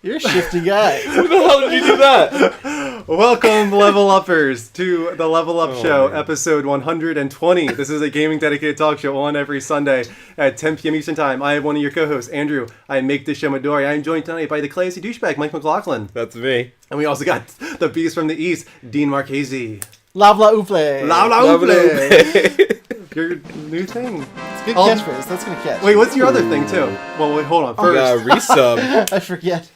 You're a shifty guy. Who the hell did you do that? Welcome, Level Uppers, to the Level Up Show, episode 120. This is a gaming dedicated talk show on every Sunday at 10 p.m. Eastern Time. I am one of your co-hosts, Andrew. I make this show Midori. I am joined tonight by the classy douchebag, Mike McLaughlin. That's me. And we also got the beast from the East, Dean Marchese. Lavla Ouple. Lavla Ouple. Your new thing. It's a good catchphrase. That's going to catch. Wait, what's your other thing, too? Well, wait, hold on. First, resub. I forget.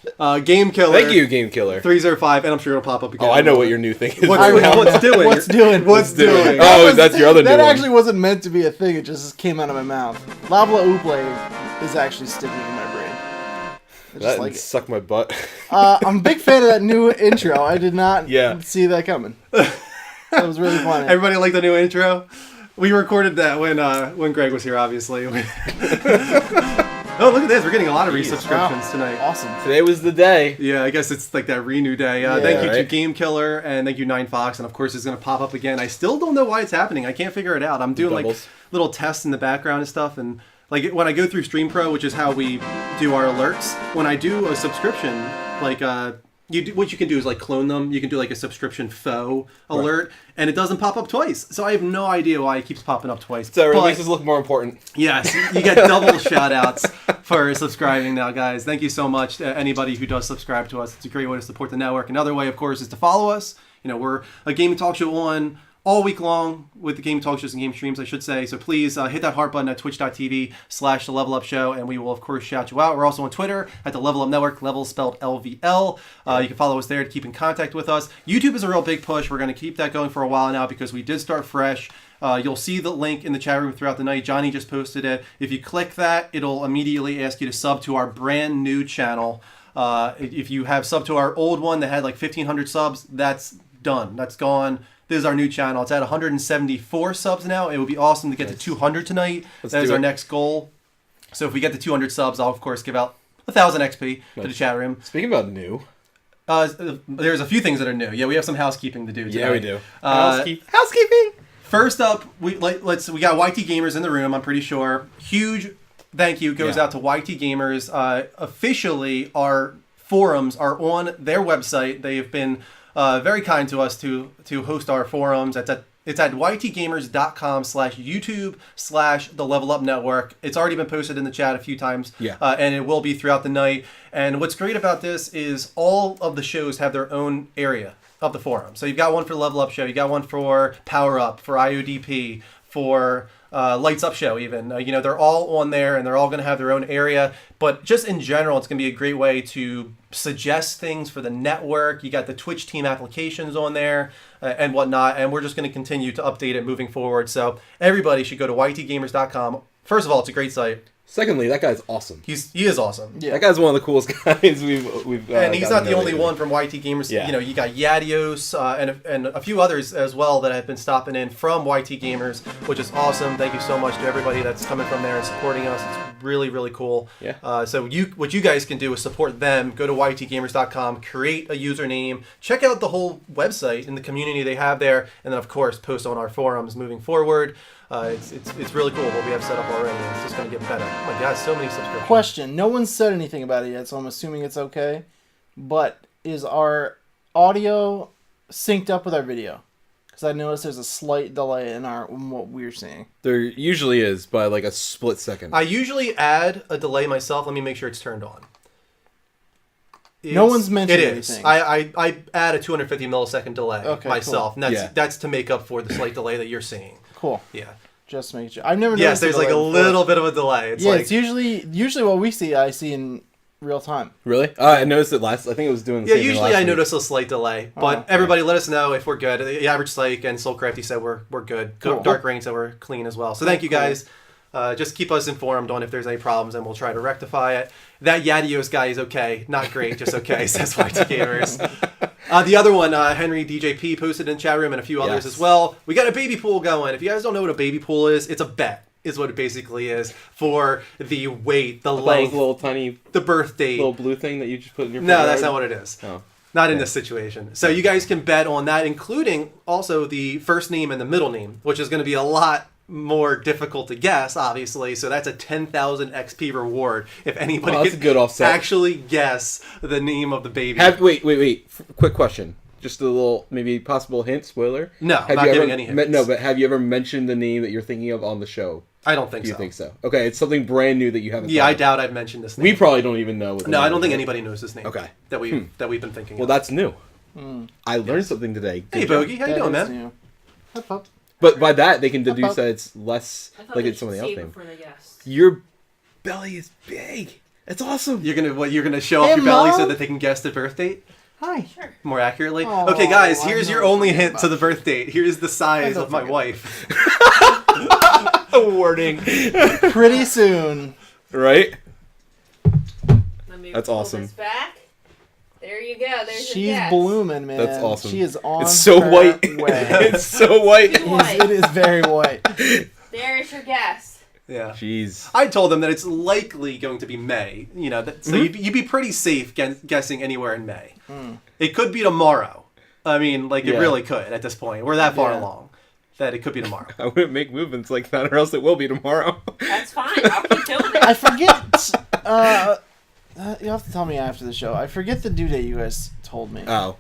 Game Killer. Thank you, Game Killer. 305, and I'm sure it'll pop up again. Oh, I know what your new thing is. What's doing? What's doing? What's doing? Oh, that's your other new one. That actually wasn't meant to be a thing. It just came out of my mouth. Lavla Ouple is actually sticking in my brain. I just That suck my butt. I'm a big fan of that new intro. I did not see that coming. That was really funny. Everybody like the new intro? We recorded that when Greg was here, obviously. Oh, look at this. We're getting a lot of resubscriptions tonight. Awesome. Today was the day. Yeah, I guess it's like that renew day. Thank you to Game Killer, and thank you 9Fox, and of course it's going to pop up again. I still don't know why it's happening. I can't figure it out. I'm doing like little tests in the background and stuff, and like when I go through Stream Pro, which is how we do our alerts, when I do a subscription, like what you can do is like clone them. You can do like a subscription faux alert, and it doesn't pop up twice. So I have no idea why it keeps popping up twice. So it makes us look more important. Yes, you get double shout outs for subscribing now, guys. Thank you so much to anybody who does subscribe to us. It's a great way to support the network. Another way, of course, is to follow us. You know, we're a gaming talk show on all week long with the game talk shows and game streams, I should say. So please hit that heart button at twitch.tv/The Level Up Show, and we will, of course, shout you out. We're also on Twitter at The Level Up Network, level spelled LVL. You can follow us there to keep in contact with us. YouTube is a real big push. We're going to keep that going for a while now because we did start fresh. You'll see the link in the chat room throughout the night. Johnny just posted it. If you click that, it'll immediately ask you to sub to our brand new channel. If you have sub to our old one that had like 1,500 subs, that's done. That's gone. This is our new channel. It's at 174 subs now. It would be awesome to get to 200 tonight. That is our next goal. So if we get to 200 subs, I'll, of course, give out 1,000 XP to the chat room. Speaking about new. There's a few things that are new. Yeah, we have some housekeeping to do today. Yeah, we do. Housekeeping! First up, we got YT Gamers in the room, I'm pretty sure. Huge thank you goes out to YT Gamers. Officially, our forums are on their website. They have been very kind to us to host our forums. It's at ytgamers.com/YouTube/The Level Up Network. It's already been posted in the chat a few times, and it will be throughout the night. And what's great about this is all of the shows have their own area of the forum. So you've got one for Level Up Show, you got one for Power Up, for IODP, for Lights Up Show even. They're all on there, and they're all going to have their own area. But just in general, it's going to be a great way to suggest things for the network. You got the Twitch team applications on there and whatnot, and we're just going to continue to update it moving forward. So everybody should go to ytgamers.com. First of all, it's a great site. Secondly, that guy's awesome. He is awesome. Yeah. That guy's one of the coolest guys we've and he's not the only one from YT Gamers. Yeah. You got Yadios and a few others as well that have been stopping in from YT Gamers, which is awesome. Thank you so much to everybody that's coming from there and supporting us. It's really, really cool. Yeah. So what you guys can do is support them. Go to ytgamers.com, create a username, check out the whole website and the community they have there, and then of course post on our forums moving forward. It's really cool what we have set up already. It's just going to get better. Oh my God, so many subscriptions. Question. No one's said anything about it yet, so I'm assuming it's okay. But is our audio synced up with our video? Because I noticed there's a slight delay in what we're seeing. There usually is, by like a split second. I usually add a delay myself. Let me make sure it's turned on. No one's mentioned anything. It is. I add a 250 millisecond delay myself. Cool. And that's to make up for the slight delay that you're seeing. Cool. Yeah. Just make sure. I've never noticed. Yes, there's like a little bit of a delay. It's usually what we see. I see in real time. Really? I noticed it last. I think it was doing the same usually I week. notice a slight delay, but everybody let us know if we're good. The average psych and Soulcrafty said we're good. Cool. Dark Rain said we're clean as well. So thank you guys. Just keep us informed on if there's any problems, and we'll try to rectify it. That Yadios guy is okay. Not great, just okay, says YT Gamers. The other one, Henry DJP posted in the chat room, and a few others as well. We got a baby pool going. If you guys don't know what a baby pool is, it's a bet. Is what it basically is for the weight, the length, little tiny, the birth date, little blue thing that you just put in your. No, that's not what it is. Oh. Not in this situation. So you guys can bet on that, including also the first name and the middle name, which is going to be a lot more difficult to guess, obviously. So that's a 10,000 XP reward if anybody that's a good offset. actually guess the name of the baby. Wait. Quick question. Just a little, maybe possible hint, spoiler? No, have not you giving ever, any hints. No, but have you ever mentioned the name that you're thinking of on the show? I don't think Do you so. think so? Okay, it's something brand new that you haven't Yeah, thought I of. doubt I've mentioned this name. We probably don't even know. What the No, name I don't is. think anybody knows this name. Okay. That we've been thinking Well, of. that's new. I learned something today. Hey, Good job. Bogey, how you doing, man? New. Hup, hup. But by that, they can deduce that it's less I thought like they it's somebody should else save name. before they guessed. Your belly is big. It's awesome. You're gonna show off Hey, your belly Mom. so that they can guess the birth date Hi. Sure. more accurately. Oh, Okay, guys, I here's know your what only you're hint talking to the birth date. Here's the size I of my don't wife. Awarding. Pretty soon. Right? Let me That's pull awesome. This back. There you go. There's your She's guess. blooming, man. That's awesome. She is on It's so her white. way. It's so white. White. It is very white. There's your guess. Yeah. Jeez. I told them that it's likely going to be May. You know, so you'd be pretty safe guessing anywhere in May. It could be tomorrow. I mean, like it Yeah. really could at this point. We're that far Yeah. along that it could be tomorrow. I wouldn't make movements like that, or else it will be tomorrow. That's fine. I'll keep doing it. I forget. You'll have to tell me after the show. I forget the due date you guys told me. Oh.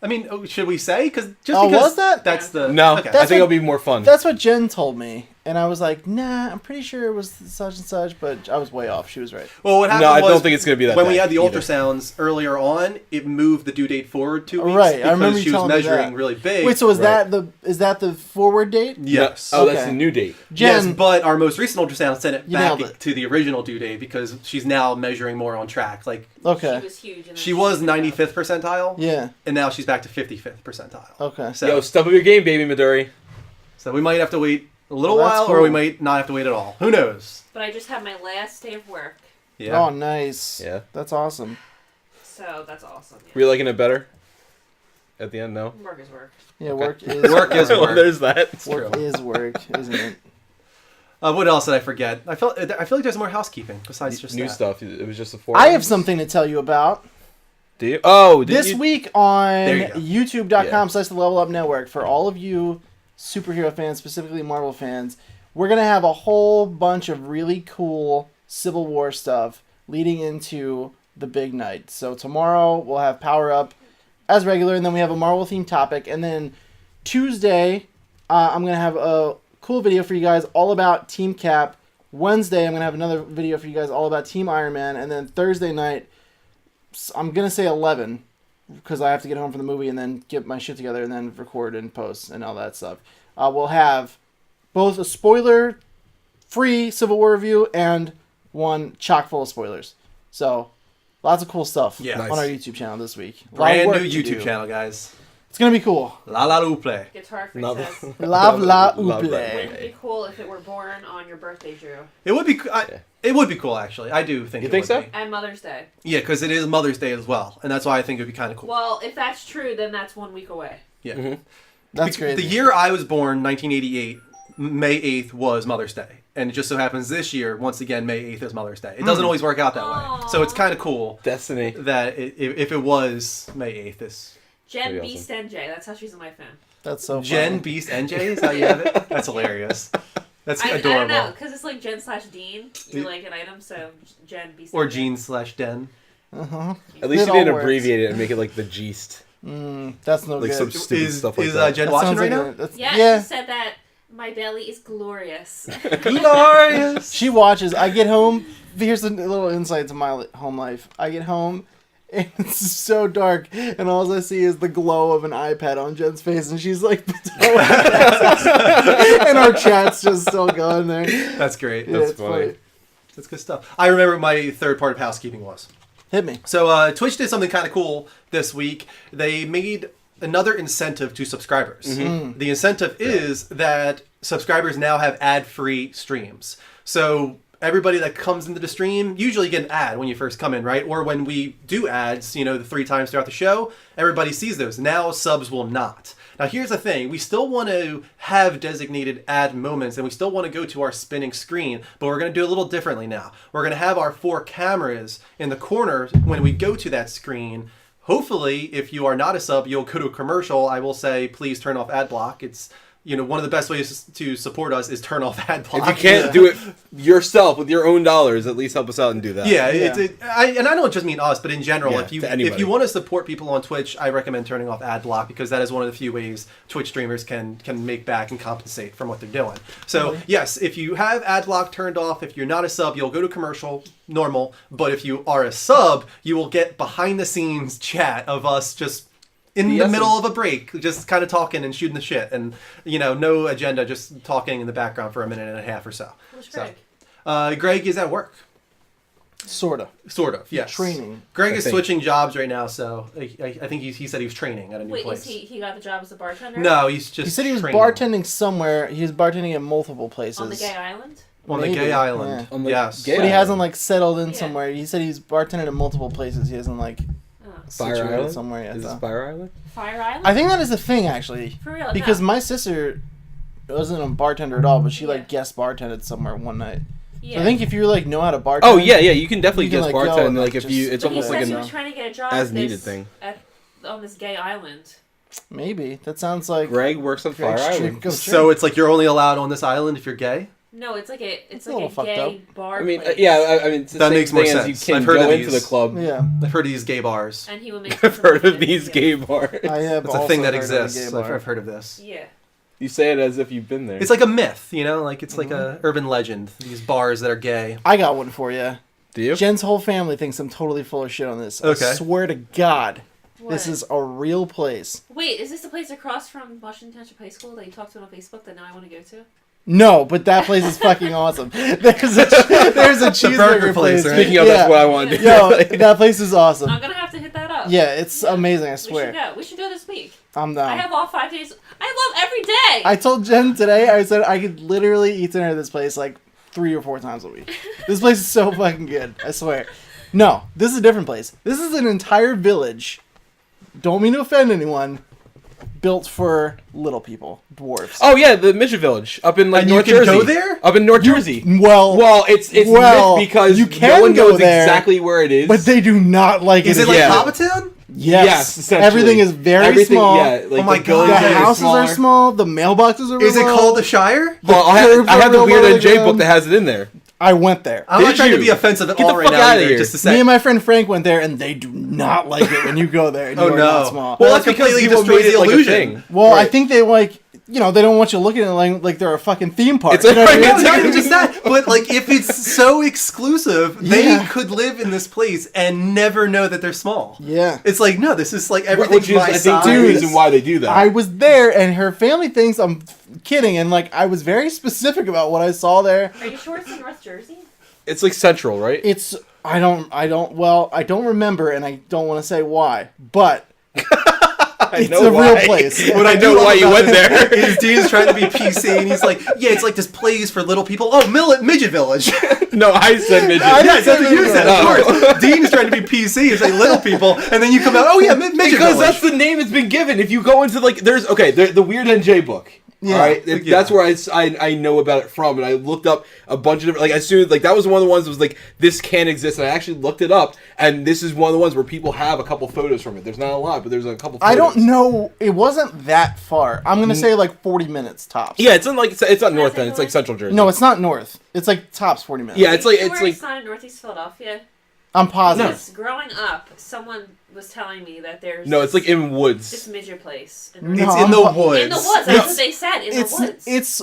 I mean, should we say? Because was that? That's the No, Okay. I think it'll be more fun. That's what Jen told me, and I was like, "Nah, I'm pretty sure it was such and such," but I was way off. She was right. Well, what happened No, I was don't think it's going to be that when we bad had the either. ultrasounds earlier on, it moved the due date forward 2 weeks. Right, I because remember you she was telling me measuring that. really big. Wait, so is Right. that the forward date? yes. Oh, that's Okay. the new date. Yes, Jen, but our most recent ultrasound sent it You back nailed it. to the original due date because she's now measuring more on track. Like okay, She was huge. And then she was moved 95th percentile, yeah, and now she's back to 55th percentile. okay. So, Yo, step up your game, baby Midori. so we might have to wait a little Well, that's while, or we cool. might not have to wait at all. Who knows? But I just had my last day of work, Yeah. Oh, nice. Yeah. That's awesome. so that's awesome. Yeah. Were you liking it better? At the end, no? Work is work. Yeah, Okay. work is Work is Well, work. there's that. Work is work, isn't it? What else did I forget? I feel like there's more housekeeping besides just New that. stuff. It was just a 4. I have something to tell you about. Do you? Oh, did This you? week on There you go. youtube.com/the Level Up Network, for all of you superhero fans, specifically Marvel fans, we're going to have a whole bunch of really cool Civil War stuff leading into the big night. So tomorrow we'll have Power Up as regular, and then we have a Marvel themed topic. And then Tuesday, I'm going to have a cool video for you guys all about Team Cap. Wednesday, I'm going to have another video for you guys all about Team Iron Man. And then Thursday night, I'm going to say 11 because I have to get home from the movie and then get my shit together and then record and post and all that stuff. We'll have both a spoiler-free Civil War review and one chock full of spoilers. So, lots of cool stuff Yeah. Nice. on our YouTube channel this week. A lot of Brand work new to YouTube do. channel, guys. It's going to be cool. La La Luple. Guitar Freak Love- says, Love la Love ouple. that "It'd be cool if it were born on your birthday, Drew, It would be. Yeah. It would be cool, actually. I do think. You it think would so? be. and Mother's Day." Yeah, because it is Mother's Day as well, and that's why I think it would be kind of cool. Well, if that's true, then that's 1 week away. Yeah. Mhm. That's The crazy. year I was born, 1988, May 8th was Mother's Day. And it just so happens this year, once again, May 8th is Mother's Day. It doesn't always work out that way. So it's kind of cool Destiny. that if it was May 8th, this Jen Pretty Beast NJ. That's how she's in my phone. That's so Jen funny. Beast NJ is how you have it? That's hilarious. That's I adorable. don't know, because it's like Jen/Dean. You're like an item, so Jen Beast Or NJ. Jean/Den. Uh-huh. At least It you all didn't works. abbreviate it and make it like the Geest. That's no Like good. some stupid stuff like is that. Jen That watching sounds right like now? a- that's- Yeah, yeah. she said that my belly is glorious. Glorious! She watches. I get home. Here's a little insight to my home life. I get home, and it's so dark, and all I see is the glow of an iPad on Jen's face, and she's like, and our chat's just still going there. That's great. Yeah, That's it's funny. That's good stuff. I remember what my third part of housekeeping was. Hit me. So Twitch did something kind of cool this week. They made another incentive to subscribers. Mm-hmm. The incentive is that subscribers now have ad-free streams. So everybody that comes into the stream usually get an ad when you first come in, right? Or when we do ads, the 3 times throughout the show, everybody sees those. Now subs will not. Now here's the thing, we still want to have designated ad moments and we still want to go to our spinning screen, but we're going to do it a little differently now. We're going to have our 4 cameras in the corner when we go to that screen. Hopefully, if you are not a sub, you'll go to a commercial. I will say, please turn off ad block. It's one of the best ways to support us is turn off ad block. If you can't do it yourself with your own dollars, at least help us out and do that. Yeah, and I don't just mean us, but in general, Yeah, if you to anybody. want to support people on Twitch, I recommend turning off ad block because that is one of the few ways Twitch streamers can make back and compensate from what they're doing. So yes, if you have ad block turned off, if you're not a sub, you'll go to commercial, normal. But if you are a sub, you will get behind the scenes chat of us just in the middle of a break, just kind of talking and shooting the shit, and no agenda, just talking in the background for a minute and a half or so. Who's Greg? Greg is at work. Sort of. Yes. Training. Greg is switching jobs right now, so I think he said he was training at a new place. Wait, he got the job as a bartender? No, he's just. He said he was training. bartending somewhere. He was bartending at multiple places. On the gay island? On the Maybe, gay island. yeah. On the Yes. gay But he island. hasn't like settled in Yeah. somewhere. He said he's bartended at multiple places. He hasn't like Oh. Fire situated Island? somewhere yet. Is this though. Fire Island? Fire Island? I think that is the thing actually, For real? because no. my sister wasn't a bartender at all, but she Yeah. like guest bartended somewhere one night. Yeah. So I think if you like know how to bartend. Oh yeah, you can definitely You can, guest like, go bartend. and, Like like, if you, just- it's But he almost like said he an was trying to get a job as at needed this- thing. on this gay island. Maybe that sounds like Greg works on Fire Greg's Island. dream. So it's like you're only allowed on this island if you're gay? No, it's like a a like little a fucked gay up. bar. I mean, place. I mean, it's the That same makes more thing as sense. you I've can heard go of into these. the club. Yeah, I've heard of these gay bars. And he would make. I've heard of some these yeah. gay bars. I have. It's a also thing that heard of a exists. gay bar. I've heard of this. Yeah. You say it as if you've been there. It's like a myth, like it's like a urban legend. These bars that are gay. I got one for you. Do you? Jen's whole family thinks I'm totally full of shit on this. Okay. I swear to God, What? this is a real place. Wait, is this the place across from Washington Township High School that you talked to on Facebook that now I want to go to? No, but that place is fucking awesome. There's a cheeseburger burger place. place, right? Speaking of, Yeah. that's what I want to do. Yo, that place is awesome. I'm gonna have to hit that up. Yeah, it's amazing. I We should swear. go. We should go this week. I'm I down. have all 5 days. I love every day. I told Jen today. I said I could literally eat dinner at this place like 3 or 4 times a week. This place is so fucking good. I swear. No, this is a different place. This is an entire village. Don't mean to offend anyone. Built for little people, dwarves. Oh yeah, the Midget Village up in like And you North can Jersey. go there? Up in North Jersey. Well, it's well, myth because you no can one go knows there, exactly where it is. but they do not like Is it. it like Yeah. Hobbiton? Yes, essentially. everything is very Everything- small. Yeah, like Oh my the God. The buildings Yeah, are houses smaller. are small. The mailboxes are. Is it real called low. the Shire? Well, I have curves the are Weird real NJ low. book that has it in there. I went there. I'm not Did trying to you? be offensive at Get all the right fuck now outta either, here. just to Me say. and my friend Frank went there, and they do not like it when you go there. And Oh you are not no. small. Well, that's that because completely people destroys made it the like a illusion. thing. Well, I Right. think they they don't want you looking at it like they're a fucking theme park. It's You know what I like- mean? No, not even just that, but like if it's so exclusive, they Yeah. could live in this place and never know that they're small. Yeah. It's like no, this is like everything's Which is, my I think, size. the reason why they do that. I was there, and her family thinks I'm kidding, and like I was very specific about what I saw there. Are you sure it's in North Jersey? It's like Central, right? It's I don't remember, and I don't want to say why, but I it's know a why. real place. What I know do love why you about went it there. is Dean's trying to be PC, and he's like, "Yeah, it's like this place for little people." Oh, Midget Village. No, I said midget. I Yes, that's what you said. No. Of course. Dean's trying to be PC and say little people, and then you come out, "Oh yeah, Midget Because Village." that's the name it's been given. If you go into like, the Weird NJ book. Yeah. All right, Yeah. that's where I know about it from, and I looked up a bunch of different, like as soon as like that was one of the ones that was like this can exist, and I actually looked it up, and this is one of the ones where people have a couple photos from it. There's not a lot, but there's a couple. Photos. I don't know. It wasn't that far. I'm gonna say like 40 minutes tops. Yeah, it's in like it's not North say End. It's like North? Central Jersey. No, it's not north. It's like tops 40 minutes. Yeah, it's like It's it's like not in Northeast Philadelphia. I'm positive. Because growing up, someone was telling me that there's no, it's like in this woods. midget place. No, It's in the I'm- woods. In the woods. That's what they said. In the woods.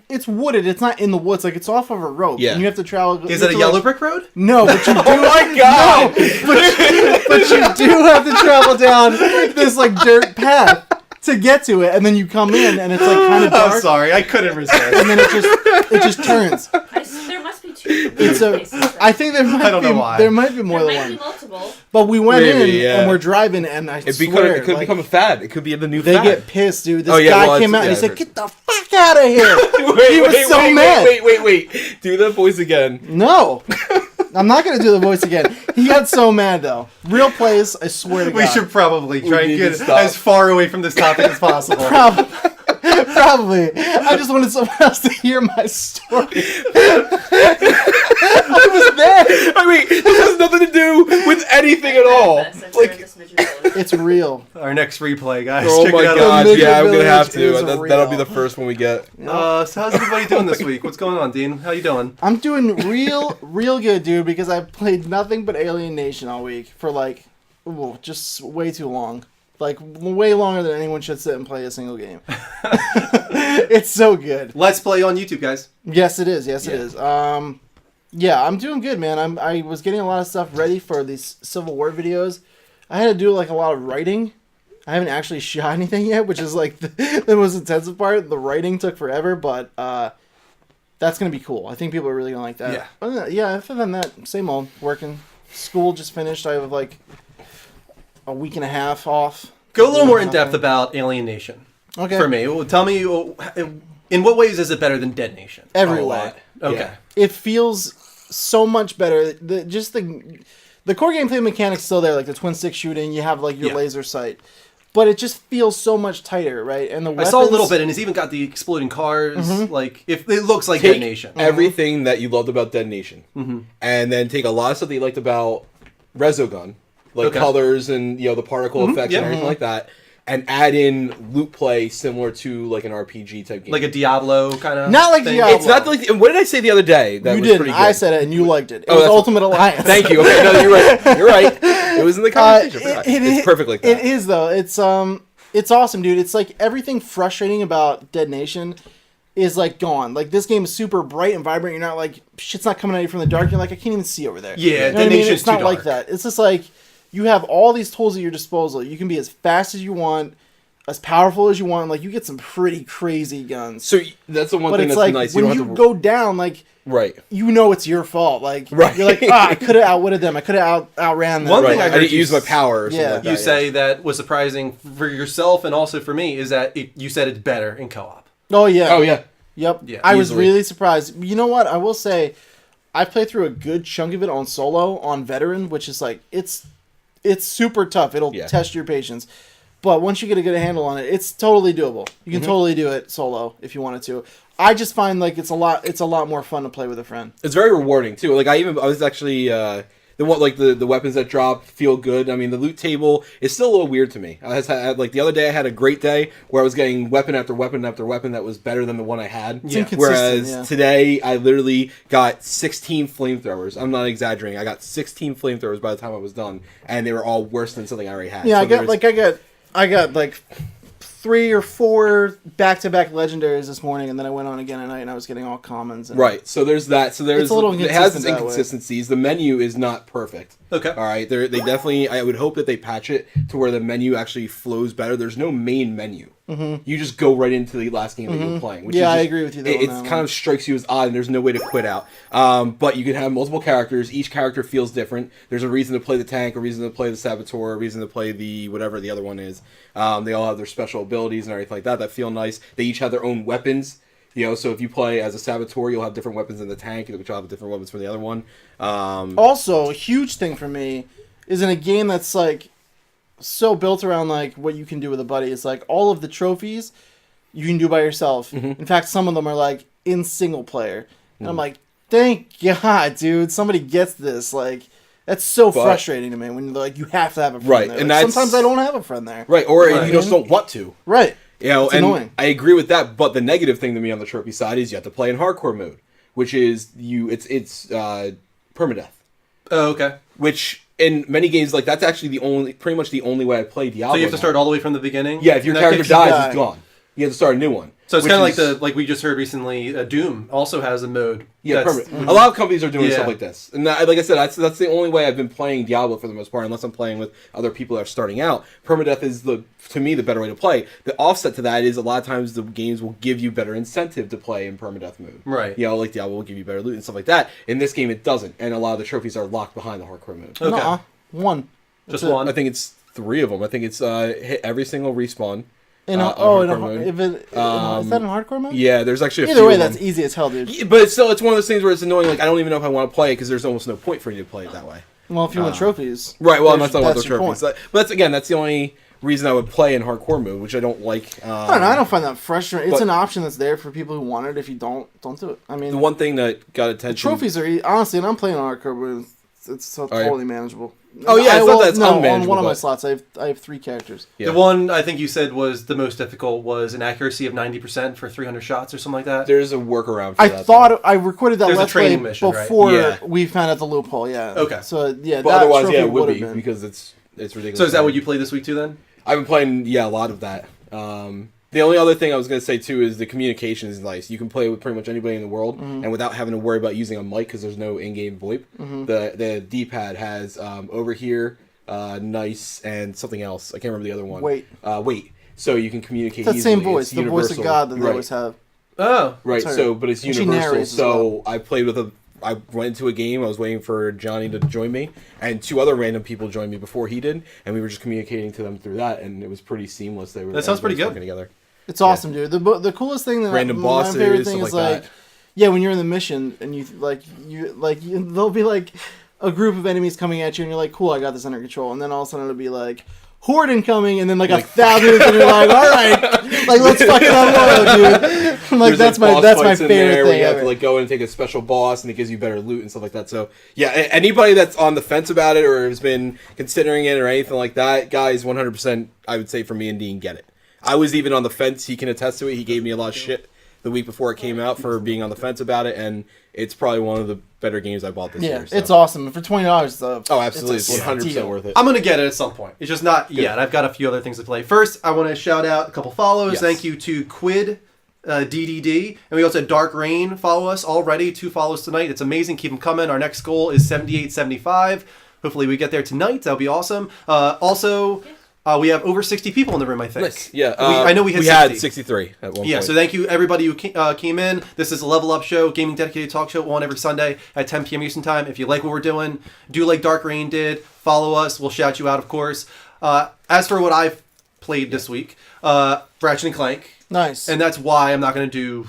It's wooded. It's not in the woods. Like it's off of a rope. Yeah. And you have to travel. Is you it have a to, yellow like- brick road? No, but you do. Oh my god! but you do have to travel down this like dirt path to get to it, and then you come in, and it's like kind of dark, I'm sorry, I couldn't resist. and then it just turns. There must be two It's places. I think there might I don't be know why. there might be more there than might be one. multiple. But we went Maybe, in yeah. and we're driving, and I It swear could like, become a fad. It could be the new they fad. get pissed, dude. This Oh, yeah, guy well, came out it's- and he yeah, said, "Get the fuck out of here!" Wait, He was so mad. Wait. Do that voice again. No, I'm not gonna do the voice again. He got so mad though. Real place, I swear to God. We should probably try and need get to stop. as far away from this topic as possible. Probably. I just wanted someone else to hear my story. I was there. I mean, this has nothing to do with anything at all. Like, It's real. Our next replay, guys. oh Check my it out. god, Midget yeah, I'm gonna have Village to. is That'll be real. the first one we get. So how's everybody doing this week? What's going on, Dean? How you doing? I'm doing real good, dude, because I've played nothing but Alien Nation all week for like, just way too long. Like, way longer than anyone should sit and play a single game. It's so good. Let's play on YouTube, guys. Yes, it is. Yes, it is. Yeah, I'm doing good, man. I was getting a lot of stuff ready for these Civil War videos. I had to do like a lot of writing. I haven't actually shot anything yet, which is like the most intensive part. The writing took forever, but that's gonna be cool. I think people are really gonna like that. Yeah. Other than that, yeah. Other than that, same old. Working. School just finished. I have like a week and a half off. Go a little more in depth about Alien Nation. Okay. For me, well, tell me, in what ways is it better than Dead Nation? Every A way. lot. Okay. Yeah. It feels so much better. The core gameplay mechanics still there, like the twin stick shooting. You have like your Yeah. laser sight, but it just feels so much tighter, right? And the I weapons, saw a little bit, and it's even got the exploding cars. Like, if it looks like Take Dead Nation. everything that you loved about Dead Nation, and then take a lot of stuff that you liked about Resogun, like Okay. colors and the particle effects yeah. and everything like that, and add in loot play similar to like an RPG type game. Like a Diablo kind of. Not like Diablo. It's not like. What did I say the other day? That You was didn't. pretty good. I said it, and you liked it. It Oh, was that's- Ultimate Alliance. Thank you. Okay, no, you're right. You're right. It was in the conversation. I forgot. It's perfect like that. It is though. It's awesome, dude. It's like everything frustrating about Dead Nation is like gone. Like this game is super bright and vibrant. You're not like shit's not coming at you from the dark. You're like I can't even see over there. Yeah, you know Dead what I mean? Nation's It's not too like dark. that. It's just like you have all these tools at your disposal. You can be as fast as you want, as powerful as you want. Like you get some pretty crazy guns. So that's the one But thing it's that's like nice. when don't you have to go down, like right. you know it's your fault. Like Right. you're like, I could have outwitted them. I could have outran them. One Right. thing I I heard didn't you use my power. Or something Yeah. like that, You say that was surprising for yourself and also for me is that you said it's better in co-op. Oh yeah. Oh yeah. Yep. Yeah, I was easily. really surprised. You know what? I will say, I played through a good chunk of it on solo on veteran, which is like it's super tough. It'll Yeah. test your patience, but once you get a good handle on it, it's totally doable. You can totally do it solo if you wanted to. I just find like it's a lot more fun to play with a friend. It's very rewarding too. Like I was actually the one like the weapons that drop feel good. I mean the loot table is still a little weird to me. Like the other day I had a great day where I was getting weapon after weapon after weapon that was better than the one I had. It's inconsistent, Whereas yeah. today I literally got 16 flamethrowers. I'm not exaggerating. I got 16 flamethrowers by the time I was done, and they were all worse than something I already had. Yeah, So I got like 3 or 4 back-to-back legendaries this morning, and then I went on again at night, and I was getting all commons. And Right, so there's that. So there's It's a little it has its inconsistent that way. inconsistencies. The menu is not perfect. Okay. All right, they definitely. I would hope that they patch it to where the menu actually flows better. There's no main menu. You just go right into the last game that you're playing. Which Yeah, is I just, agree with you, though, It on that kind one. of strikes you as odd, and there's no way to quit out. But you can have multiple characters. Each character feels different. There's a reason to play the tank, a reason to play the saboteur, a reason to play the whatever the other one is. They all have their special abilities and everything like that feel nice. They each have their own weapons. So if you play as a saboteur, you'll have different weapons in the tank, which will have different weapons from the other one. Also, a huge thing for me is in a game that's like so built around like what you can do with a buddy. It's like all of the trophies you can do by yourself. In fact, some of them are like in single player, and I'm like, thank God, dude, somebody gets this. Like, that's so frustrating to me when like you have to have a friend Right, there. and Like, that's- sometimes I don't have a friend there. Right, or Right. you just don't want to. Right. It's and annoying. I agree with that, but the negative thing to me on the trophy side is you have to play in hardcore mode, which is it's permadeath. Oh, okay. Which in many games like that's actually pretty much the only way I play Diablo. So you have to now. start all the way from the beginning? Yeah, if your And that character kicks you dies, back. it's gone. You have to start a new one. So it's which kind of like is- like we just heard recently, Doom also has a mode. Yeah, that's- permanent. A lot of companies are doing Yeah. stuff like this, and like I said, that's the only way I've been playing Diablo for the most part, unless I'm playing with other people that are starting out. Permadeath is to me the better way to play. The offset to that is a lot of times the games will give you better incentive to play in permadeath mode. Right. Like Diablo will give you better loot and stuff like that. In this game, it doesn't, and a lot of the trophies are locked behind the hardcore mode. Okay. Nuh-uh. One. Just That's it. one. I think it's 3 of them. I think it's hit every single respawn. In on hardcore hardcore mode. is that in hardcore mode? Yeah, there's actually a Either few way, of that's them. easy as hell, dude. Yeah, but it's one of those things where it's annoying. Like I don't even know if I want to play it because there's almost no point for you to play it that way. Well, if you want trophies. Right. Well, I'm not there's- talking about that's those your trophies. point. But that's the only reason I would play in hardcore mode, which I don't like. I don't know. I don't find that frustrating. It's but- an option that's there for people who want it. If you don't do it. I mean, The one thing that got the attention. trophies are honestly, and I'm playing on hardcore, but it's so Are you? totally manageable. Oh, yeah, it's not that it's on unmanageable, one of my but- slots, I have 3 characters. Yeah. The one I think you said was the most difficult was an accuracy of 90% for 300 shots or something like that. There's a workaround for I that. thought I recorded that There's a let's play training mission, right? before Yeah. we found out the loophole. Yeah. Okay. So yeah, But that otherwise, trophy yeah, it would would've be been. because it's ridiculous. So is that what you played this week too then? I've been playing, a lot of that. The only other thing I was going to say, too, is the communication is nice. You can play with pretty much anybody in the world, and without having to worry about using a mic, because there's no in-game VoIP. The D-pad has over here, nice, and something else. I can't remember the other one. Wait. So you can communicate That easily. same voice, It's the voice of universal. God that they Right. always have. Oh. Right, Sorry. so, but it's And she universal. narrates as So I played with I went into a game, I was waiting for Johnny to join me, and 2 other random people joined me before he did, and we were just communicating to them through that, and it was pretty seamless. That sounds pretty good. Working together. It's awesome, dude. The coolest thing that Random my bosses, favorite thing stuff is like like, that. yeah, when you're in the mission and there'll be like a group of enemies coming at you, and you're like, cool, I got this under control, and then all of a sudden it'll be like, horde incoming, and then like 1,000, and you're like, all right, like let's fucking unload, dude. I'm like, There's, that's boss my fights in there favorite where thing you have ever. to like go in and take a special boss, and it gives you better loot and stuff like that. So yeah, anybody that's on the fence about it or has been considering it or anything like that, guys, 100%, I would say for me and Dean, get it. I was even on the fence. He can attest to it. He gave me a lot of shit the week before it came out for being on the fence about it, and it's probably one of the better games I bought this Yeah, year. So. it's awesome. For $20, Oh, absolutely. it's It's a 100% steal. worth it. I'm going to get it at some point. It's just not yet. I've got a few other things to play. First, I want to shout out a couple follows. Yes. Thank you to Quid, DDD. And we also had Dark Rain follow us already. 2 follows tonight. It's amazing. Keep them coming. Our next goal is 7875. Hopefully we get there tonight. That'll be awesome. We have over 60 people in the room, I think. Nice. Yeah, I know we had 60. 63 at one Yeah, point. so thank you everybody who came in. This is a Level Up show, gaming dedicated talk show on every Sunday at 10 p.m. Eastern Time. If you like what we're doing, do like Dark Rain did. Follow us. We'll shout you out, of course. As for what I've played this week, Ratchet and Clank, nice. and that's why I'm not going to do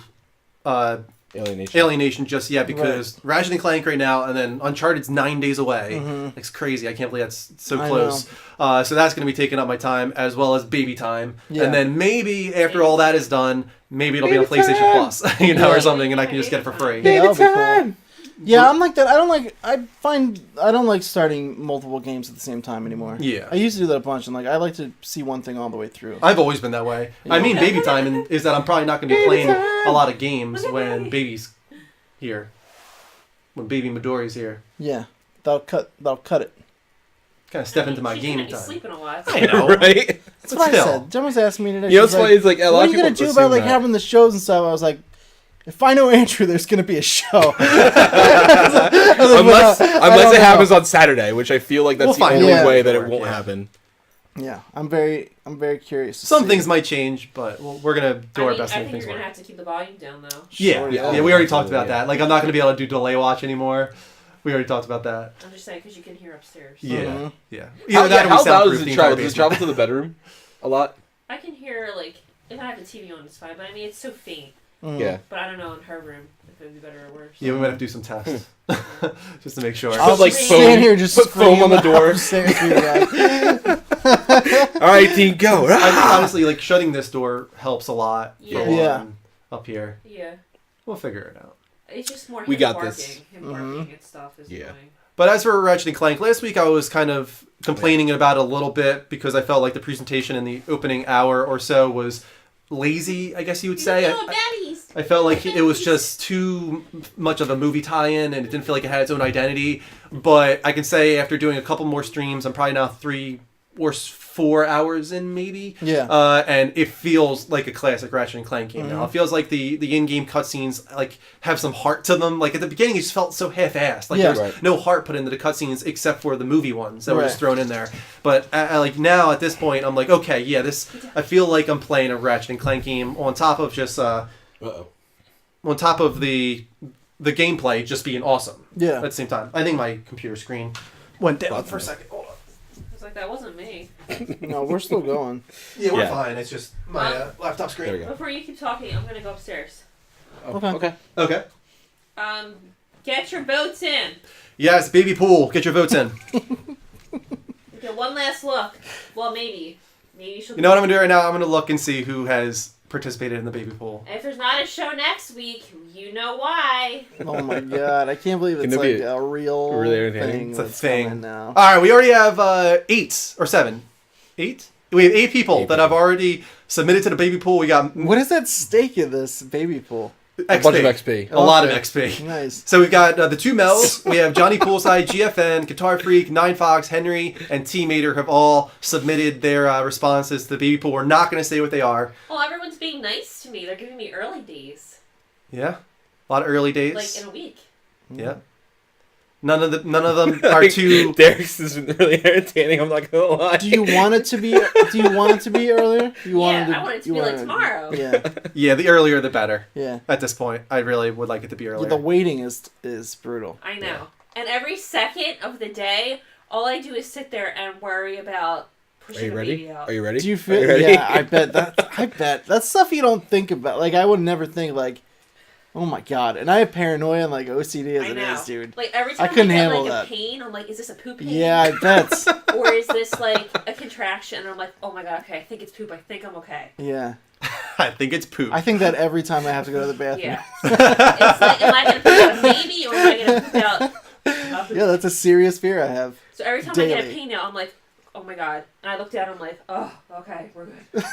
Alienation. Alienation just yet because Ratchet and Clank right now, and then Uncharted's 9 days away. It's crazy. I can't believe that's so I close. So that's going to be taking up my time as well as baby time. Yeah. And then maybe after all that is done, maybe it'll be on PlayStation Plus, or something, and I can just get it for free. Yeah, that'll be cool. Yeah, I'm like that. I don't like starting multiple games at the same time anymore. Yeah. I used to do that a bunch, and like I like to see one thing all the way through. I've always been that way. I mean, baby time is that I'm probably not going to be playing a lot of games when baby's here. When baby Midori's here. Yeah, that'll cut it. Kind of step into my She's gaming gonna be time. sleeping a lot. I know. Right? That's what I still. said. Jen was asking me today. You know, she's it's funny. It's like a lot what are of you people gonna do assume about like that. having the shows and stuff? I was like, if I know Andrew, there's gonna be a show. Unless it happens on Saturday, which I feel like that's We'll the find only out. way that it Yeah. won't happen. Yeah, I'm very curious. To Some see. things might change, but we're going to do our best to I make think things you're gonna work. have to keep the volume down though. Yeah, Sure, we already talked absolutely, about that. Like, I'm not going to be able to do delay watch anymore. We already talked about that. I'm just saying because you can hear upstairs. Yeah, Mhm. yeah. How, that or we how loud soundproof does the it travel? entire Does it travel to basement. the bedroom a lot? I can hear like if I have the TV on, it's fine. But I mean, it's so faint. Mhm. Yeah. But I don't know in her room if it would be better or worse. Yeah, we might have to do some tests just to make sure. I'll like just foam- stand here just put foam on the scream door. upstairs for you guys. All right, Dean, go. I think honestly, like shutting this door helps a lot. For Yeah. one Yeah. up here. Yeah. We'll figure it out. It's just more We him got barking. this. Him barking and stuff is Yeah. annoying. But as for Ratchet and Clank, last week I was kind of complaining about it a little bit because I felt like the presentation in the opening hour or so was lazy, I guess you would say. I felt like it was just too much of a movie tie-in and it didn't feel like it had its own identity. But I can say after doing a couple more streams, I'm probably now 3 or 4 hours in maybe. Yeah. And it feels like a classic Ratchet and Clank game now. It feels like the in-game cutscenes like have some heart to them. Like at the beginning, it just felt so half-assed. Like Yeah. there's Right. no heart put into the cutscenes except for the movie ones that were just Right. thrown in there. But like now at this point, I'm like, okay, yeah, I feel like I'm playing a Ratchet and Clank game on top of just Uh-oh. on top of the gameplay just being awesome. Yeah. At the same time, I think my computer screen went down for a second. Hold on. It's like that wasn't me. No, we're still going. Yeah, we're Yeah. fine. It's just my laptop screen. There we go. Before you keep talking, I'm gonna go upstairs. Okay. Okay. Get your votes in. Yes, baby pool. Get your votes in. Okay, one last look. Well, maybe. Maybe she'll. You know what I'm gonna do right now? I'm gonna look and see who has participated in the baby pool. If there's not a show next week, you know why. Oh my god, I can't believe it's Can it like be a real really thing. It's a that's thing. coming now. All right, we already have 8 or 7. 8? We have 8 people that have already submitted to the baby pool. We got What is at stake in this baby pool? XP. A bunch of XP. A lot of Okay. XP. Nice. So we've got the 2 Mels. We have Johnny Poolside, GFN, Guitar Freak, 9Fox, Henry, and Teammater have all submitted their responses to the baby pool. We're not going to say what they are. Well, everyone's being nice to me. They're giving me early days. Yeah, a lot of early days. Like in a week. Yeah. None of them are too. Derek's is really entertaining. I'm not gonna lie. Do you want it to be? Do you want it to be earlier? You Yeah, it I want it to you be like want it- tomorrow. Yeah, Yeah, the earlier the better. yeah. At this point, I really would like it to be earlier. The waiting is brutal. I know. And every second of the day, all I do is sit there and worry about Are pushing you the ready? baby out. Are you ready? Do you Are feel? ready? Yeah, I bet that's stuff you don't think about. Like I would never think like, oh my god. And I have paranoia and like OCD as I it know. is, dude. Like every time I couldn't get handle like that. a pain, I'm like, is this a poop pain? Yeah, I bet. Or is this like a contraction? And I'm like, oh my god, okay, I think it's poop. I think I'm okay. Yeah, I think it's poop. I think that every time I have to go to the bathroom. Yeah. It's like, am I going to poop out a baby or am I going to poop out a poop? Yeah, that's a serious fear I have. So every time I get a daily. pain now, I'm like, oh my god. And I look down, I'm like, oh, okay, we're good.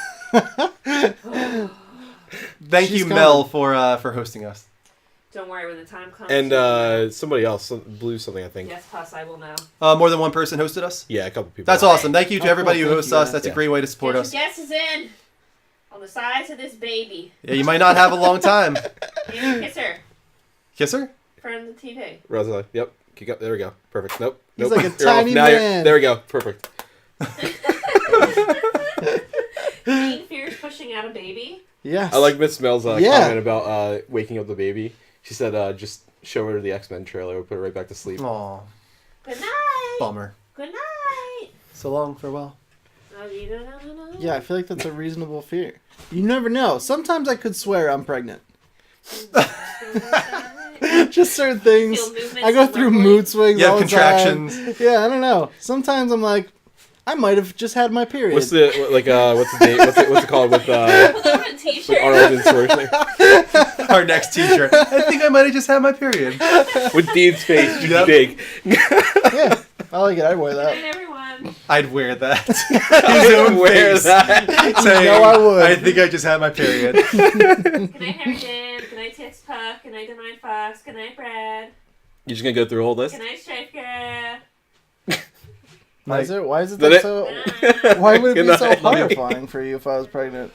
Thank She's you, coming. Mel, for hosting us. Don't worry, when the time comes. And somebody else, Blue something, I think. Yes, plus I will know. More than one person hosted us. Yeah, a couple people. That's awesome. Thank you to Oh, everybody cool. who Thank hosts you, us. guys. That's a Yeah. great way to support Get us. your guesses in on the size of this baby. Yeah, you might not have a long time. Maybe kiss her Kiss her? from the TV. Rosa, yep. Kick up. There we go. Perfect. Nope. He's Nope. like a You're off. tiny Now you're- man. There we go. Perfect. Teen fears pushing out a baby. Yes. I like Miss Mel's Yeah. comment about waking up the baby. She said, just show her the X-Men trailer. We'll put her right back to sleep. Aw, Good night. bummer. Good night. So long, farewell. Yeah, I feel like that's a reasonable fear. You never know. Sometimes I could swear I'm pregnant. Just certain things. Feel movements I go through rumbling. mood swings. You have all the contractions. time. Yeah, I don't know. Sometimes I'm like, I might have just had my period. What's the what's the date? What's it called with Put that on a with t-shirt. Arnold and Schwarzenegger? Our next t-shirt. I think I might have just had my period. With Dean's face just Yep. big. Yeah, I like it. I wear Good that. night, everyone. I'd wear that. I His own wear face. that. Saying, know I would. I think I just had my period. Good night, Harrington. Good night, Tex Puck. Good night, Divine Fox. Good night, Brad. You're just gonna go through a whole list? Good night, Striker. Why is it? Why is it That that it? so? Why would it Good be so night. horrifying for you if I was pregnant?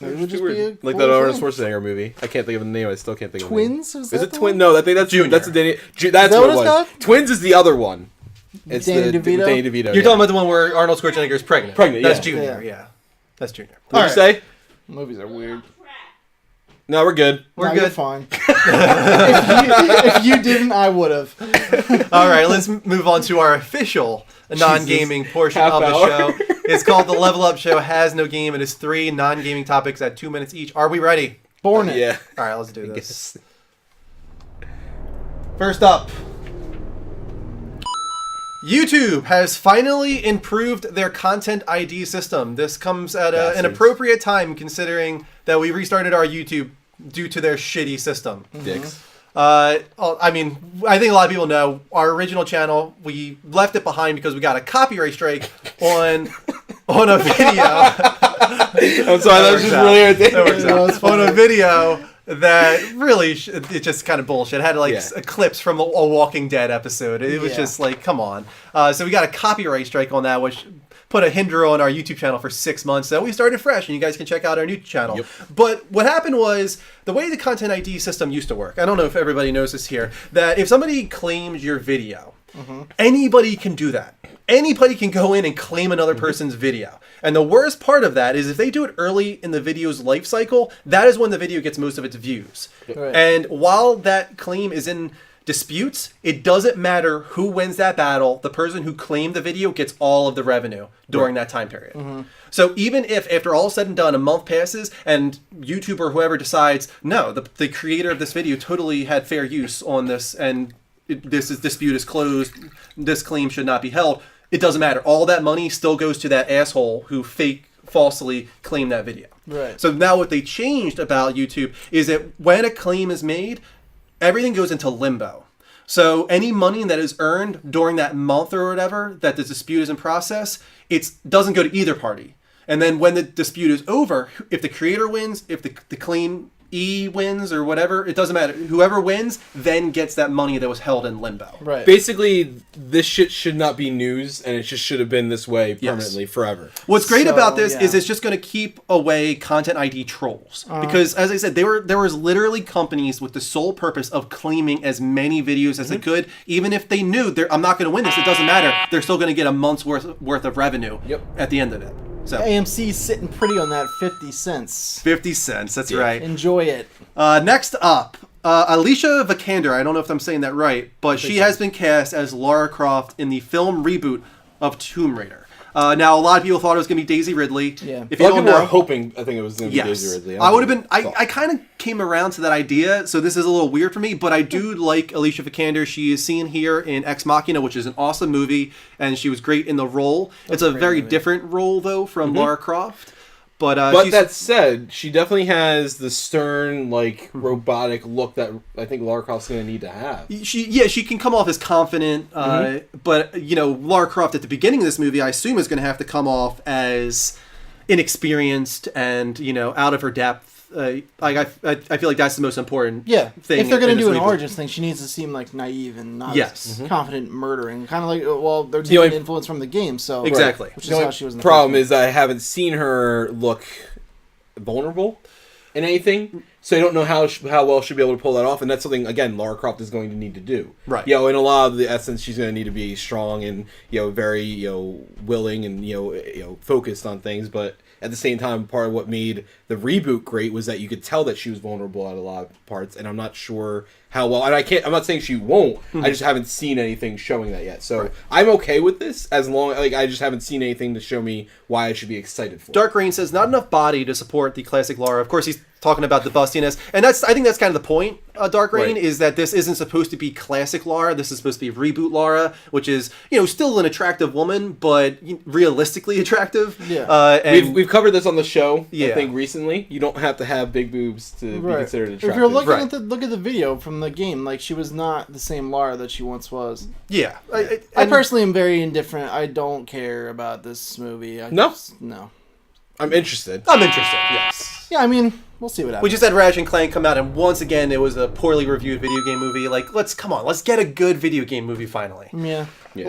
It would just be a Like cool that Arnold thing. Schwarzenegger movie. I can't think of the name. I still can't think of the name. Twins? Is that it the Twin? one? No, I think that's Junior. That's the Danny. That's that what what it it's was. called? Twins is the other one. It's Danny the DeVito? Danny DeVito. You're yeah. talking about the one where Arnold Schwarzenegger is pregnant. Pregnant, That's yeah. Junior. Yeah. Yeah. That's Junior. What'd you say? Movies are weird. No, we're good. We're No, you're good. fine. if you didn't, I would have. All right, let's move on to our official non-gaming portion Half of the hour. show. It's called the Level Up Show. Has no game. It is 3 non-gaming topics at 2 minutes each. Are we ready? Born it. Yeah. All right, let's do I this. guess. First up, YouTube has finally improved their content ID system. This comes at an Bastards. appropriate time considering that we restarted our YouTube due to their shitty system. Dicks. I mean, I think a lot of people know our original channel. We left it behind because we got a copyright strike on a video. I'm sorry, that was just really irritating. That works That was out. funny. On a video that really, it's just kind of bullshit. It had like Yeah. clips from a Walking Dead episode. It was Yeah. just like, come on. So we got a copyright strike on that, which put a hinder on our YouTube channel for 6 months. So we started fresh, and you guys can check out our new channel. Yep. But what happened was the way the content ID system used to work. I don't know if everybody knows this here. That if somebody claims your video, anybody can do that. Anybody can go in and claim another person's video. And the worst part of that is if they do it early in the video's life cycle, that is when the video gets most of its views. Right. And while that claim is in disputes, it doesn't matter who wins that battle. The person who claimed the video gets all of the revenue during that time period. So even if after all said and done, a month passes and YouTube or whoever decides, no, the creator of this video totally had fair use on this and this dispute is closed, this claim should not be held, it doesn't matter. All that money still goes to that asshole who falsely claimed that video. Right. So now what they changed about YouTube is that when a claim is made, everything goes into limbo. So any money that is earned during that month or whatever that the dispute is in process, it doesn't go to either party. And then when the dispute is over, if the creator wins, if the claim wins or whatever, it doesn't matter. Whoever wins then gets that money that was held in limbo. Right. Basically, this shit should not be news, and it just should have been this way permanently, forever. What's great about this yeah. is it's just going to keep away content ID trolls. Because, as I said, there was literally companies with the sole purpose of claiming as many videos as they could, even if they knew, I'm not going to win this, it doesn't matter. They're still going to get a month's worth of revenue at the end of it. So AMC's sitting pretty on that 50 cents. 50 cents, that's right. Enjoy it. Next up, Alicia Vikander, I don't know if I'm saying that right, but she has been cast as Lara Croft in the film reboot of Tomb Raider. Now, a lot of people thought it was going to be Daisy Ridley. Yeah. If you don't People were know, hoping, I think it was going to be Daisy Ridley. I would have been. I kind of came around to that idea, so this is a little weird for me. But I do like Alicia Vikander. She is seen here in Ex Machina, which is an awesome movie, and she was great in the role. It's a very different role though from Lara Croft. But that said, she definitely has the stern, like, robotic look that I think Lara Croft's going to need to have. She can come off as confident, but, Lara Croft at the beginning of this movie, I assume, is going to have to come off as inexperienced and, out of her depth. I feel like that's the most important thing. If they're going to do an movie. origins thing, she needs to seem, like, naive and not confident murdering. Kind of like, they're taking influence from the game, so... Exactly. Which is how she was in the problem is I haven't seen her look vulnerable in anything, so I don't know how well she'll be able to pull that off, and that's something, again, Lara Croft is going to need to do. Right. In a lot of the essence, she's going to need to be strong and, very, willing and, focused on things, but... At the same time, part of what made the reboot great was that you could tell that she was vulnerable at a lot of parts, and I'm not sure how well. And I'm not saying she won't. I just haven't seen anything showing that yet. So I'm okay with this as long I just haven't seen anything to show me why I should be excited for. Dark Rain says not enough body to support the classic Lara. Of course, he's talking about the bustiness, and I think that's kind of the point. Dark Rain is that this isn't supposed to be classic Lara. This is supposed to be reboot Lara, which is still an attractive woman, but realistically attractive. Yeah. And we've covered this on the show. Yeah. I think recently. You don't have to have big boobs to be considered attractive. If you're looking at the video from the game, like, she was not the same Lara that she once was. Yeah. I personally am very indifferent. I don't care about this movie. No? No. I'm interested. I'm interested. Yes. Yeah, I mean, we'll see what happens. We just had Ratchet and Clank come out, and once again, it was a poorly reviewed video game movie. Like, let's get a good video game movie finally. Yeah.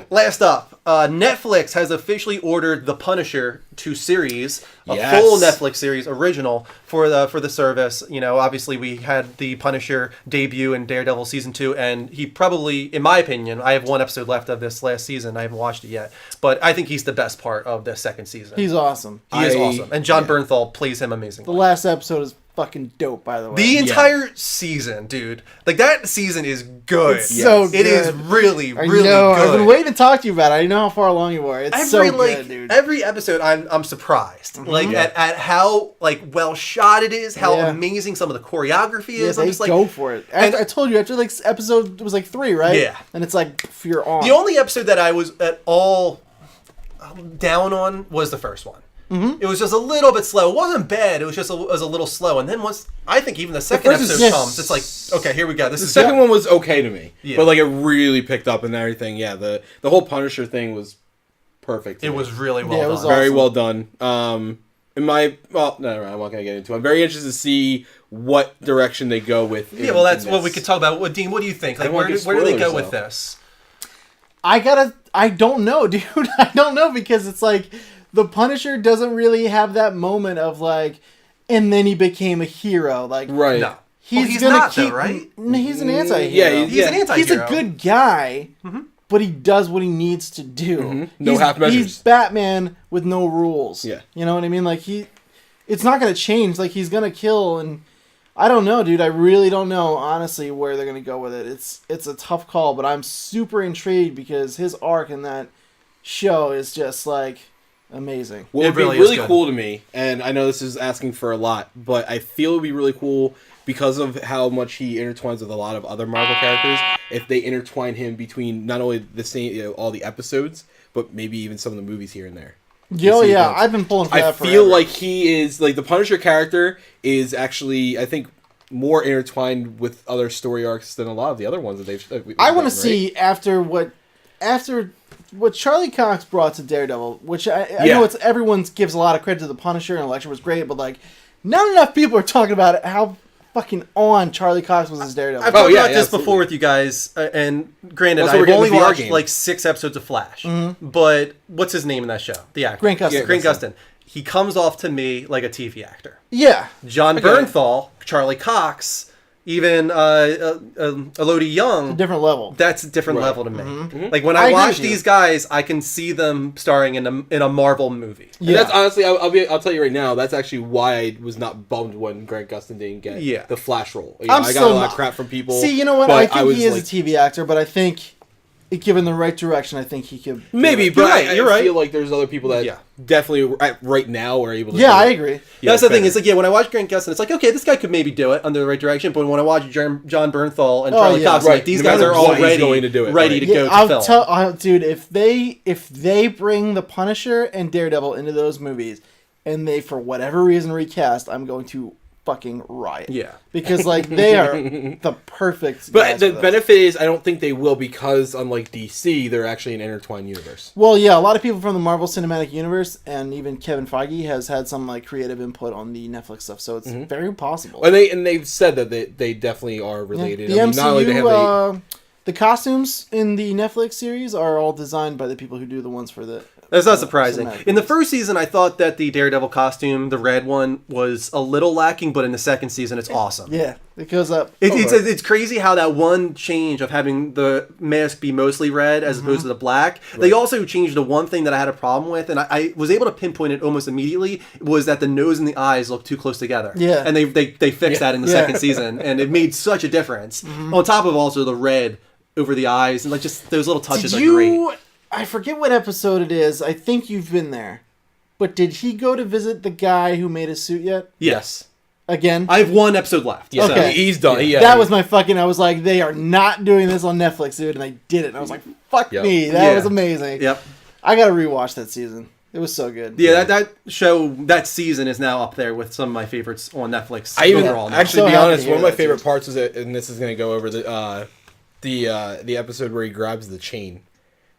Last up, Netflix has officially ordered The Punisher to series, a Yes. full Netflix series original for the service. Obviously we had the Punisher debut in Daredevil season 2, and he probably, in my opinion, I have one episode left of this last season. I haven't watched it yet, but I think he's the best part of the second season. He's awesome. He is awesome, and John Bernthal plays him amazingly. The last episode is fucking dope, by the way. The entire season, dude. Like, that season is good. It's so good. It is really, really I know. good. I've been waiting to talk to you about it. I know how far along you are. It's so good, dude. Every episode, I'm surprised. Like, at how, well shot it is, how amazing some of the choreography is. I'm just like, go for it. I told you, after, episode, it was 3, right? Yeah. And it's you're on. The only episode that I was at all down on was the first one. Mm-hmm. It was just a little bit slow. It wasn't bad. It was just a little slow. And then once, I think even the second episode comes, it's like, okay, here we go. The second one was okay to me, but it really picked up and everything. Yeah, the whole Punisher thing was perfect. It was really well done. It was very awesome. well done. I'm not gonna get into it. I'm very interested to see what direction they go with. That's what we could talk about. Dean, what do you think? Like, where do they go with this? I don't know, dude. I don't know, because it's the Punisher doesn't really have that moment of and then he became a hero. Right. No. He's gonna not, though, right? He's an anti-hero. Yeah, he's an anti-hero. He's a good guy, but he does what he needs to do. Mm-hmm. No half measures. He's Batman with no rules. Yeah. You know what I mean? It's not going to change. He's going to kill, and I don't know, dude. I really don't know, honestly, where they're going to go with it. It's a tough call, but I'm super intrigued because his arc in that show is just amazing. What It would really be is really good. cool to me, and I know this is asking for a lot, but I feel it would be really cool because of how much he intertwines with a lot of other Marvel characters, if they intertwine him between not only the same, all the episodes, but maybe even some of the movies here and there. Yo, see yeah, that. I've been pulling for I that feel forever. like he is, like, the Punisher character is actually, I think, more intertwined with other story arcs than a lot of the other ones that we've I want gotten, to see after what Charlie Cox brought to Daredevil, which I Yeah. know it's everyone gives a lot of credit to the Punisher and Elektra was great, but like not enough people are talking about how fucking on Charlie Cox was as Daredevil. I've talked yeah, about this absolutely. before with you guys, and granted, That's what we're I've getting only the VR watched game. like 6 episodes of Flash. But what's his name in that show? The actor. Grant Gustin. Grant Gustin. He comes off to me like a TV actor. Yeah, John Okay. Bernthal, Charlie Cox, even Elodie Young. different level. That's a different Right. level to me. Like when I I agree watch with you. these guys, I can see them starring in a Marvel movie. And Yeah. that's honestly, I'll tell you right now, that's actually why I was not bummed when Grant Gustin didn't get the Flash role. You know, I'm I got still a lot not- of crap from people. See, you know what? but I think was he is like, a TV actor, but I think given the right direction, I think he could. do maybe, it. but You're I right. feel like there's other people that Yeah. definitely right now are able to. Yeah, do I it. agree. Yeah, That's the thing. better. It's like, yeah, when I watch Grant Gustin, it's like, okay, this guy could maybe do it under the right direction. But when I watch John Bernthal and Oh, Charlie yeah. Cox, I'm Right. like, these No guys matter are what, he's already going to do it, ready right. to go to film. Dude, if they bring the Punisher and Daredevil into those movies, and they for whatever reason recast, I'm going to fucking riot. Yeah. because like they are the perfect. But guys the for this. benefit is, I don't think they will, because unlike DC, they're actually an intertwined universe. Well, yeah, a lot of people from the Marvel Cinematic Universe and even Kevin Feige has had some like creative input on the Netflix stuff, so it's very possible. And they've said that they definitely are related. The I mean, not only they have MCU, the costumes in the Netflix series are all designed by the people who do the ones for the. That's not surprising. cinematic In the movies. first season, I thought that the Daredevil costume, the red one, was a little lacking, but in the second season, it's awesome. Yeah, it goes up. It's crazy how that one change of having the mask be mostly red as opposed to the black. They also changed the one thing that I had a problem with, and I was able to pinpoint it almost immediately, was that the nose and the eyes look too close together. Yeah. And they fixed that in the second season, and it made such a difference. On top of also the red over the eyes, and like just those little touches Did are great. you? I forget what episode it is. I think you've been there. But did he go to visit the guy who made his suit yet? Yes. Again? I have one episode left. Yeah, Okay. he's done. Yeah, that was my fucking. I was like, they are not doing this on Netflix, dude, and they did it. And I was like, fuck Yep. me, that Yeah. was amazing. Yep. I gotta rewatch that season. It was so good. Yeah, that show, that season is now up there with some of my favorites on Netflix I even overall now. actually, So to be happy to honest, hear one of my that, favorite too. parts is it, and this is going to go over the episode where he grabs the chain.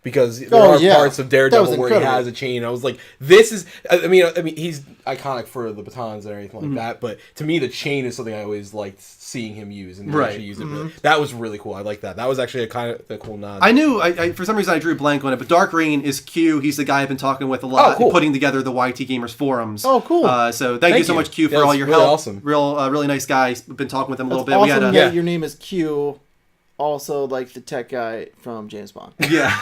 Because there Oh, are yeah. parts of That Daredevil was where he incredible. has a chain. I was like, "This is." I mean, he's iconic for the batons and everything like that. But to me, the chain is something I always liked seeing him use, and he Right. actually used it. Really. That was really cool. I like that. That was actually a kind of a cool nod. I knew, I for some reason I drew a blank on it, but Dark Reign is Q. He's the guy I've been talking with a lot, Oh, cool. putting together the YT Gamers forums. Oh, cool. So thank you so much, Q, for Yeah, all it's your really help. awesome. Really nice guy. Been talking with him a little That's bit. awesome We had that your name is Q, also like the tech guy from James Bond. yeah,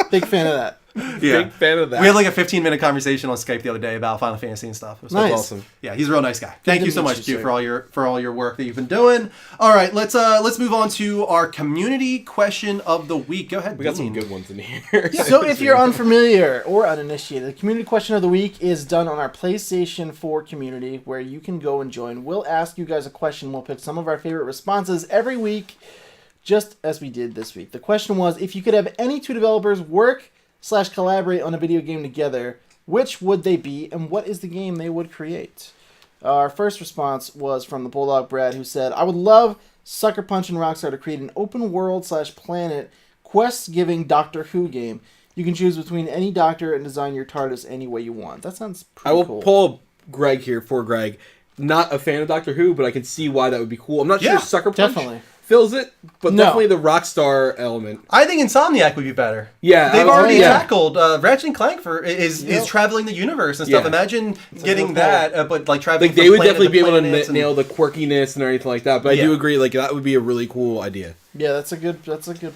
Big fan of that. yeah. Big fan of that. We had like a 15-minute conversation on Skype the other day about Final Fantasy and stuff. It was Nice. awesome. Yeah, he's a real nice guy. Thank to you so meet much, you, Q, sir. for all your work that you've been doing. All right, let's move on to our community question of the week. Go ahead. We got some Dean. good ones in here. So if you're unfamiliar or uninitiated, the community question of the week is done on our PlayStation 4 community, where you can go and join. We'll ask you guys a question. We'll pick some of our favorite responses every week, just as we did this week. The question was, if you could have any two developers work/collaborate on a video game together, which would they be, and what is the game they would create? Our first response was from the Bulldog Brad, who said, I would love Sucker Punch and Rockstar to create an open world/planet quest-giving Doctor Who game. You can choose between any doctor and design your TARDIS any way you want. That sounds pretty I will cool. pull Greg here for Greg. Not a fan of Doctor Who, but I can see why that would be cool. I'm not Yeah, sure Sucker Punch definitely. fills it, but No. definitely the Rockstar element. I think Insomniac would be better. Yeah, They've I- already yeah. tackled Ratchet and Clank is traveling the universe and stuff. Yeah. Imagine getting good that, but like traveling. Like they from would planet definitely be able to planets and- nail the quirkiness and everything like that. But I Yeah. do agree, like that would be a really cool idea. Yeah, that's a good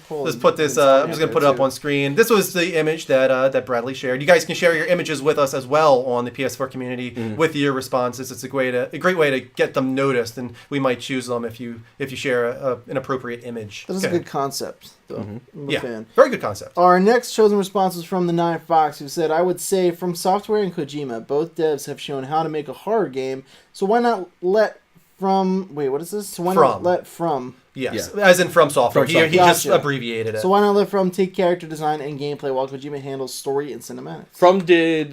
pull. Let's put this. I'm just gonna put it up on screen. This was the image that Bradley shared. You guys can share your images with us as well on the PS4 community with your responses. It's a great way to get them noticed, and we might choose them if you share an appropriate image. That is a good concept, though. I'm a fan. Very good concept. Our next chosen response was from the Nine Fox, who said, "I would say From Software and Kojima, both devs have shown how to make a horror game. So why not let From? Wait, what is this? So why not let From?" Yes, as in From Software. He just abbreviated it. So why not let From take character design and gameplay while Kojima handles story and cinematics? From did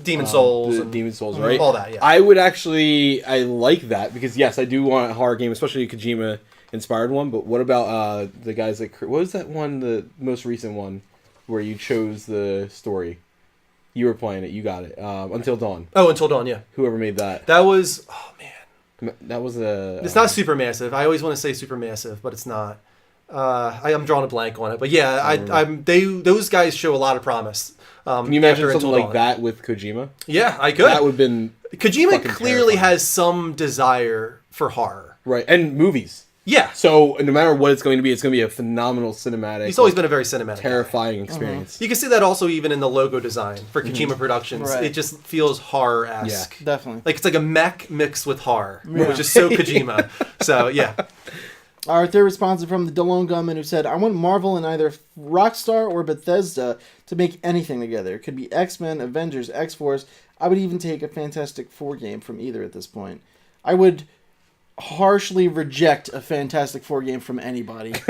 Demon Souls, right? All that. Yeah, I like that because yes, I do want a horror game, especially a Kojima inspired one. But what about the guys that what was that one, the most recent one, where you chose the story? You were playing it. You got it. Until Dawn. Oh, Until Dawn. Yeah. Whoever made that. That was. Oh man. That was a. It's not Supermassive. I always want to say Supermassive, but it's not. I'm drawing a blank on it, but yeah, those guys show a lot of promise. Can you imagine something like that with Kojima? Yeah, I could. That would have been. Kojima clearly has some desire for horror, right? And movies. Yeah. So no matter what it's going to be a phenomenal cinematic. He's always been a very cinematic, terrifying experience. You can see that also even in the logo design for Kojima Productions. Right. It just feels horror-esque. Yeah, definitely. Like it's like a mech mixed with horror, which is so Kojima. So yeah. Our third response is from the DeLone Gunman, who said, "I want Marvel and either Rockstar or Bethesda to make anything together. It could be X-Men, Avengers, X-Force. I would even take a Fantastic Four game from either at this point. I would harshly reject a Fantastic Four game from anybody." Like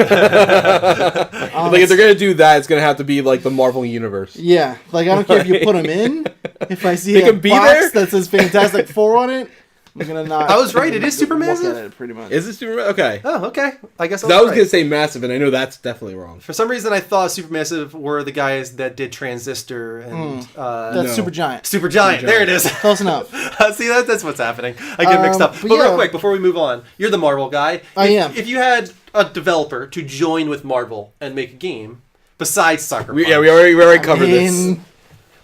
if they're gonna do that, it's gonna have to be like the Marvel universe. Yeah, like I don't care if you put them in. If I see a box that says Fantastic Four on it, I'm gonna not. I was right. It is Supermassive. Pretty much. Is it Supermassive? Okay. Oh, okay. I guess I was gonna say Massive, and I know that's definitely wrong. For some reason, I thought Supermassive were the guys that did Transistor and that's Supergiant. Supergiant. There it is. Close enough. See, that's what's happening. I get mixed up. But real quick, before we move on, you're the Marvel guy. I am. If you had a developer to join with Marvel and make a game besides Sucker Punch, we already covered this.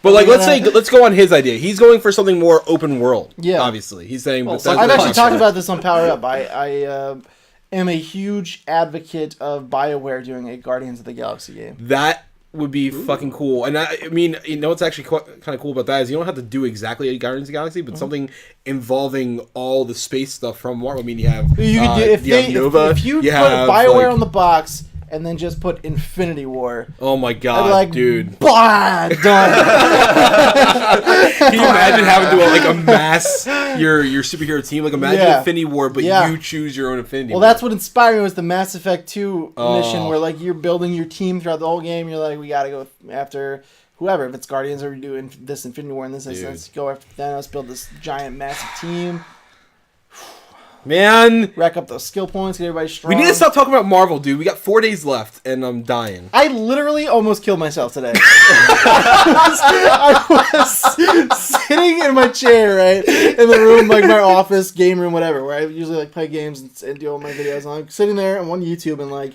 But like, let's go on his idea. He's going for something more open world. Yeah, obviously, he's saying. I've actually talked about this on Power Up. I am a huge advocate of BioWare doing a Guardians of the Galaxy game. That would be fucking cool. And I mean, you know what's actually kind of cool about that is you don't have to do exactly a Guardians of the Galaxy, but something involving all the space stuff from Marvel. I mean, you have if you put BioWare on the box. And then just put Infinity War. Oh my god, dude! Blah, done. Can you imagine having to amass your superhero team? Like imagine Infinity War, but you choose your own Infinity War. Well, that's what inspired me was the Mass Effect 2 mission, where like you're building your team throughout the whole game. You're like, we gotta go after whoever. If it's Guardians, or we do this Infinity War in this instance, go after Thanos, build this giant massive team. Man, rack up those skill points, get everybody strong. We need to stop talking about Marvel, dude. We got 4 days left, and I'm dying. I literally almost killed myself today. I was sitting in my chair, right, in the room, like my office, game room, whatever, where I usually like play games and do all my videos. And I'm sitting there on YouTube, and like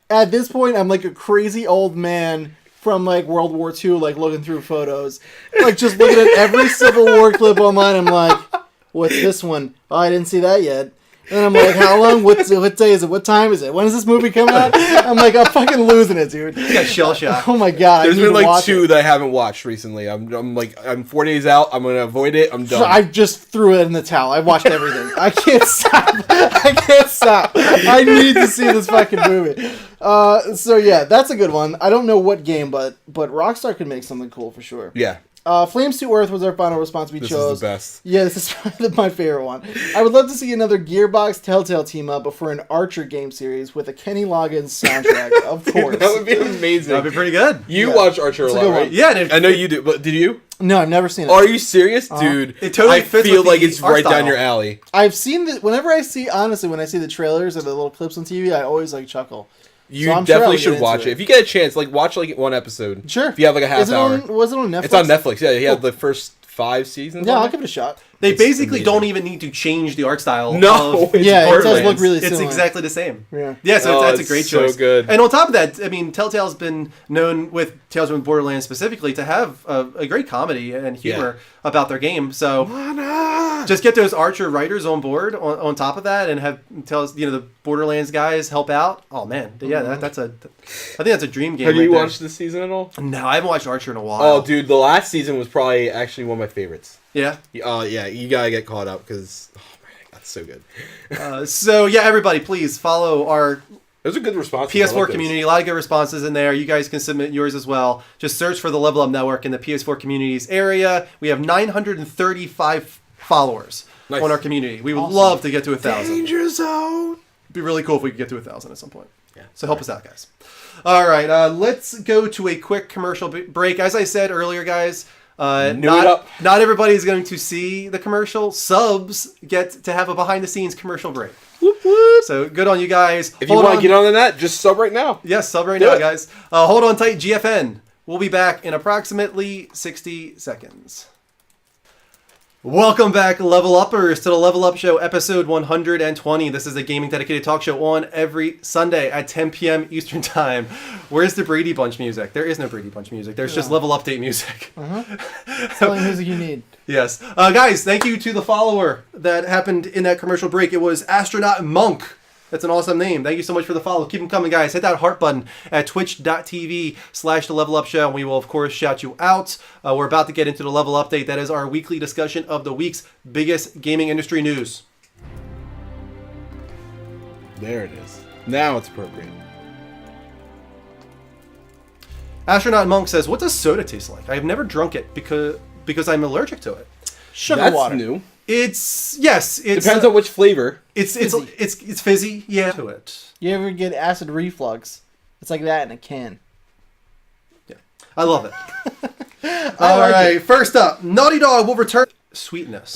at this point, I'm like a crazy old man from like World War II, like looking through photos, like just looking at every Civil War clip online. I'm like, what's this one? Oh, I didn't see that yet. And I'm like, how long? What day is it? What time is it? When is this movie coming out? I'm like, I'm fucking losing it, dude. You got shell shock. Oh my god. There's been like 2 that I haven't watched recently. I'm 4 days out. I'm gonna avoid it. I'm done. I just threw it in the towel. I watched everything. I can't stop. I need to see this fucking movie. So yeah, that's a good one. I don't know what game, but Rockstar could make something cool for sure. Yeah. Flames to Earth was our final response we chose. This is the best. Yeah, this is probably my favorite one. I would love to see another Gearbox Telltale team up, but for an Archer game series with a Kenny Loggins soundtrack, of course. That would be amazing. That would be pretty good. You watch Archer a lot, right? Yeah. I know you do, but did you? No, I've never seen it. Are you serious? Dude, it totally fits I feel with like the it's art right style. down your alley. I've seen the whenever I see the trailers or the little clips on TV, I always like chuckle. You definitely should watch it. If you get a chance, like watch like one episode. Sure. If you have like a half hour. Was it on Netflix? It's on Netflix. Yeah, he had the first 5 seasons. Yeah, I'll give it a shot. They It's basically amazing. don't even need to change the art style. No, of it's Yeah, it does Borderlands. look really It's similar. exactly the same. Yeah. So Oh, that's a it's great so choice. good. And on top of that, I mean, Telltale's been known with Tales from Borderlands specifically to have a great comedy and humor about their game. So just get those Archer writers on board on top of that, and have the Borderlands guys help out. Oh man, yeah, I think that's a dream game. Have you right there. watched this season at all? No, I haven't watched Archer in a while. Oh, dude, the last season was probably actually one of my favorites. Yeah. Yeah, you gotta get caught up because that's so good. So yeah, everybody, please follow our Those are good responses. I PS4 like those. community. A lot of good responses in there. You guys can submit yours as well. Just search for the Level Up Network in the PS4 communities area. We have 935 followers Nice. on our community. We would love to get to 1,000. Danger zone. It'd be really cool if we could get to 1,000 at some point. Yeah. So help us out, guys. All right, let's go to a quick commercial break. As I said earlier, guys, not everybody is going to see the commercial. Subs get to have a behind-the-scenes commercial break. Whoop, whoop. So good on you guys. If you want to get on the net, just sub right now. Yes, sub right Do now, it. guys. Hold on tight, GFN. We'll be back in approximately 60 seconds. Welcome back, Level Uppers, to the Level Up Show, episode 120. This is a gaming dedicated talk show on every Sunday at 10 p.m. Eastern Time. Where's the Brady Bunch music? There is no Brady Bunch music. There's just Level Update music. That's the only music you need. Yes. Guys, thank you to the follower that happened in that commercial break. It was Astronaut Monk. That's an awesome name. Thank you so much for the follow. Keep them coming, guys. Hit that heart button at twitch.tv/The Level Up Show, and we will, of course, shout you out. We're about to get into the Level Update. That is our weekly discussion of the week's biggest gaming industry news. There it is. Now it's appropriate. Astronaut Monk says, "What does soda taste like? I have never drunk it because I'm allergic to it." Sugar That's water. new. It's Depends on which flavor. it's fizzy, yeah. To it. You ever get acid reflux? It's like that in a can. I love it. All right, first up, Naughty Dog will return sweetness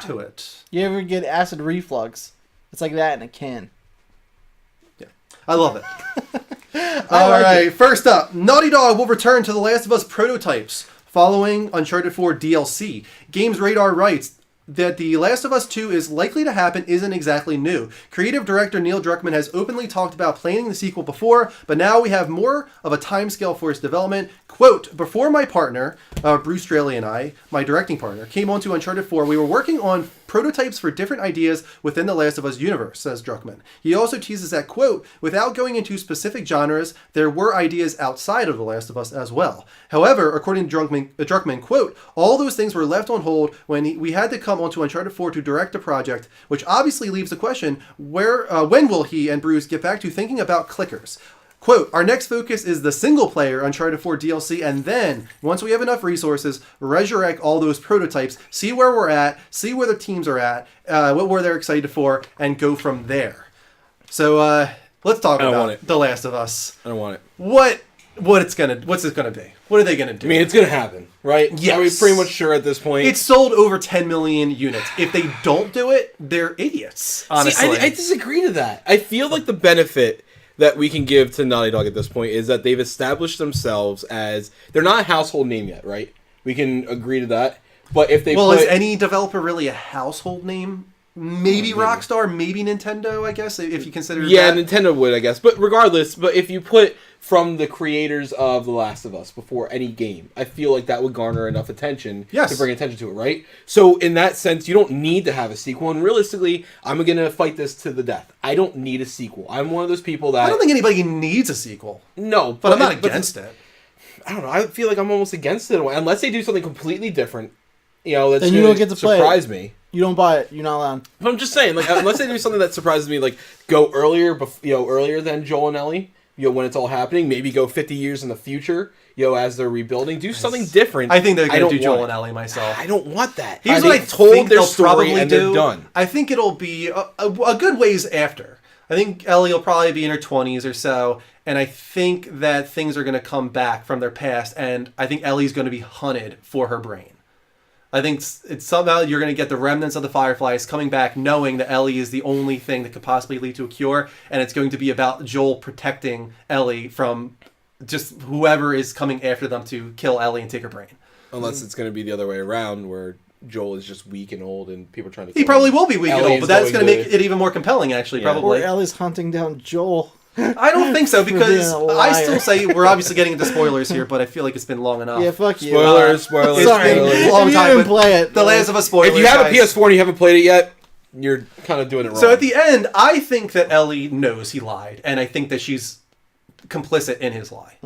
to it. You ever get acid reflux? It's like that in a can. I love it. All right, first up, Naughty Dog will return to The Last of Us prototypes following Uncharted 4 DLC. Games Radar writes that The Last of Us 2 is likely to happen isn't exactly new. Creative director Neil Druckmann has openly talked about planning the sequel before, but now we have more of a timescale for its development. Quote, "Before my partner, Bruce Straley, and I, my directing partner, came onto Uncharted 4, we were working on prototypes for different ideas within the Last of Us universe," says Druckmann. He also teases that, quote, "Without going into specific genres, there were ideas outside of The Last of Us as well. However, according to Druckmann, quote, all those things were left on hold when we had to come onto Uncharted 4 to direct the project, which obviously leaves the question, when will he and Bruce get back to thinking about clickers? Quote, our next focus is the single-player Uncharted 4 DLC, and then, once we have enough resources, resurrect all those prototypes, see where we're at, see where the teams are at, what they're excited for, and go from there." So, let's talk about The Last of Us. I don't want it. What's it gonna be? What are they gonna do? I mean, it's gonna happen, right? Yes. Are we pretty much sure at this point? It's sold over 10 million units. If they don't do it, they're idiots, honestly. See, I disagree to that. I feel like the benefit that we can give to Naughty Dog at this point is that they've established themselves as they're not a household name yet, right? We can agree to that. But if they is any developer really a household name? Maybe Maybe. Rockstar, maybe Nintendo, I guess, if you consider yeah, that. Nintendo would, I guess. But regardless, if you put from the creators of The Last of Us before any game, I feel like that would garner enough attention to bring attention to it, right? So in that sense, you don't need to have a sequel. And realistically, I'm going to fight this to the death. I don't need a sequel. I'm one of those people that... I don't think anybody needs a sequel. No, But I'm not against it. I don't know. I feel like I'm almost against it in a way. Unless they do something completely different, that's Then you going don't get to to play it. surprise me. You don't buy it. You're not allowed. But I'm just saying, like, unless they do something that surprises me, like go earlier, earlier than Joel and Ellie, when it's all happening, maybe go 50 years in the future, as they're rebuilding, do something different. I think they're going to do Joel want and Ellie myself. I don't want that. Here's They what I told think their they'll story probably and do. they're done. I think it'll be a good ways after. I think Ellie will probably be in her 20s or so, and I think that things are going to come back from their past, and I think Ellie's going to be hunted for her brain. I think it's somehow you're going to get the remnants of the Fireflies coming back, knowing that Ellie is the only thing that could possibly lead to a cure, and it's going to be about Joel protecting Ellie from just whoever is coming after them to kill Ellie and take her brain. Unless it's going to be the other way around, where Joel is just weak and old, and people are trying to. He probably will be weak and Ellie old, is but that's going to going make to- it even more compelling, actually, Yeah. probably. Or Ellie's hunting down Joel. I don't think so, because being a liar. I still say we're obviously getting into spoilers here, but I feel like it's been long enough. Yeah, fuck you. Spoilers. It's Sorry, been a if long you time, didn't but play it. The Last of Us spoilers. If you have a guys. PS4 and you haven't played it yet, you're kind of doing it wrong. So at the end, I think that Ellie knows he lied, and I think that she's complicit in his lie.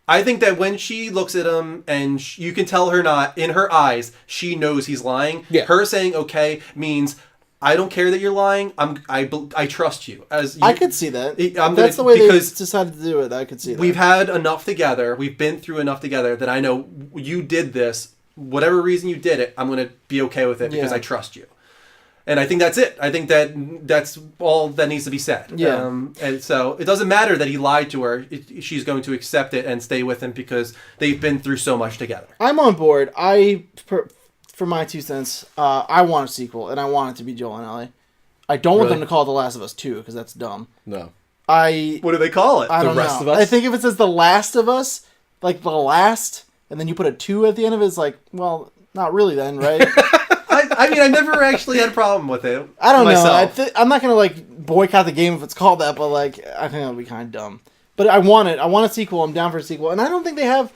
I think that when she looks at him and you can tell her not in her eyes, she knows he's lying. Yeah. Her saying okay means I don't care that you're lying. I trust you. As you, I could see that. I'm That's gonna- the way they because decided to do it. I could see that. we've had enough together. We've been through enough together that I know you did this. Whatever reason you did it, I'm going to be okay with it because Yeah. I trust you. And I think that's it. I think that's all that needs to be said. Yeah. And so it doesn't matter that he lied to her. She's going to accept it and stay with him because they've been through so much together. I'm on board. For my 2 cents, I want a sequel, and I want it to be Joel and Ellie. I don't want Really? them to call it The Last of Us 2, because that's dumb. no. What do they call it? I don't Rest know. of Us? I think if it says The Last of Us, like The Last, and then you put a 2 at the end of it, it's like, well, not really then, right? I mean, I never actually had a problem with it. I don't myself. know. I'm not going to, like, boycott the game if it's called that, but, like, I think that would be kind of dumb. But I want it. I want a sequel. I'm down for a sequel. And I don't think they have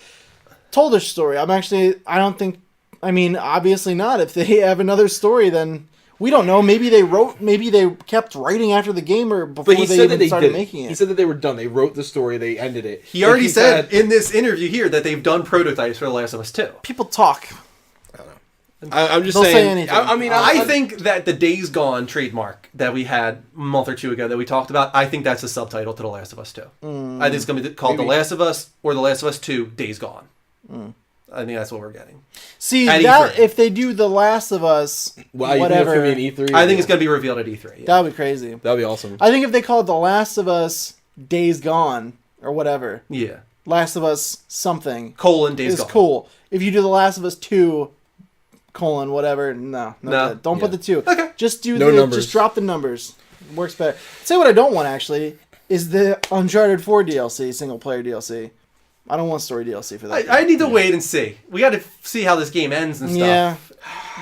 told their story. I mean, obviously not. If they have another story, then we don't know. Maybe they kept writing after the game or before But he they said that even they started did. making it. He said that they were done. They wrote the story. They ended it. He already Like, said in this interview here that they've done prototypes for The Last of Us 2. People talk. I'm just They'll say saying. anything. I mean, I think that the Days Gone trademark that we had a month or two ago that we talked about, I think that's a subtitle to The Last of Us 2. I think it's going to be called Maybe. The Last of Us or The Last of Us 2 Days Gone. I think that's what we're getting. See, At that E3. if they do The Last of Us, wow, you whatever, think it's gonna be an E3? I think it's going to be revealed at E3. Yeah. that would be crazy. That'd be awesome. I think if they call it The Last of Us Days Gone or whatever, Yeah. Last of Us something Days is Gone. cool. If you do The Last of Us 2 whatever, no. No. Don't put the 2. Okay. Just do No numbers. just drop the numbers. Works better. Say what I don't want actually is the Uncharted 4 DLC, single player DLC. I don't want story DLC for that. I need to wait and see. We got to see how this game ends and stuff. Yeah.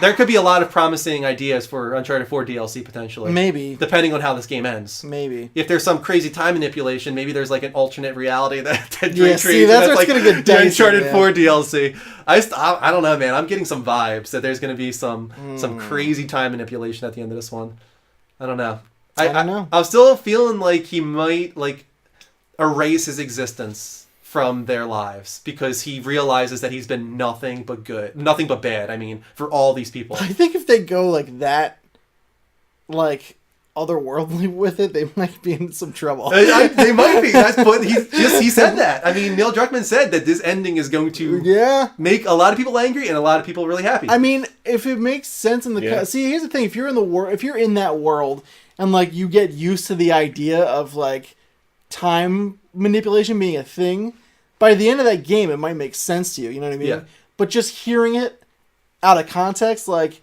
There could be a lot of promising ideas for Uncharted 4 DLC potentially. Maybe. Depending on how this game ends. Maybe. If there's some crazy time manipulation, maybe there's like an alternate reality that Yeah, see, that's where it's gonna get the dicey, Uncharted man. 4 DLC. I don't know, man. I'm getting some vibes that there's going to be some crazy time manipulation at the end of this one. I don't know. I don't know. I'm still feeling like he might like erase his existence from their lives because he realizes that he's been nothing but bad. I mean, for all these people. I think if they go like that, like otherworldly with it, they might be in some trouble. They might be. That's what he said that. I mean, Neil Druckmann said that this ending is going to Yeah. make a lot of people angry and a lot of people really happy. I mean, if it makes sense in the Yeah. see, here's the thing: if you're in that world, and like you get used to the idea of like time manipulation being a thing, by the end of that game, it might make sense to you. You know what I mean? Yeah. But just hearing it out of context, like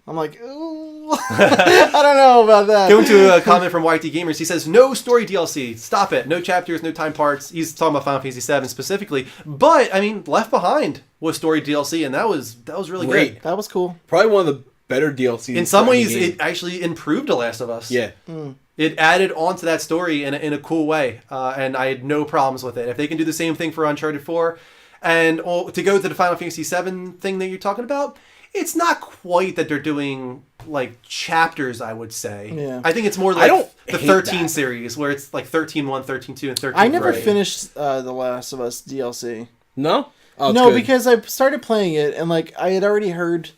I'm like, ooh, I don't know about that. Going to a comment from YT Gamers, he says, no story DLC. Stop it. No chapters, no time parts. He's talking about Final Fantasy VII specifically. But, I mean, Left Behind was story DLC, and that was really Great. great. That was cool. Probably one of the better DLCs. In some for any ways, game. it actually improved The Last of Us. Yeah. It added on to that story in a cool way, and I had no problems with it. If they can do the same thing for Uncharted 4, and to go to the Final Fantasy VII thing that you're talking about, it's not quite that they're doing like chapters, I would say. Yeah. I think it's more I like don't the hate 13 that. series, where it's like 13-1, 13-2, and 13-3. I never finished The Last of Us DLC. No? Oh, it's No, good. because I started playing it and like I had already heard,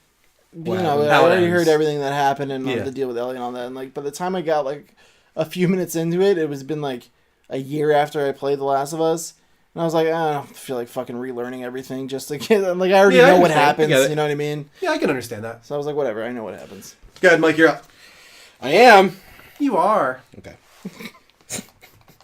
you know, I How it already ends. heard everything that happened and Yeah. the deal with Ellie and all that. And like by the time I got like a few minutes into it, it was been like a year after I played The Last of Us, and I was like, I don't feel like fucking relearning everything just to get like I already Yeah, I know what understand. I happens. get it. You know what I mean? Yeah, I can understand that. So I was like, whatever, I know what happens. Go ahead, Mike, you're up. I am. You are. Okay. That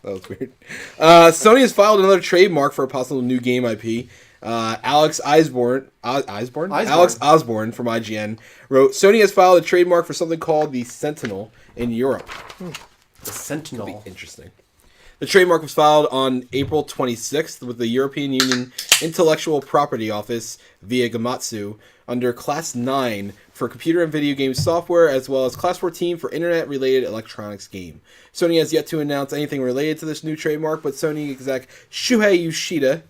was weird. Sony has filed another trademark for a possible new game IP. Alex Osborne from IGN wrote, Sony has filed a trademark for something called the Sentinel in Europe. The Sentinel. Interesting. The trademark was filed on April 26th with the European Union Intellectual Property Office via Gamatsu under Class 9 for computer and video game software, as well as Class 14 for internet-related electronics game. Sony has yet to announce anything related to this new trademark, but Sony exec Shuhei Yoshida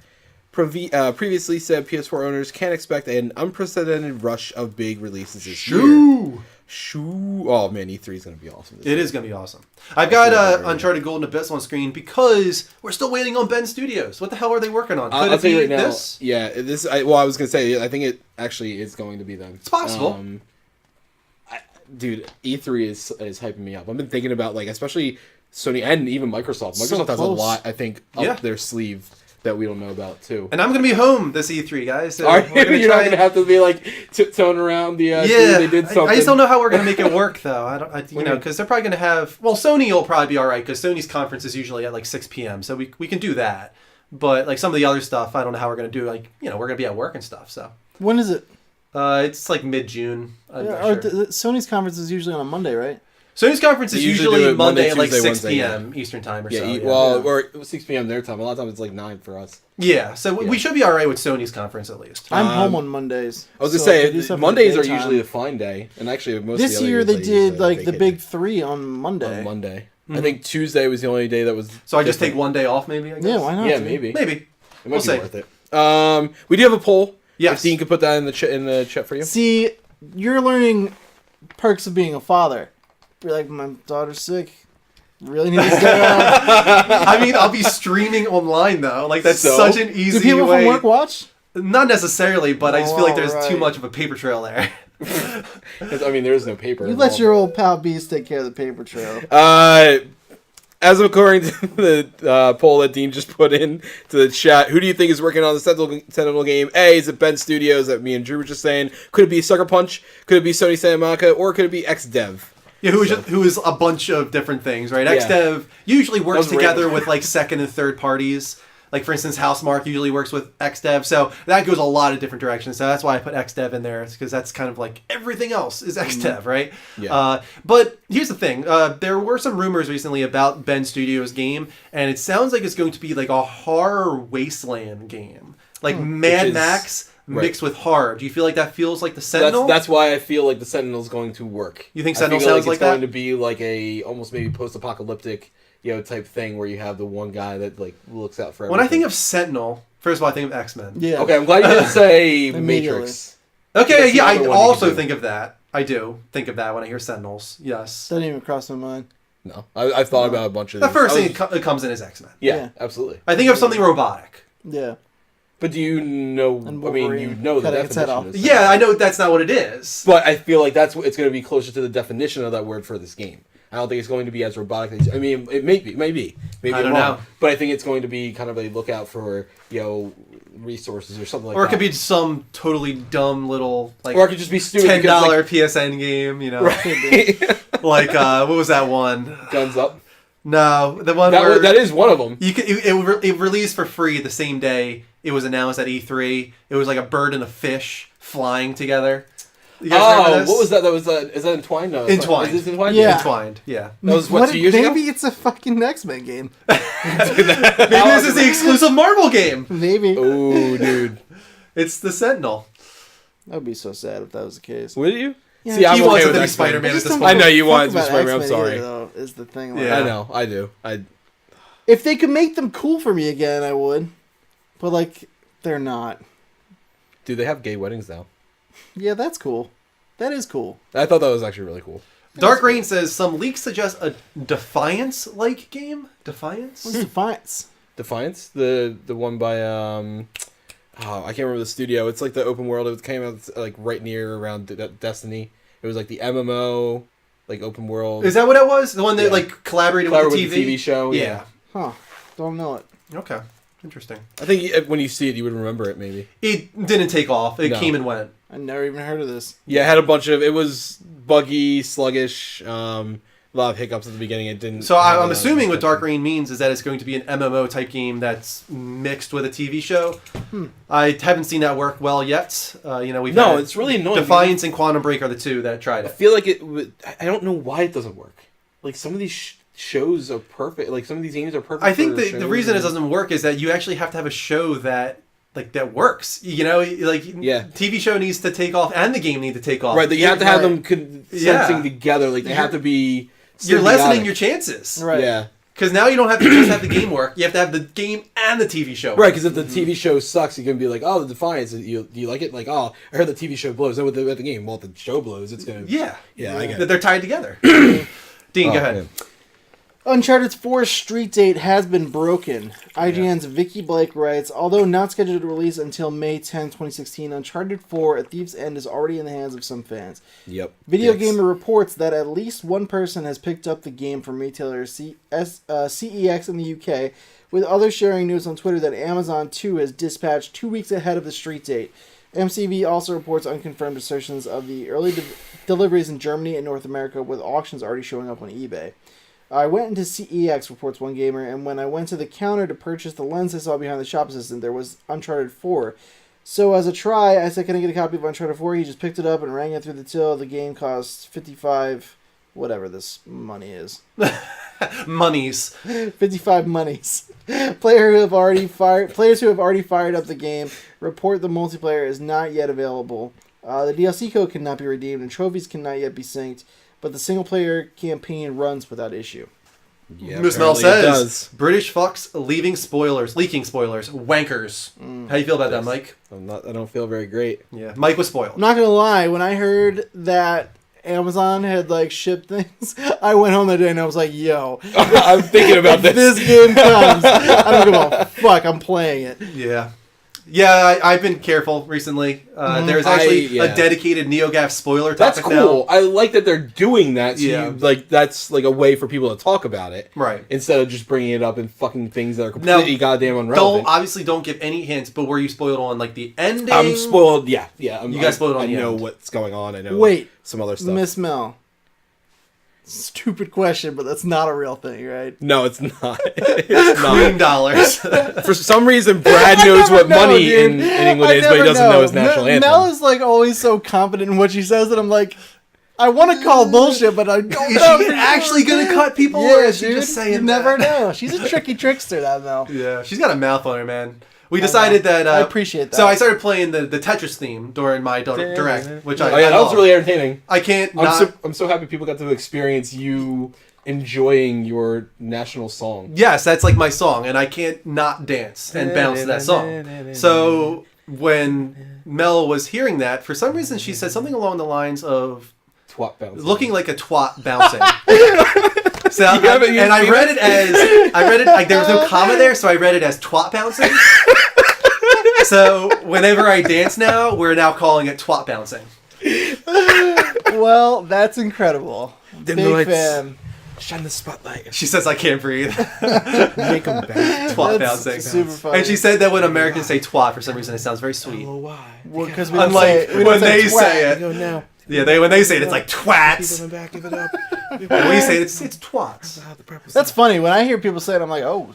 previously said PS4 owners can expect an unprecedented rush of big releases this year. Oh man, E3 is going to be awesome. It is going to be awesome. I've got Uncharted Golden Abyss on screen because we're still waiting on Ben Studios. What the hell are they working on? Could I'll tell you right now. This? Yeah, I was going to say, I think it actually is going to be them. It's possible. Dude, E3 is hyping me up. I've been thinking about, like, especially Sony and even Microsoft. Microsoft has a lot, I think, up their sleeve that we don't know about too. And I'm going to be home this E3, guys. So You're not going to have to be like tiptoeing around the they did something. I just don't know how we're going to make it work though. Because they're probably going to have. Well, Sony will probably be all right because Sony's conference is usually at like 6 p.m. So we can do that. But like some of the other stuff, I don't know how we're going to do. Like we're going to be at work and stuff. So when is it? It's like mid-June. Sony's conference is usually on a Monday, right? Sony's conference is usually Monday at like Tuesday, 6 Wednesday, p.m. Eastern time or so. Or 6 p.m. their time. A lot of times it's like 9 for us. Yeah, so we should be all right with Sony's conference at least. I'm home on Mondays. I was going to say, Mondays are usually the fine day. And actually, most this of the year other they did like the vacated. big 3 on Monday. I think Tuesday was the only day that was. So I just take one day off, maybe. I guess? Yeah, why not? Yeah, maybe. Maybe. It might be worth it. We do have a poll. Yes. If Dean could put that in the chat for you. See, you're learning perks of being a father. You're like, my daughter's sick. Really need to get out. I mean, I'll be streaming online though. Like that's such an easy way. Do people from work watch? Not necessarily, but I just feel like there's too right. much of a paper trail there. I mean, there is no paper. You let your old pal Beast take care of the paper trail. As according to the poll that Dean just put in to the chat, who do you think is working on the Sentinel game? A, is it Ben Studios that me and Drew were just saying? Could it be Sucker Punch? Could it be Sony Santa Monica? Or could it be XDev? Yeah, who is a bunch of different things, right? Yeah. XDev usually works together random. with like second and third parties. Like for instance, Housemarque usually works with XDev, so that goes a lot of different directions. So that's why I put XDev in there, because that's kind of like everything else is XDev, right? Yeah. But here's the thing: there were some rumors recently about Ben Studios' game, and it sounds like it's going to be like a horror wasteland game, like Mad Max. Mixed with horror. Do you feel like that feels like the Sentinel? That's why I feel like the Sentinel's going to work. You think Sentinel sounds like it's that? going to be like a almost maybe post-apocalyptic, type thing where you have the one guy that like looks out for everything. When I think of Sentinel, first of all, I think of X-Men. Yeah. Okay, I'm glad you didn't say Matrix. Okay, That's yeah, I another one you also can do. think of that. I do think of that when I hear Sentinels. Yes. Doesn't even cross my mind. No, I've thought about a bunch of The these. first thing that comes in is X-Men. Yeah, absolutely. I think of something robotic. Yeah. But do you know? And I mean, Wolverine you know the cutting its head definition. off. Of Yeah, I know that's not what it is. But I feel like it's going to be closer to the definition of that word for this game. I don't think it's going to be as robotic. I mean, it may be, maybe I don't know. But I think it's going to be kind of a lookout for resources or something like that. Or it could be some totally dumb little like or it could just be stupid. $10 because, like, PSN game. right. Like what was that one? Guns Up. No, the one where That is one of them. you could it released for free the same day it was announced at E3. It was like a bird and a fish flying together. You guys remember this? What was that? That was is that Entwined? No, Entwined. Is this Entwined? Yeah. Entwined. Yeah. That was what 2 years ago. Maybe it's a fucking X-Men game. Maybe this is the exclusive Marvel game. Maybe. Oh, dude. It's the Sentinel. I'd be so sad if that was the case. Would you? Yeah, See, I'm he okay wants it with to be X-Men. Spider-Man at just this don't point. I know you fuck want it to be about Spider-Man, I'm X-Men sorry. either, though, is the thing. Yeah. I know. I do. If they could make them cool for me again, I would. But, like, they're not. Dude, they have gay weddings now. Yeah, that's cool. That is cool. I thought that was actually really cool. Dark Rain says some leaks suggest a Defiance-like game. Defiance? What's Defiance? Defiance, the one by I can't remember the studio. It's like the open world. It came out like right near around Destiny. It was like the MMO, like open world. Is that what it was? The one that Yeah. like collaborated with the TV? show. Yeah. Huh. Don't know it. Okay. Interesting. I think when you see it, you would remember it. Maybe. It didn't take off. It No. came and went. I never even heard of this. Yeah, it had a bunch of. It was buggy, sluggish. A lot of hiccups at the beginning. It didn't. So I'm assuming what Dark Rain means is that it's going to be an MMO type game that's mixed with a TV show. I haven't seen that work well yet. We've had it's really annoying. Defiance and Quantum Break are the two that tried I it. feel like it. I don't know why it doesn't work. Like some of these shows are perfect. Like some of these games are perfect. I think for the shows reason it and- doesn't work is that you actually have to have a show that works. You know, like TV show needs to take off and the game need to take off. Right, that you have to have them Yeah. sensing together. Like they have to be. You're lessening symbiotic. your chances. Right. Yeah. Because now you don't have to just have the game work. You have to have the game and the TV show work. Right, because if the TV show sucks, you can be like, "Oh, the Defiance. Do you like it?" Like, "Oh, I heard the TV show blows." Then with the game, well, if the show blows, it's gonna. Yeah. I get That it. they're tied together. Dean, go ahead. Man. Uncharted 4's street date has been broken. IGN's Vicky Blake writes, although not scheduled to release until May 10, 2016, Uncharted 4 A Thief's End is already in the hands of some fans. Yep. Video Yes. Gamer reports that at least one person has picked up the game from retailer CEX in the UK, with others sharing news on Twitter that Amazon too has dispatched 2 weeks ahead of the street date. MCV also reports unconfirmed assertions of the early deliveries in Germany and North America, with auctions already showing up on eBay. I went into CEX, reports one gamer, and when I went to the counter to purchase the lens I saw behind the shop assistant, there was Uncharted 4. So as a try, I said, can I get a copy of Uncharted 4? He just picked it up and rang it through the till. The game costs 55, whatever this money is. Monies. 55 monies. Players who have already fired up the game report the multiplayer is not yet available. The DLC code cannot be redeemed and trophies cannot yet be synced, but the single player campaign runs without issue. Yeah, Miss Mel apparently it says, does. British fucks leaking spoilers, wankers. How you feel about that, Mike? I don't feel very great. Yeah, Mike was spoiled. I'm not gonna lie, when I heard that Amazon had shipped things, I went home that day and I was like, yo, I'm thinking about if this. this game comes, I don't give a fuck, I'm playing it. Yeah. Yeah, I've been careful recently. There's actually a dedicated NeoGAF spoiler That's topic now. cool. I like that they're doing that. So Yeah. that's a way for people to talk about it, Right. Instead of just bringing it up in fucking things that are completely goddamn Don't unrelevant. don't give any hints, but were you spoiled on the ending? I'm spoiled. Yeah. You got spoiled on I the know end. what's going on. I know. Wait, some other stuff. Miss Mel. Stupid question, but that's not a real thing, right? No, it's not. It's Green dollars. For some reason, Brad knows what money in England is, but he doesn't know his national anthem. Mel is always so confident in what she says that I'm like, I want to call bullshit, but I don't Is know. she actually gonna cut people, or Yeah, is she dude, just saying you that? never know. She's a tricky trickster, that Mel. Yeah, she's got a mouth on her, man. We decided that... I appreciate that. So I started playing the Tetris theme during my direct, which I that was love. really entertaining. I can't I'm so happy people got to experience you enjoying your national song. Yes, that's my song, and I can't not dance and bounce to that song. So when Mel was hearing that, for some reason she said something along the lines of Twat bounce. looking like a twat bouncing. So and I read it there was no comma there, so I read it as twat bouncing. So whenever I dance now, we're now calling it twat bouncing. Well, that's incredible. Dim Big the lights. fan. Shine the spotlight. She says I can't breathe. Make them back. Twat That's bouncing. super funny. And she said that when Americans say twat, for some reason it sounds very sweet. Because we Unlike when they say it. Go now. Yeah, when they say it, it's like twats. Back, give it up. And when you say it, it's twats. That's funny. When I hear people say it, I'm like, oh,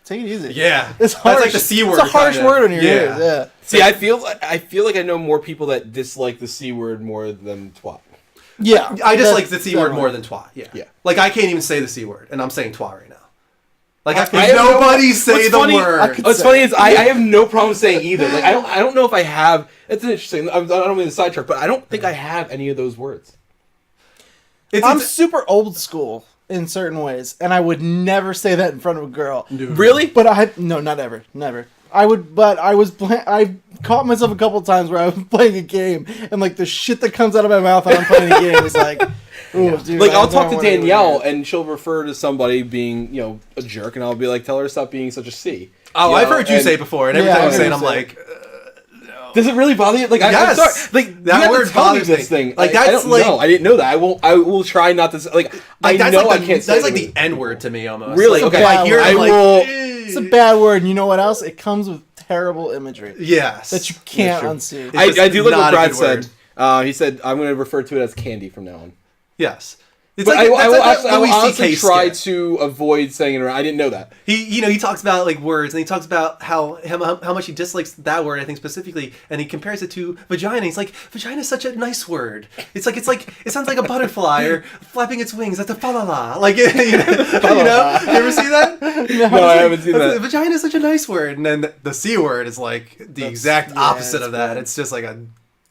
take it easy. Yeah. It's harsh. That's like the C word. It's a harsh kinda. word on your ears. Yeah. See, I feel like I know more people that dislike the C word more than twat. Yeah. I just like That's the C word definitely- more than twat. Yeah. Yeah. Like, I can't even say the C word, and I'm saying twat right now. Like, I have nobody say what's the funny- word. What's funny is I have no problem saying either. Like I don't know if I have. It's interesting. I don't mean to sidetrack, but I don't think I have any of those words. I'm super old school in certain ways, and I would never say that in front of a girl. Really? But no, not ever, never. I would, but I caught myself a couple times where I was playing a game, and the shit that comes out of my mouth when I'm playing a game is like, ooh, dude. Like I I'll don't talk to wanna do Danielle, that. and she'll refer to somebody being a jerk, and I'll be like, tell her to stop being such a C. Oh, You I've know, heard you and- say it before, and every Yeah, time I I'm saying, heard I'm you say like, Does it really bother you? Like, I'm Yes! sorry. Like, That you have word to tell me bothers this me. thing. Like, I that's don't like- know. I didn't know that. I will try not to. I that's know like I can't say. That's like it. the N word to me almost. Really? Like, Okay. if I hear it, I I'm like, will- It's a bad word, and you know what else? It comes with terrible imagery yes. that you can't That's true. unsee. It's just I do like not what a Brad good word. said. He said, I'm going to refer to it as candy from now on. Yes. It's But like I will Louis honestly CK try skit. to avoid saying it around. I didn't know that. He talks about like words, and he talks about how much he dislikes that word, I think specifically, and he compares it to vagina. He's like, vagina is such a nice word. It sounds like a butterfly or flapping its wings. That's a fa-la-la. Like, you know, you ever see that? No, I haven't seen that. Vagina is such a nice word, and then the C word is like the exact opposite of that. bad. It's just like a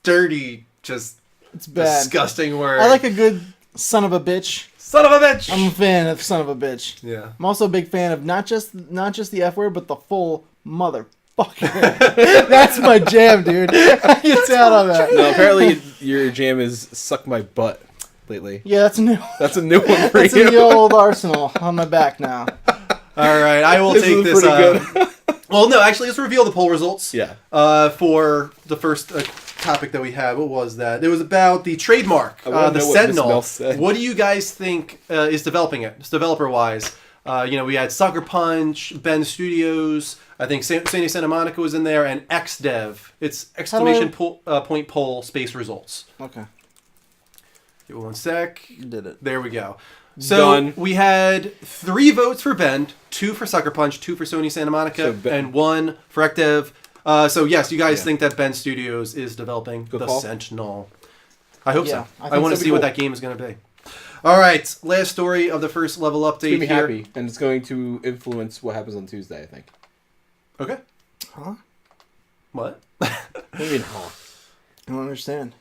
dirty, just It's bad. disgusting word. I like a good son of a bitch. son of a bitch. I'm a fan of son of a bitch. Yeah. I'm also a big fan of not just the F word, but the full motherfucker. That's my jam, dude. I get down on that. No, apparently your jam is suck my butt lately. Yeah, that's new. That's a new one for That's you. in the old arsenal on my back now. All right, I will This take is this. pretty good. Well, no, actually, let's reveal the poll results. Yeah. For the first topic that we had, what was that? It was about the trademark, I wanna the know what Miss Sentinel. Mel said. What do you guys think is developing it, developer-wise? We had Sucker Punch, Ben Studios. I think Santa Monica was in there, and XDev. It's exclamation point poll space results. Okay. Give it 1 sec. You did it. There we go. So Done. we had 3 votes for Ben, 2 for Sucker Punch, 2 for Sony Santa Monica, So and 1 for XDev. So yes, you guys think that Ben Studios is developing Good the call. Sentinel. I hope Yeah, so. I I think want to so. see what that game is going to be. All right, last story of the first level update It's gonna be here. happy, and it's going to influence what happens on Tuesday, I think. Okay. Huh? What? What do you mean, huh? I don't understand.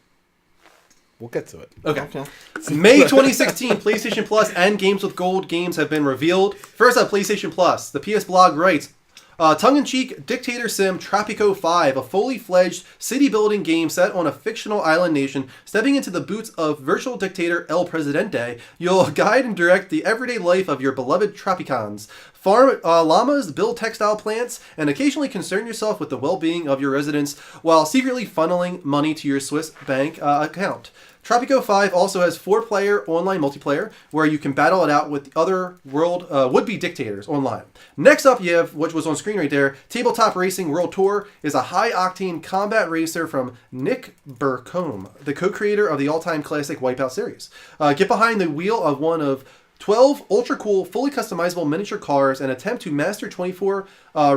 We'll get to it. Okay. Okay. May 2016, PlayStation Plus and Games with Gold games have been revealed. First up, PlayStation Plus. The PS blog writes, tongue-in-cheek dictator sim Tropico 5, a fully fledged city-building game set on a fictional island nation. Stepping into the boots of virtual dictator El Presidente, you'll guide and direct the everyday life of your beloved Tropicans. Farm llamas, build textile plants, and occasionally concern yourself with the well-being of your residents while secretly funneling money to your Swiss bank account. Tropico 5 also has 4-player online multiplayer where you can battle it out with other world would-be dictators online. Next up, you have, which was on screen right there, Tabletop Racing World Tour is a high-octane combat racer from Nick Burcombe, the co-creator of the all-time classic Wipeout series. Get behind the wheel of one of 12 ultra-cool, fully customizable miniature cars and attempt to master 24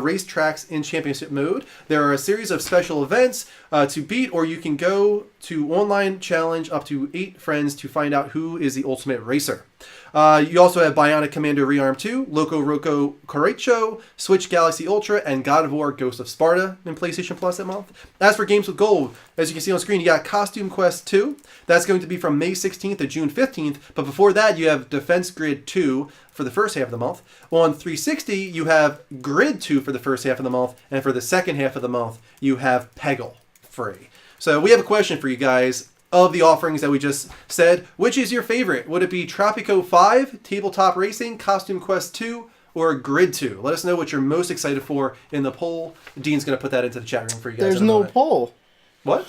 race tracks in championship mode. There are a series of special events to beat, or you can go to online challenge up to 8 friends to find out who is the ultimate racer. You also have Bionic Commando Rearm 2, Loco Roco Correcho, Switch Galaxy Ultra, and God of War Ghost of Sparta in PlayStation Plus that month. As for games with gold, as you can see on screen, you got Costume Quest 2. That's going to be from May 16th to June 15th. But before that, you have Defense Grid 2 for the first half of the month. On 360, you have Grid 2 for the first half of the month. And for the second half of the month, you have Peggle free. So we have a question for you guys. Of the offerings that we just said, which is your favorite? Would it be Tropico 5, Tabletop Racing, Costume Quest 2, or Grid 2? Let us know what you're most excited for in the poll. Dean's going to put that into the chat room for you guys. There's in a no moment. poll. What?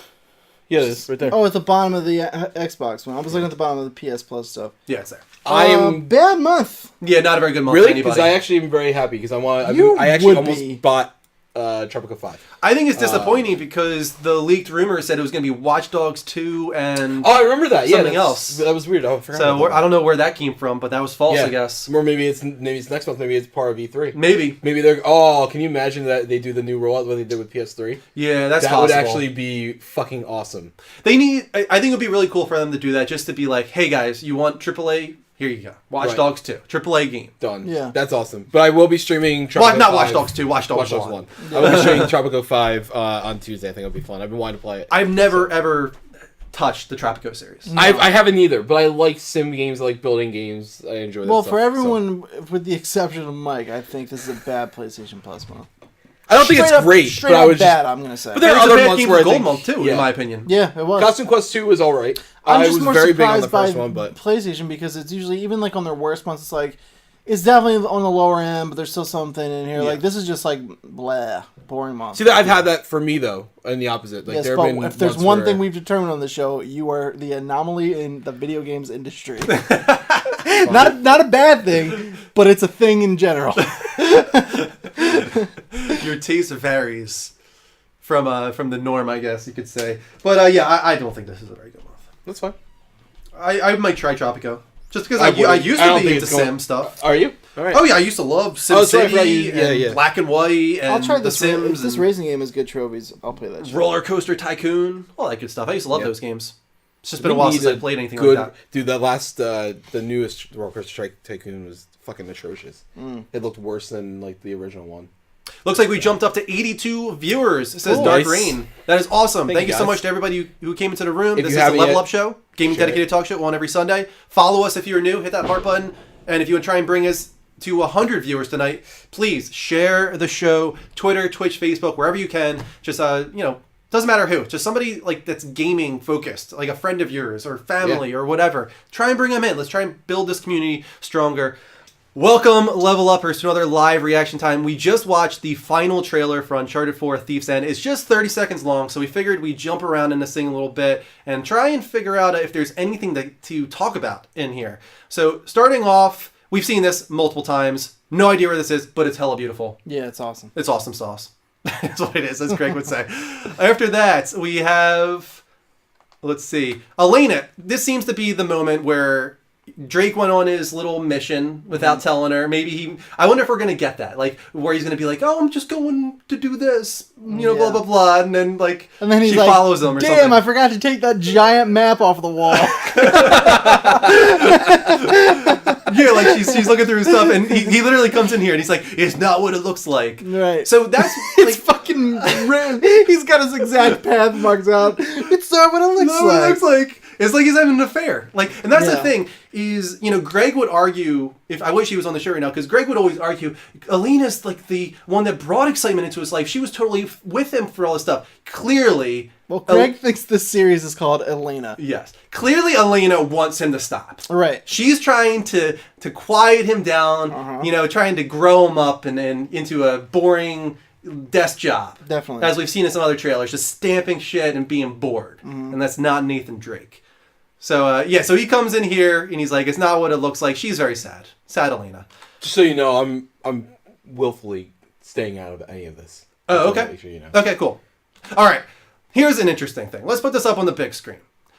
Yeah, it's right there. Oh, at the bottom of the Xbox one. I was looking at the bottom of the PS Plus stuff. Yeah, it's there. I am bad month. Yeah, not a very good month for really anybody. because I actually am very happy because You I actually would almost be. bought Tropico 5. I think it's disappointing because the leaked rumor said it was going to be Watch Dogs 2 and... Oh, I remember that. Yeah, Something that's- else. That was weird. Oh, I forgot so about that. I don't know where that came from, but that was false, Yeah. I guess. Or maybe it's next month. Maybe it's part of E3. Maybe. Maybe they're. Oh, can you imagine that they do the new rollout what they did with PS3? Yeah, that's that possible. would actually be fucking awesome. They need... I think it would be really cool for them to do that, just to be like, hey guys, you want AAA? Here you go. Watch Right. Dogs 2. AAA game. Done. Yeah. That's awesome. But I will be streaming Tropico Not 5. Watch Dogs 2, Watch Dogs 1. 1. I will be streaming Tropico 5 on Tuesday. I think it'll be fun. I've been wanting to play it. I've never, ever touched the Tropico series. I haven't either, but I like sim games. I like building games. I enjoy that Well, stuff, for so. everyone, with the exception of Mike, I think this is a bad PlayStation Plus month. I don't think it's great, Straight but I up was bad, just... I'm going to say. But there It are was a other bad months Game where of I Gold think... month, too, yeah. in my opinion. Yeah, it was. Costume Quest 2 was alright. I'm I just was more very big on surprised the first by one, but... PlayStation because it's usually, even like on their worst months, it's like, it's definitely on the lower end, but there's still something in here. Yeah. Like, this is just like, blah, boring month. See, I've had that for me, though, in the opposite. Like, Yes, there but have been if there's months one where- thing we've determined on the show, you are the anomaly in the video games industry. not a bad thing, but it's a thing in general. Your taste varies from the norm, I guess you could say. But yeah, I don't think this is a very good month. That's fine. I might try Tropico. Just because I used I to don't be think into it's going- Sim stuff. Are you? All right. Oh yeah, I used to love Oh, that's right, SimCity right, yeah, and yeah. Black and White and I'll try The this. Sims If this and racing game has good trophies, I'll play that shit. Roller Coaster Tycoon, all that good stuff. I used to love Yeah. those games. It's just been a We while need since I played anything good, like that. Dude, that last, the newest Roller Coaster Tycoon was fucking atrocious. It looked worse than like the original one. Looks like we jumped up to 82 viewers. It says Cool. Dark Nice. Rain. That is awesome. Thank you so guys. much to everybody who came into the room. If This you is the haven't Level yet, Up Show, gaming share dedicated talk show on every Sunday. Follow us if you're new. Hit that heart button. And if you want to try and bring us to 100 viewers tonight, please share the show. Twitter, Twitch, Facebook, wherever you can. Just, doesn't matter who. Just somebody like that's gaming focused, like a friend of yours or family or whatever. Try and bring them in. Let's try and build this community stronger. Welcome, Level Uppers, to another live reaction time. We just watched the final trailer for Uncharted 4 Thief's End. It's just 30 seconds long, so we figured we'd jump around in this thing a little bit and try and figure out if there's anything to talk about in here. So, starting off, we've seen this multiple times. No idea where this is, but it's hella beautiful. Yeah, it's awesome. It's awesome sauce. That's what it is, as Greg would say. After that, we have, let's see, Elena. This seems to be the moment where Drake went on his little mission without telling her. Maybe I wonder if we're going to get that. Like, where he's going to be like, oh, I'm just going to do this, blah, blah, blah. And then, he's she like, follows him or damn, something. I forgot to take that giant map off the wall. Yeah, like she's looking through his stuff, and he literally comes in here, and he's like, it's not what it looks like. Right. So that's, It's fucking red. He's got his exact path marked out. It's not what it looks no, like. it looks like it's like he's having an affair. And that's the Yeah. thing is, Greg would argue. If I wish he was on the show right now, because Greg would always argue, Alina's like the one that brought excitement into his life. She was totally with him for all this stuff. Clearly, Well, Greg thinks this series is called Elena. yes, clearly Elena wants him to stop. Right. She's trying to quiet him down. Trying to grow him up and into a boring desk job. Definitely. As we've seen in some other trailers, just stamping shit and being bored. And that's not Nathan Drake. So, so he comes in here and he's like, it's not what it looks like. She's very sad. Sad Elena. Just so you know, I'm willfully staying out of any of this. Oh, okay. Make sure you know. Okay, cool. All right. Here's an interesting thing. Let's put this up on the big screen.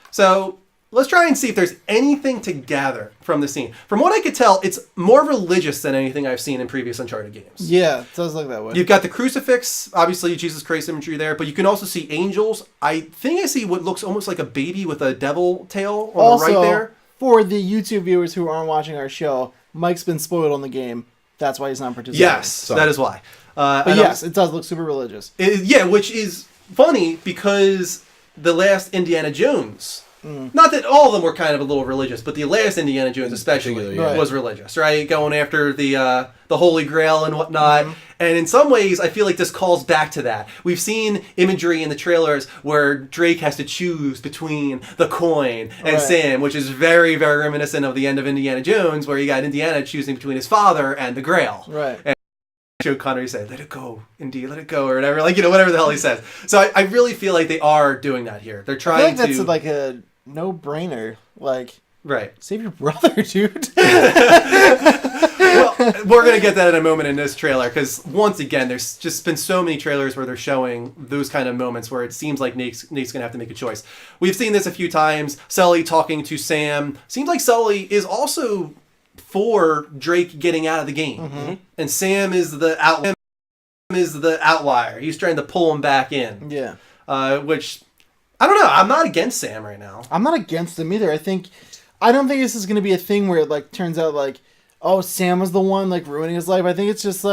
So let's try and see if there's anything to gather from the scene. From what I could tell, it's more religious than anything I've seen in previous Uncharted games. Yeah, it does look that way. You've got the crucifix, obviously Jesus Christ imagery there, but you can also see angels. I think I see what looks almost like a baby with a devil tail on also, the right there. for the YouTube viewers who aren't watching our show, Mike's been spoiled on the game. That's why he's not participating. Yes, that is why. But yes, it does look super religious. Which is funny because the last Indiana Jones, not that all of them were kind of a little religious, but the last Indiana Jones especially Right. was religious, right? Going after the Holy Grail and whatnot. And in some ways, I feel like this calls back to that. We've seen imagery in the trailers where Drake has to choose between the coin and Sam, which is very, very reminiscent of the end of Indiana Jones, where you got Indiana choosing between his father and the Grail. Right. And Joe Connery said, let it go, Indy, let it go, or whatever. Whatever the hell he says. So I really feel like they are doing that here. They're I trying feel like to... that's like a no-brainer. Like, right. save your brother, dude. Well, we're going to get that in a moment in this trailer, because once again, there's just been so many trailers where they're showing those kind of moments where it seems like Nate's going to have to make a choice. We've seen this a few times. Sully talking to Sam. Seems like Sully is also for Drake getting out of the game. And Sam is the outlier. He's trying to pull him back in. Yeah. Which, I don't know. I'm not against Sam right now. I'm not against him either. I don't think this is going to be a thing where it turns out oh, Sam was the one ruining his life. I think it's just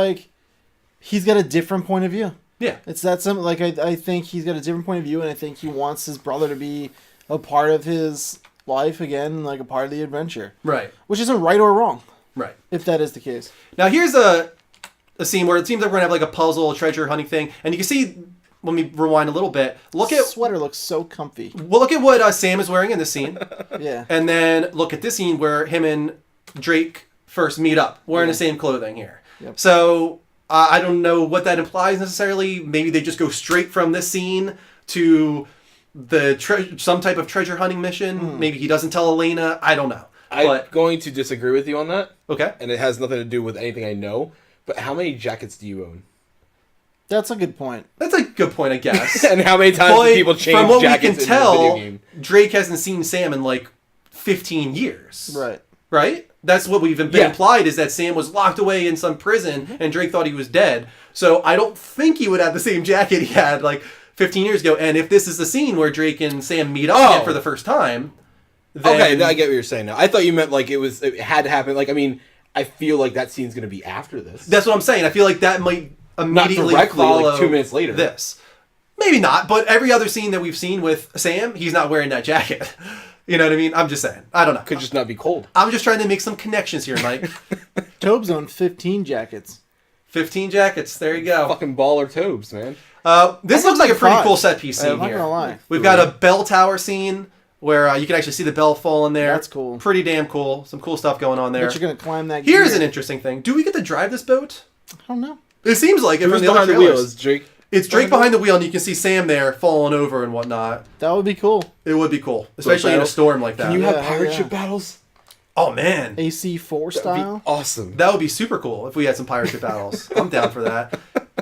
he's got a different point of view. Yeah. It's that simple. I think he's got a different point of view, and I think he wants his brother to be a part of his life again, a part of the adventure. Right. Which isn't right or wrong. Right. If that is the case. Now here's a scene where it seems like we're going to have a puzzle, a treasure hunting thing, and you can see, when we rewind a little bit, Sweater looks so comfy. Well, look at what Sam is wearing in this scene. Yeah. And then look at this scene where him and Drake first meet up, wearing the same clothing here. Yep. So I don't know what that implies necessarily. Maybe they just go straight from this scene to the some type of treasure hunting mission. Maybe he doesn't tell Elena. I don't know. I'm going to disagree with you on that. Okay. And it has nothing to do with anything I know. But how many jackets do you own? That's a good point. That's a good point, I guess. And how many times do people change from what jackets we can in a tell, video game? Drake hasn't seen Sam in 15 years. Right. right? That's what we've been implied, is that Sam was locked away in some prison and Drake thought he was dead. So I don't think he would have the same jacket he had like 15 years ago. And if this is the scene where Drake and Sam meet up again for the first time, then... Okay, I get what you're saying now. I thought you meant like it had to happen. Like, I mean, I feel like that scene's going to be after this. That's what I'm saying. I feel like that might immediately not directly, follow like 2 minutes later. This. Maybe not, but every other scene that we've seen with Sam, he's not wearing that jacket. You know what I mean? I'm just saying. I don't know. Could just not be cold. I'm just trying to make some connections here, Mike. Tobe's owned 15 jackets. 15 jackets. There you go. Fucking baller Tobes, man. This looks like a pretty cool set piece scene I'm not here. gonna lie. We've got a bell tower scene where you can actually see the bell fall in there. That's cool. Pretty damn cool. Some cool stuff going on there. But you're gonna climb that. Here's gear. an interesting thing. Do we get to drive this boat? I don't know. It seems like it Who's from the other behind the wheel? trailers. Is Drake? It's Drake behind the wheel, and you can see Sam there falling over and whatnot. That would be cool. It would be cool, especially in a storm like that. Can you have Yeah, pirate yeah. ship battles? Oh man, AC4 That'd be style. awesome. that would be super cool if we had some pirate ship battles. I'm down for that.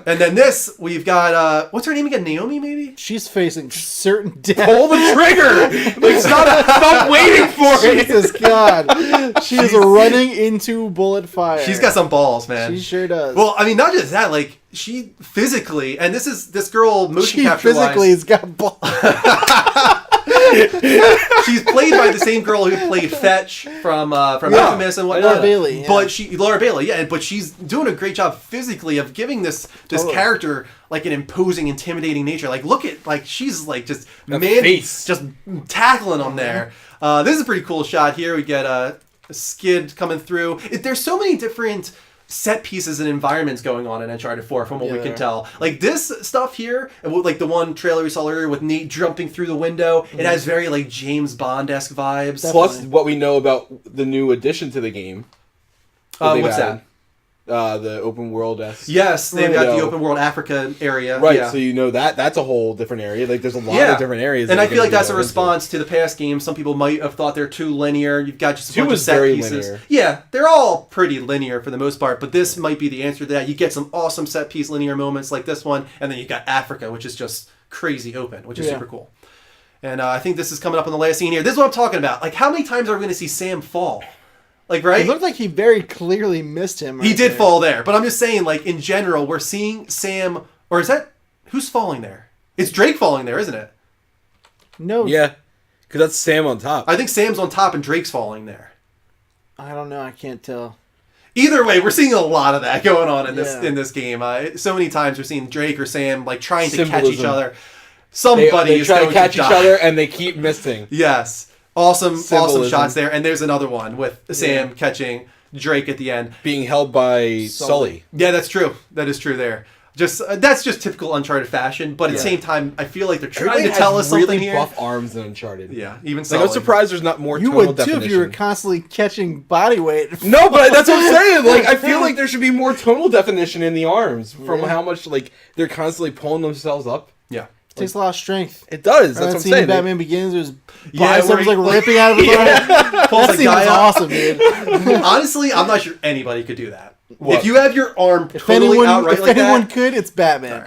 And then this, we've got what's her name again? Naomi, maybe? She's facing certain death. Pull the trigger! Like, stop waiting for it! Jesus God. She is running into bullet fire. She's got some balls, man. She sure does. Well, I mean, not just that. Like, she physically, and this girl motion she capture physically has got balls. she's played by the same girl who played Fetch from Infamous and whatnot. Laura Bailey, yeah. But Laura Bailey, yeah. But she's doing a great job physically of giving this character like an imposing, intimidating nature. Like, look at she's like just face. just tackling them there. This is a pretty cool shot here. We get a skid coming through. There's so many different set pieces and environments going on in Uncharted 4 from what we can tell. Like this stuff here, and like the one trailer we saw earlier with Nate jumping through the window, it has very like James Bond-esque vibes. Definitely. Plus, what we know about the new addition to the game. What's that? The open world esque. Yes, they've got the So- open world Africa area. Right, yeah. so you know that's a whole different area. Like there's a lot of different areas. And that I are feel gonna like be that's a going into. response to the past games. Some people might have thought they're too linear. You've got just a 2 bunch of was set very pieces. linear. Yeah, they're all pretty linear for the most part, but this might be the answer to that. You get some awesome set piece linear moments like this one, and then you got Africa, which is just crazy open, which is super cool. And I think this is coming up on the last scene here. This is what I'm talking about. Like, how many times are we going to see Sam fall? Like, right? It looked like he very clearly missed him. He right did there. fall there, but I'm just saying, like, in general, we're seeing Sam, or is that, who's falling there? It's Drake falling there, isn't it? No. Yeah, because that's Sam on top. I think Sam's on top and Drake's falling there. I don't know. I can't tell. Either way, we're seeing a lot of that going on in Yeah. this game. So many times we're seeing Drake or Sam like trying to catch Symbolism. each other. Somebody they is try going to catch each die. other and they keep missing. Yes, awesome Symbolism. shots there. And there's another one with Sam catching Drake at the end. Being held by Sully. Yeah, that's true. That is true there. Just that's just typical Uncharted fashion. But at the Yeah. same time, I feel like they're trying Everybody to tell has us something really here. buff arms in Uncharted. Yeah, even Like, Sully. I'm surprised there's not more You tonal would too definition. if you were constantly catching body weight. No, but that's what I'm saying. Like, I feel like there should be more tonal definition in the arms from how much like they're constantly pulling themselves up. Yeah. It takes a lot of strength. It does. That's That what I'm scene in saying. Batman Begins, it was Yeah, bicep where was he- like ripping out of his arm. Pulls That a scene guy was up. awesome, dude. Honestly, I'm not sure anybody could do that. What? If you have your arm If totally anyone, outright if like anyone that, could, it's Batman.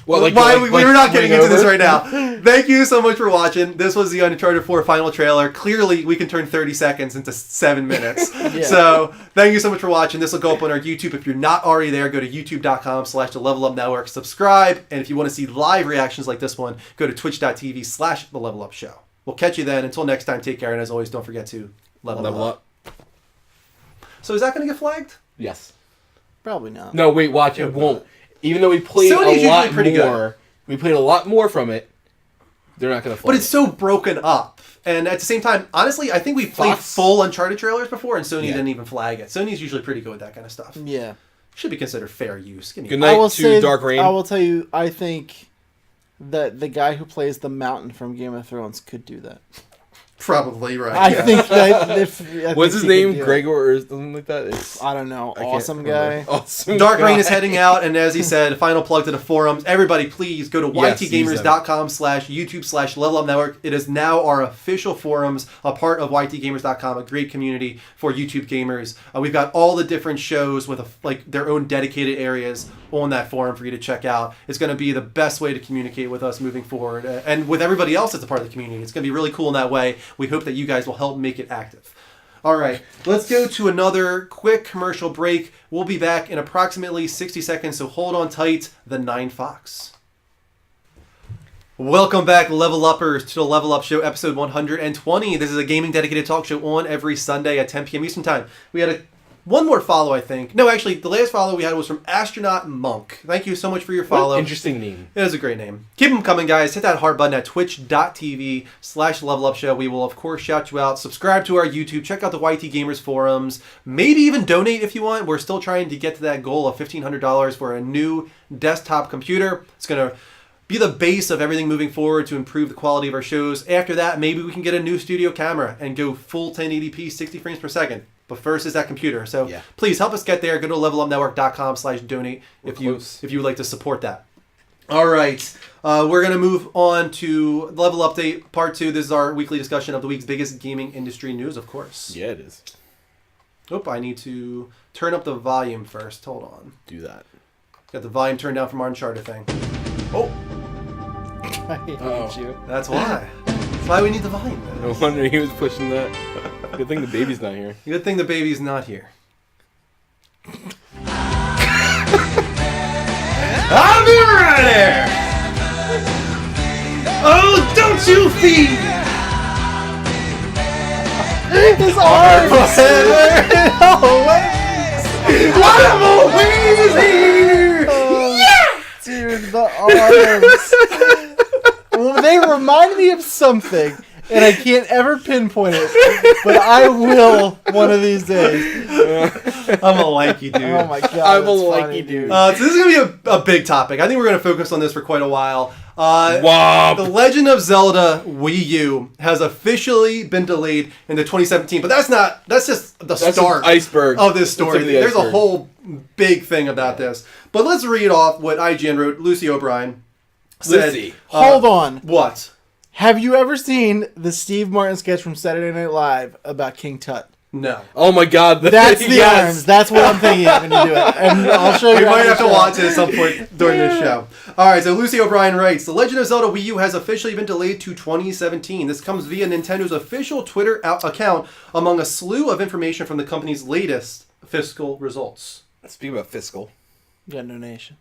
Well, we're not getting into this over? right now. Thank you so much for watching. This was the Uncharted 4 final trailer. Clearly, we can turn 30 seconds into 7 minutes. Yeah. So, thank you so much for watching. This will go up on our YouTube. If you're not already there, go to youtube.com/the Level Up Network. Subscribe. And if you want to see live reactions like this one, go to twitch.tv/the Level Up Show. We'll catch you then. Until next time, take care. And as always, don't forget to level up. So, is that going to get flagged? Yes. Probably not. No, wait, watch. It won't. Even though we played Sony's a lot usually pretty more, we played a lot more from it. They're not going to. But it's so broken up. And at the same time, honestly, I think we played Fox. full Uncharted trailers before, and Sony Yeah. didn't even flag it. Sony's usually pretty good with that kind of stuff. Yeah. Should be considered fair use. Give me Good a- night I will to say, Dark Reign. I will tell you, I think that the guy who plays the Mountain from Game of Thrones could do that. Probably right. I think that if I What's think his he name? could do it. Gregor or something like that? It's, I don't know. I can't Awesome remember. guy. Awesome Dark guy. Reign is heading out, and as he said, final plug to the forums. Everybody, please go to Yes, use ytgamers.com/YouTube/Level Up Network. It is now our official forums, a part of ytgamers.com, a great community for YouTube gamers. We've got all the different shows with like their own dedicated areas on that forum for you to check out. It's going to be the best way to communicate with us moving forward, and with everybody else that's a part of the community. It's going to be really cool in that way. We hope that you guys will help make it active. All right, let's go to another quick commercial break. We'll be back in approximately 60 seconds, so hold on tight, the Nine Fox. Welcome back, Level Uppers, to the Level Up Show, episode 120. This is a gaming dedicated talk show on every Sunday at 10 p.m. Eastern Time. We had one more follow, I think. No, actually, the last follow we had was from Astronaut Monk. Thank you so much for your follow. Interesting name. It is a great name. Keep them coming, guys. Hit that heart button at twitch.tv/levelupshow. We will, of course, shout you out. Subscribe to our YouTube. Check out the YT Gamers forums. Maybe even donate if you want. We're still trying to get to that goal of $1,500 for a new desktop computer. It's going to be the base of everything moving forward to improve the quality of our shows. After that, maybe we can get a new studio camera and go full 1080p, 60 frames per second. But first is that computer. So please help us get there. Go to levelupnetwork.com/donate if you would like to support that. All right. We're going to move on to Level Update Part 2. This is our weekly discussion of the week's biggest gaming industry news, of course. Yeah, it is. Oh, I need to turn up the volume first. Hold on. Do that. Got the volume turned down from our Uncharted thing. Oh. I hate you. That's why. That's why we need the volume. No wonder he was pushing that. Good thing the baby's not here. Good thing the baby's not here. I'll be right there! Oh, don't you feed! His arms! I'm always here! Dude, the arms. Well, they remind me of something, and I can't ever pinpoint it, but I will one of these days. I'm a lanky dude. Oh my god, I'm a that's lanky funny, dude. So this is going to be a big topic. I think we're going to focus on this for quite a while. Wow. The Legend of Zelda Wii U has officially been delayed into 2017, but that's just the start an iceberg of this story. That's There's a iceberg. whole big thing about this. But let's read off what IGN wrote. Lucy O'Brien said, Lucy. Hold on. What? Have you ever seen the Steve Martin sketch from Saturday Night Live about King Tut? No. Oh my god. That's the yes. arms. That's what I'm thinking of when you do it. And I'll show you. We might after have to the show. watch it at some point during this show. All right, so Lucy O'Brien writes, The Legend of Zelda Wii U has officially been delayed to 2017. This comes via Nintendo's official Twitter account among a slew of information from the company's latest fiscal results. Speaking about fiscal. You got a donation.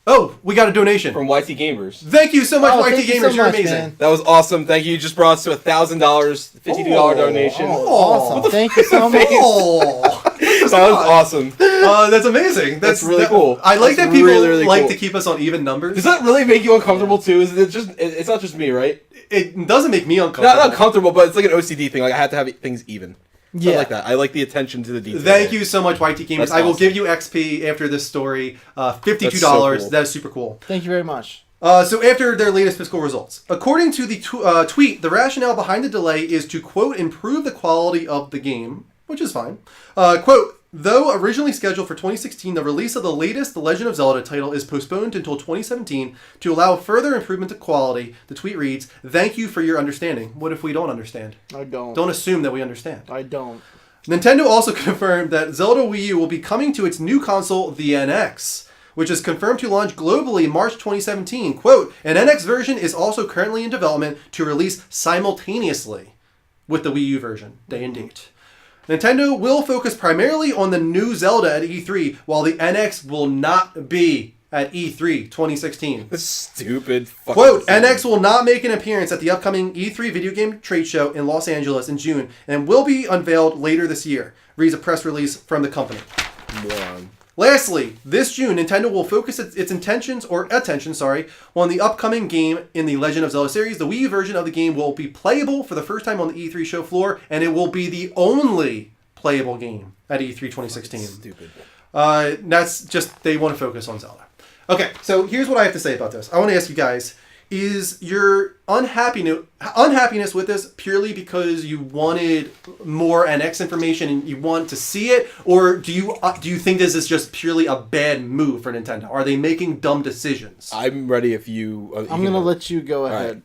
Oh, we got a donation. From YT Gamers. Thank you so much, YT thank you Gamers. so You're much, amazing. man. That was awesome. Thank you. You just brought us to $1,000, $52 donation. Awesome. Thank you so much. Oh, That was awesome. that's amazing. That's really cool. I like That's that people really, really like cool. to keep us on even numbers. Does that really make you uncomfortable too? Is it just? It's not just me, right? It doesn't make me uncomfortable. Not comfortable, but it's like an OCD thing. Like I have to have things even. So I Yeah. like that. I like the attention to the detail. Thank you so much, YT Gamers. That's I will awesome. give you XP after this story. $52. That's so cool. That is super cool. Thank you very much. So after their latest fiscal results, according to the tweet, the rationale behind the delay is to, quote, improve the quality of the game, which is fine. Quote, though originally scheduled for 2016, the release of the latest The Legend of Zelda title is postponed until 2017 to allow further improvement to quality. The tweet reads, thank you for your understanding. What if we don't understand? I don't. Don't assume that we understand. I don't. Nintendo also confirmed that Zelda Wii U will be coming to its new console, the NX, which is confirmed to launch globally March 2017. Quote, an NX version is also currently in development to release simultaneously with the Wii U version, day and date. Nintendo will focus primarily on the new Zelda at E3, while the NX will not be at E3 2016. This stupid fucking Quote, thing. NX will not make an appearance at the upcoming E3 video game trade show in Los Angeles in June and will be unveiled later this year, reads a press release from the company. Moron. Lastly, this June, Nintendo will focus its attention on the upcoming game in the Legend of Zelda series. The Wii U version of the game will be playable for the first time on the E3 show floor, and it will be the only playable game at E3 2016. Stupid. That's just, they want to focus on Zelda. Okay, so here's what I have to say about this. I want to ask you guys, is your unhappiness with this purely because you wanted more NX information and you want to see it, or do you think this is just purely a bad move for Nintendo? Are they making dumb decisions? I'm ready if you... I'm going to let you go ahead.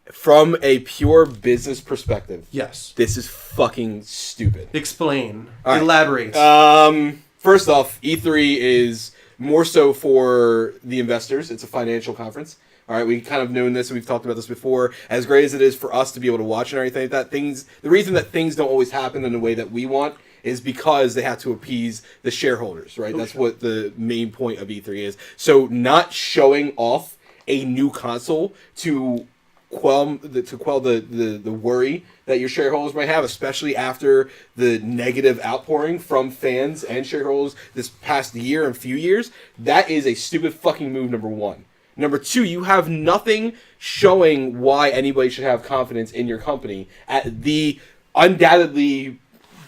Right. From a pure business perspective, Yes. this is fucking stupid. Explain. All right. Elaborate. First off, E3 is more so for the investors. It's a financial conference. All right, we kind of known this, and we've talked about this before. As great as it is for us to be able to watch and everything like that, the reason that things don't always happen in the way that we want is because they have to appease the shareholders, right? That's what the main point of E3 is. So not showing off a new console to quell the worry that your shareholders might have, especially after the negative outpouring from fans and shareholders this past year and few years, that is a stupid fucking move, number one. Number two, you have nothing showing why anybody should have confidence in your company at the undoubtedly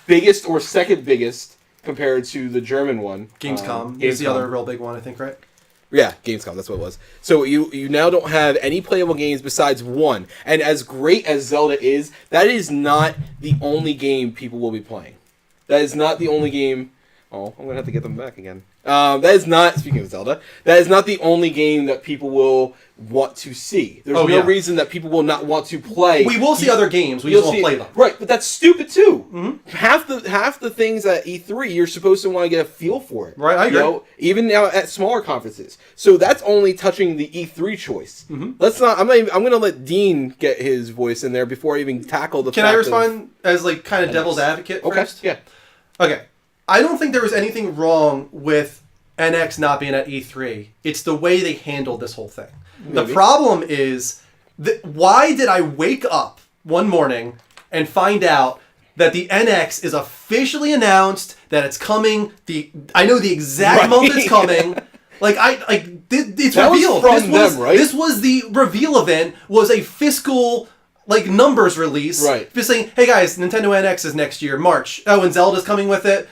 biggest or second biggest compared to the German one. Gamescom is the other real big one, I think, right? Yeah, Gamescom, that's what it was. So you now don't have any playable games besides one. And as great as Zelda is, that is not the only game people will be playing. That is not the only game... Oh, I'm going to have to get them back again. That is not, speaking of Zelda, that is not the only game that people will want to see. There's no reason that people will not want to play. We will see other games, we just won't play them. Right, but that's stupid too. Mm-hmm. Half the things at E3, you're supposed to want to get a feel for it. Right, I agree. You know, even now at smaller conferences. So that's only touching the E3 choice. Mm-hmm. Let's not, I'm going to let Dean get his voice in there before I even tackle the Can I respond as like kind of devil's advocate first? Yeah. Okay. I don't think there was anything wrong with NX not being at E3. It's the way they handled this whole thing. Maybe. The problem is, why did I wake up one morning and find out that the NX is officially announced, that it's coming, I know the exact moment it's coming. It's that revealed. This was the reveal event, was a fiscal... numbers release. Right. Just saying, hey guys, Nintendo NX is next year, March. Oh, and Zelda's coming with it.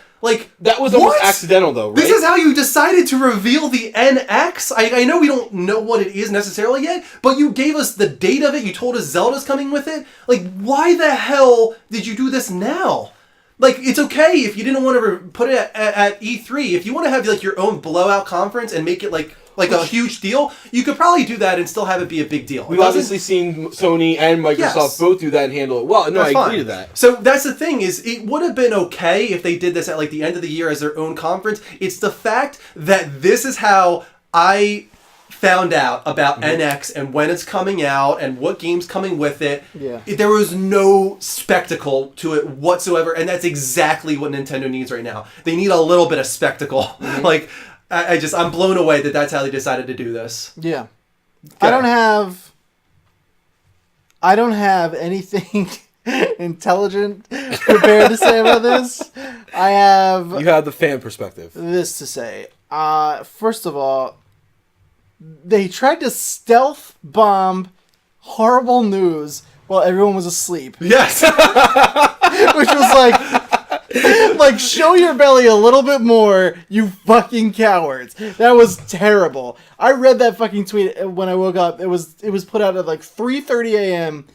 That was almost accidental, though, right? This is how you decided to reveal the NX? I know we don't know what it is necessarily yet, but you gave us the date of it, you told us Zelda's coming with it. Why the hell did you do this now? It's okay if you didn't want to put it at E3. If you want to have, your own blowout conference and make it, a huge deal, you could probably do that and still have it be a big deal. We've obviously seen Sony and Microsoft both do that and handle it well. No, I agree to that. So that's the thing, is it would have been okay if they did this at the end of the year as their own conference. It's the fact that this is how I found out about NX and when it's coming out and what game's coming with it. Yeah. There was no spectacle to it whatsoever, and that's exactly what Nintendo needs right now. They need a little bit of spectacle. I'm blown away that that's how they decided to do this. Yeah. Okay. I don't have anything intelligent prepared to say about this. You have the fan perspective. This to say. First of all, they tried to stealth bomb horrible news while everyone was asleep. Yes. Which was show your belly a little bit more, you fucking cowards. That was terrible. I read that fucking tweet when I woke up. It was put out at 3:30 a.m.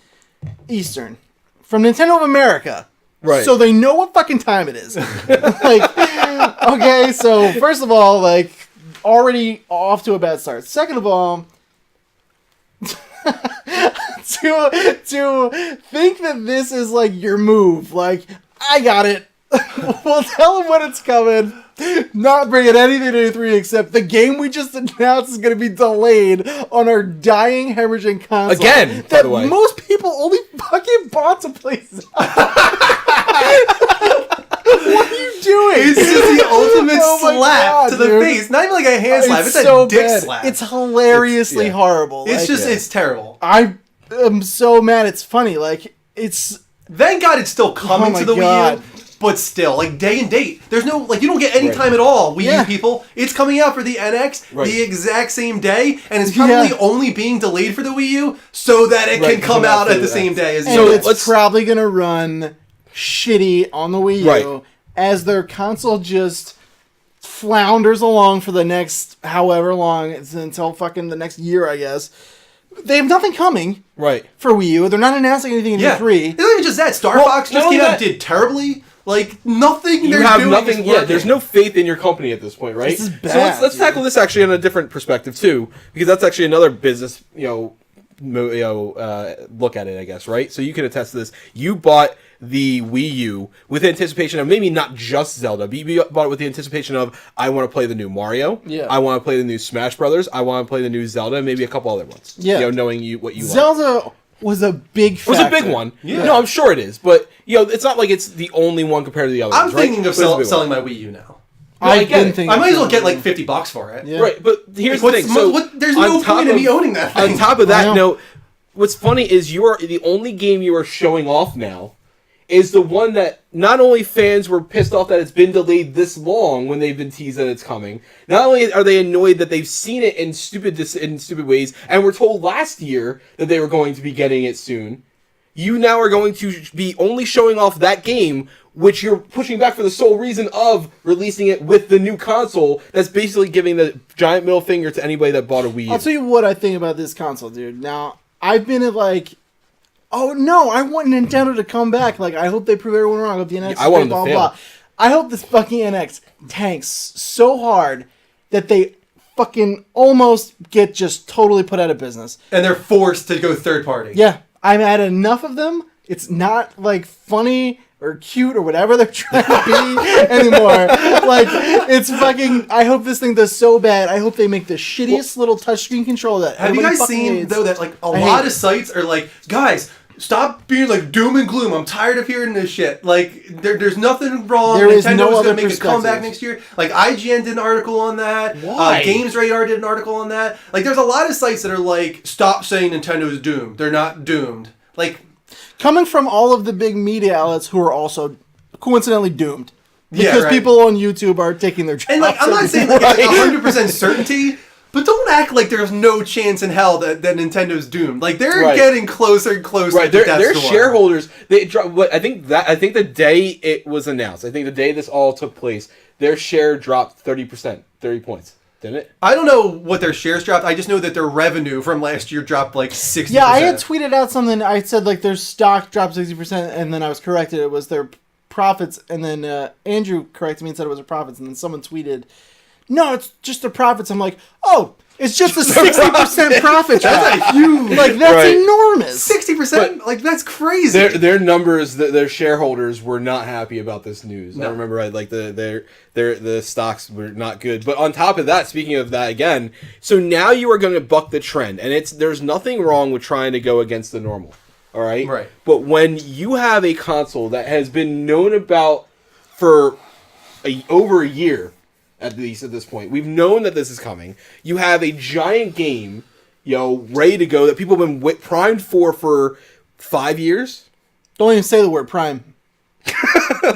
Eastern from Nintendo of America. Right. So they know what fucking time it is. Okay, so first of all, already off to a bad start. Second of all, to think that this is your move, I got it. We'll tell them when it's coming. Not bringing anything to E3 except the game we just announced is going to be delayed on our dying, hemorrhaging console. Again, by the way. Most people only fucking bought to play Zelda. What are you doing? It's just the ultimate slap to the face. Not even a hand slap. It's a dick slap. It's hilariously horrible. It's terrible. I am so mad. It's funny. It's... Thank God it's still coming to the Wii U. But still, day and date. There's no, you don't get any time at all, Wii U people. It's coming out for the NX the exact same day, and it's probably only being delayed for the Wii U so that it can come out at the same day as so it's probably going to run shitty on the Wii U as their console just flounders along for the next however long, it's until fucking the next year, I guess. They have nothing coming for Wii U. They're not announcing anything in E3. It's not even just that. Star Fox just came out and did terribly. Nothing you have nothing. Yeah, there's no faith in your company at this point, right? This is bad. So let's tackle this actually on a different perspective too, because that's actually another business, look at it, I guess, right? So you can attest to this. You bought the Wii U with anticipation of maybe not just Zelda, but you bought it with the anticipation of, I want to play the new Mario, Yeah. I want to play the new Smash Brothers, I want to play the new Zelda, and maybe a couple other ones. Yeah. You know, knowing what you like. Zelda was a big factor. It was a big one. Yeah. No, I'm sure it is. But, you know, it's not like it's the only one compared to the other I'm ones, right? thinking of But it's a big selling one. my Wii U now. No, I I've get been it. thinking. I might as well get like $50 for it. Yeah. Right, but here's Like, the thing. So, there's no on top point in me of- owning that thing. On top of I that, know. no, what's funny is you are the only game you are showing off now is the one that not only fans were pissed off that it's been delayed this long when they've been teased that it's coming. Not only are they annoyed that they've seen it in stupid ways and were told last year that they were going to be getting it soon. You now are going to be only showing off that game, which you're pushing back for the sole reason of releasing it with the new console. That's basically giving the giant middle finger to anybody that bought a Wii U. I'll tell you what I think about this console, dude. Now, I've been at like, oh no, I want Nintendo to come back. Like, I hope they prove everyone wrong. I hope the NX I want them to blah, fail. blah. I hope this fucking NX tanks so hard that they fucking almost get just totally put out of business. And they're forced to go third party. Yeah, I've had enough of them. It's not like funny or cute or whatever they're trying to be anymore. Like, it's fucking. I hope this thing does so bad. I hope they make the shittiest little touchscreen controller that Have you everybody guys fucking seen, hates. though, that like a I lot hate of sites are like, guys, stop being like doom and gloom. I'm tired of hearing this shit. Like, there's nothing wrong. There is Nintendo's no gonna other make a comeback perspective. next year. Like, IGN did an article on that. Why? Games Radar did an article on that. Like, there's a lot of sites that are like, stop saying Nintendo's doomed. They're not doomed. Like, Coming from all of the big media outlets who are also coincidentally doomed. Yeah, Because right. people on YouTube are taking their jobs. and like, I'm not saying like it's 100% certainty, but don't act like there's no chance in hell that Nintendo's doomed. Like, they're Right. getting closer and closer Right, to death's their door. shareholders. They what I think the day it was announced. I think the day this all took place, their share dropped 30%, 30 points, didn't it? I don't know what their shares dropped. I just know that their revenue from last year dropped like 60%. Yeah, I had tweeted out something. I said like their stock dropped 60%, and then I was corrected. It was their profits, and then Andrew corrected me and said it was their profits, and then someone tweeted, "No, it's just their profits." I'm like, "Oh, it's just a 60% profit drop." That's a huge, Like that's Right. enormous. 60%. Like, that's crazy. Their numbers, their shareholders were not happy about this news. No. I remember right, like the stocks were not good. But on top of that, speaking of that again, so now you are going to buck the trend, and there's nothing wrong with trying to go against the normal. All right. Right. But when you have a console that has been known about for over a year, at least at this point, we've known that this is coming. You have a giant game, ready to go that people have been primed for 5 years. Don't even say the word prime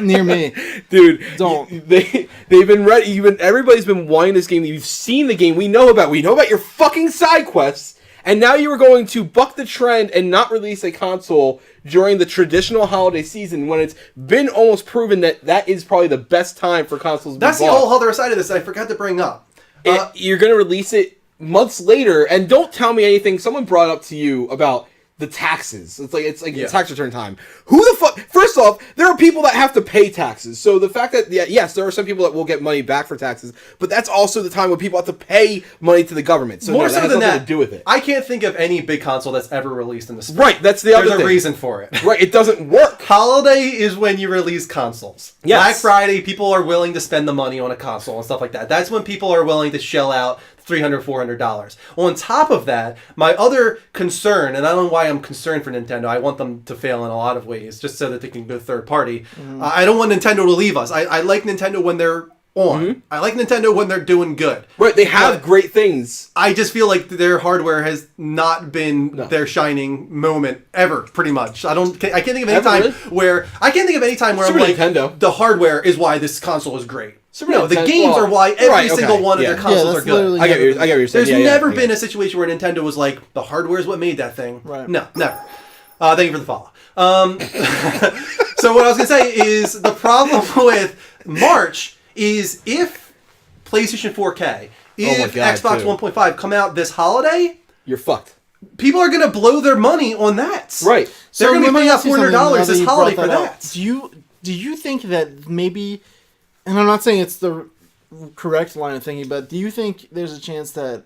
near me. Dude, Don't. they've been ready. Everybody's been wanting this game. You've seen the game. We know about your fucking side quests. And now you are going to buck the trend and not release a console during the traditional holiday season when it's been almost proven that is probably the best time for consoles to That's be the bought. whole other side of this I forgot to bring up. You're going to release it months later, and don't tell me anything. Someone brought up to you about the taxes. It's like Yeah. tax return time. Who the fuck? First off, there are people that have to pay taxes. So the fact that yes, there are some people that will get money back for taxes, but that's also the time when people have to pay money to the government. So More no, so that has than nothing that, to do with it. I can't think of any big console that's ever released in the spring. Right, that's the other There's a thing. reason for it. Right, it doesn't work. Holiday is when you release consoles. Yes. Black Friday, people are willing to spend the money on a console and stuff like that. That's when people are willing to shell out $300, $400. On top of that, my other concern, and I don't know why I'm concerned for Nintendo, I want them to fail in a lot of ways, just so that they can go third party. I don't want Nintendo to leave us. I like Nintendo when they're on. I like Nintendo when they're doing good. Right, they have But great things. I just feel like their hardware has not been their shining moment ever, pretty much. I can't think of any Ever, time really? where Super I'm like, Nintendo. the hardware is why this console is great. Super No, the Nintendo- games are why every right, single okay, one of yeah. their consoles Yeah, are that's good. literally- I get what you're saying. There's Yeah, never yeah, been yeah. a situation where Nintendo was like, the hardware is what made that thing. Right. No, never. Thank you for the follow. So what I was going to say is the problem with March is if PlayStation 4K, if God, Xbox too. 1.5 come out this holiday, You're fucked. people are going to blow their money on that. Right. They're going to let be me paying out ask you something $400 now this you holiday brought for up. that. Do you think that maybe, and I'm not saying it's the correct line of thinking, but do you think there's a chance that,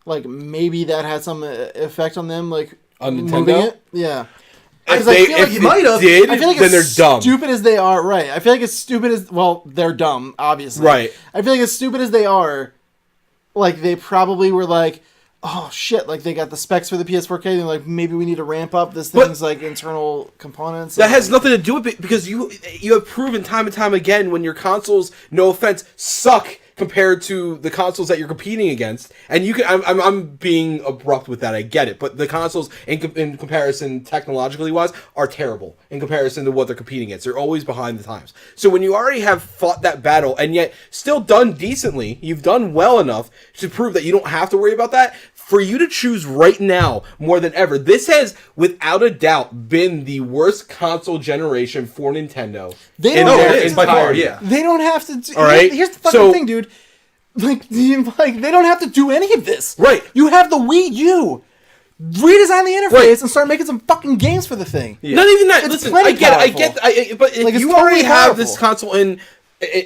like, maybe that had some effect on them, like On moving Nintendo? it? Yeah. Because I feel like you might have. Did, I feel like then they're as dumb. stupid as they are, right? I feel like as stupid as they're dumb, obviously. Right. I feel like as stupid as they are, like they probably were like, oh shit, like they got the specs for the PS4K. They're like, maybe we need to ramp up this thing's like internal components. That has nothing to do with it because you have proven time and time again when your consoles, no offense, suck compared to the consoles that you're competing against. And you can, I'm being abrupt with that. I get it, but the consoles in comparison, technologically wise, are terrible in comparison to what they're competing against. They're always behind the times. So when you already have fought that battle and yet still done decently, you've done well enough to prove that you don't have to worry about that. For you to choose right now more than ever, this has without a doubt been the worst console generation for Nintendo. They in don't their have to, it is by far, yeah. They don't have to. All right. Here's the fucking thing, dude. Like they don't have to do any of this. Right. You have the Wii U. Redesign the interface and start making some fucking games for the thing. Yeah. Not even that. It's Listen, plenty I get powerful. it. But if Like, it's you totally already have this powerful. console in,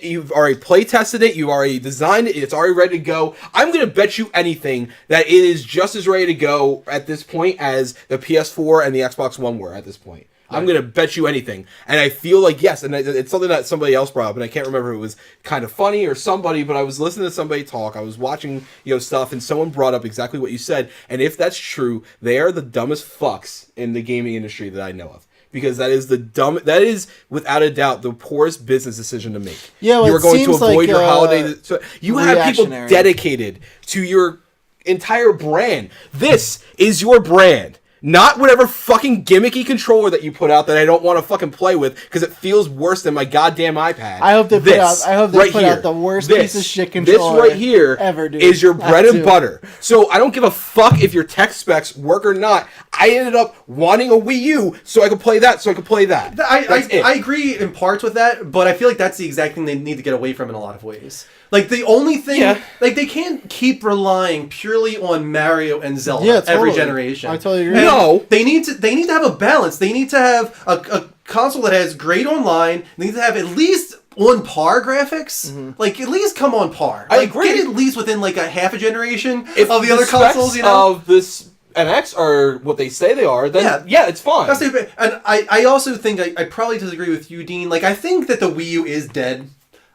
you've already play tested it, you've already designed it, it's already ready to go. I'm going to bet you anything that it is just as ready to go at this point as the PS4 and the Xbox One were at this point. I'm going to bet you anything. And I feel like, yes, and it's something that somebody else brought up, and I can't remember if it was kind of funny or somebody, but I was listening to somebody talk, I was watching, stuff, and someone brought up exactly what you said. And if that's true, they are the dumbest fucks in the gaming industry that I know of. Because that is without a doubt the poorest business decision to make. Yeah, well, you are it going to seems avoid like, your holiday. So you have people reactionary. dedicated to your entire brand. This is your brand. Not whatever fucking gimmicky controller that you put out that I don't want to fucking play with because it feels worse than my goddamn iPad. I hope they put out the worst piece of shit controller This right here ever, dude. is your bread and Too. butter. So I don't give a fuck if your tech specs work or not. I ended up wanting a Wii U so I could play that, I agree in parts with that, but I feel like that's the exact thing they need to get away from in a lot of ways. Like, the only thing... Yeah. Like, they can't keep relying purely on Mario and Zelda every totally. generation. I totally agree. And No. They need to have a balance. They need to have a console that has great online. They need to have at least on par graphics. Mm-hmm. Like, at least come on par. I Like, agree. get at least within, like, a half a generation If of the other specs consoles, you know? of this NX are what they say they are, then yeah it's fine. That's the, and I also think I probably disagree with you, Dean. Like, I think that the Wii U is dead.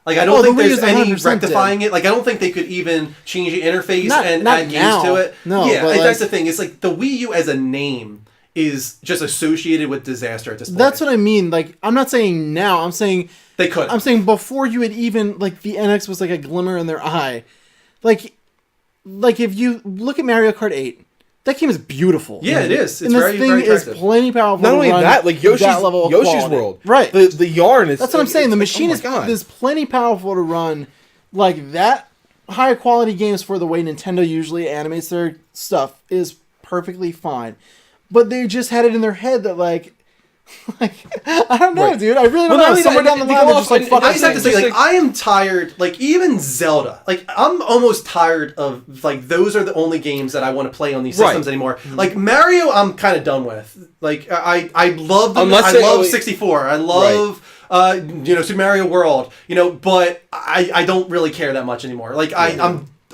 Like, I don't think the Wii there's is any 100% rectifying it. Like, I don't think they could even change the interface and not add games now. to it. No, yeah, but that's like- the thing. It's like the Wii U as a name is just associated with disaster at this point. That's what I mean. Like, I'm not saying now. I'm saying they could. I'm saying before you had even like the NX was like a glimmer in their eye. Like if you look at Mario Kart 8, that game is beautiful. Yeah, it is. It's and this very, thing very is attractive. plenty powerful. Not to only run that, like that level of Yoshi's quality. World, right? The yarn is. That's what I'm saying. The it's machine like, oh my God. is plenty powerful to run like that. High quality games for the way Nintendo usually animates their stuff is perfectly fine, but they just had it in their head that like I don't know, Right. dude. I really don't Well, not know. only Somewhere that, down the they line, go they're off just like and- fuck. I just have to say, Just like, I am tired. Like, even Zelda. Like, I'm almost tired of, like, those are the only games that I want to play on these systems Right. anymore. Like, Mario, I'm kind of done with. Like, I love them. Unless I they love only- 64. I love, Super Mario World. But I don't really care that much anymore. Like,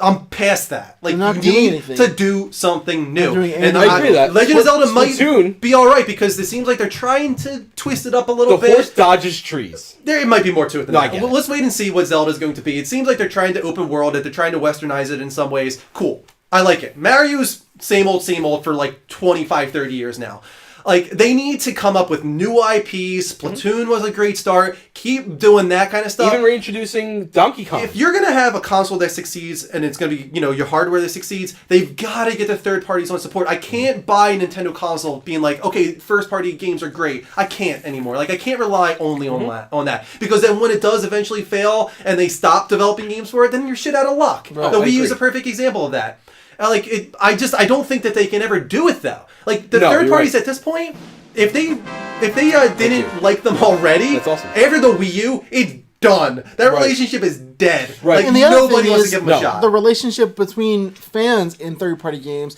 I'm past that. Like, They're not you doing need anything. to do something new. doing And anything. I agree with that. Legend of Zelda might Splatoon- be all right because it seems like they're trying to twist it up a little The bit. horse dodges trees. There might be more to it than No, I that. get Well, it. let's wait and see what Zelda's going to be. It seems like they're trying to open world it. They're trying to westernize it in some ways. Cool. I like it. Mario's same old for like 25, 30 years now. Like, they need to come up with new IPs. Splatoon was a great start. Keep doing that kind of stuff. Even reintroducing Donkey Kong. If you're going to have a console that succeeds and it's going to be, your hardware that succeeds, they've got to get the third parties on support. I can't buy a Nintendo console being like, okay, first party games are great. I can't anymore. Like, I can't rely only on that. Because then when it does eventually fail and they stop developing games for it, then you're shit out of luck. Right, The I Wii U is agree. a perfect example of that. I don't think that they can ever do it though. Like, the No, third you're parties right. at this point, if they didn't like them already, That's awesome. after the Wii U, it's done. That Right. relationship is dead. Right. Like, And the other nobody thing wants is to give them a shot. the relationship between fans in third-party games.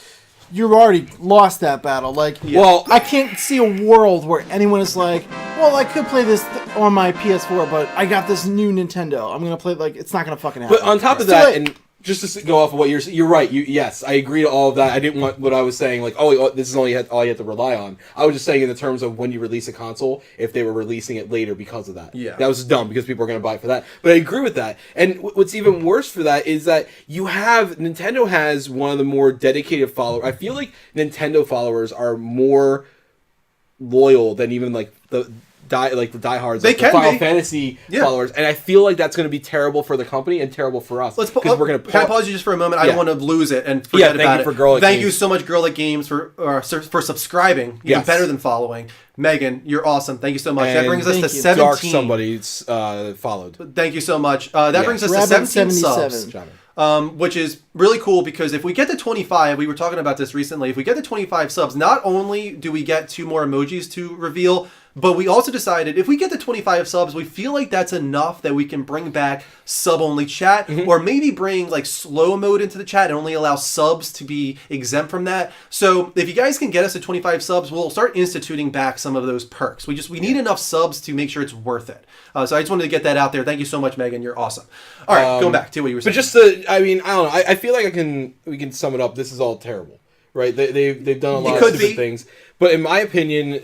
You've already lost that battle. Like, Well- I can't see a world where anyone is like, "Well, I could play this on my PS4, but I got this new Nintendo. I'm gonna play." Like, it's not gonna fucking happen. But on top of It's too that, late. and just to go off of what you're right. Yes, I agree to all of that. I didn't want what I was saying, like, oh, this is all you had to rely on. I was just saying in the terms of when you release a console, if they were releasing it later because of that. Yeah. That was dumb because people are going to buy it for that. But I agree with that. And what's even worse for that is that Nintendo has one of the more dedicated followers. I feel like Nintendo followers are more loyal than even like the diehards, like the Final Fantasy followers, and I feel like that's going to be terrible for the company and terrible for us. Can I pause you just for a moment? I don't want to lose it and forget about it. Thank you so much, Girl at Games, for subscribing. Even better than following. Megan, you're awesome. Thank you so much. That brings us to 17. Dark somebody's followed. Thank you so much. That brings us to 17 subs. Which is really cool because if we get to 25, we were talking about this recently, if we get to 25 subs, not only do we get 2 more emojis to reveal, but we also decided if we get to 25 subs, we feel like that's enough that we can bring back sub-only chat, or maybe bring like slow mode into the chat and only allow subs to be exempt from that. So if you guys can get us to 25 subs, we'll start instituting back some of those perks. We need enough subs to make sure it's worth it. So I just wanted to get that out there. Thank you so much, Megan. You're awesome. All right, going back to what you were saying. But I don't know. I feel like we can sum it up. This is all terrible, right? They've done a lot of stupid things. But in my opinion,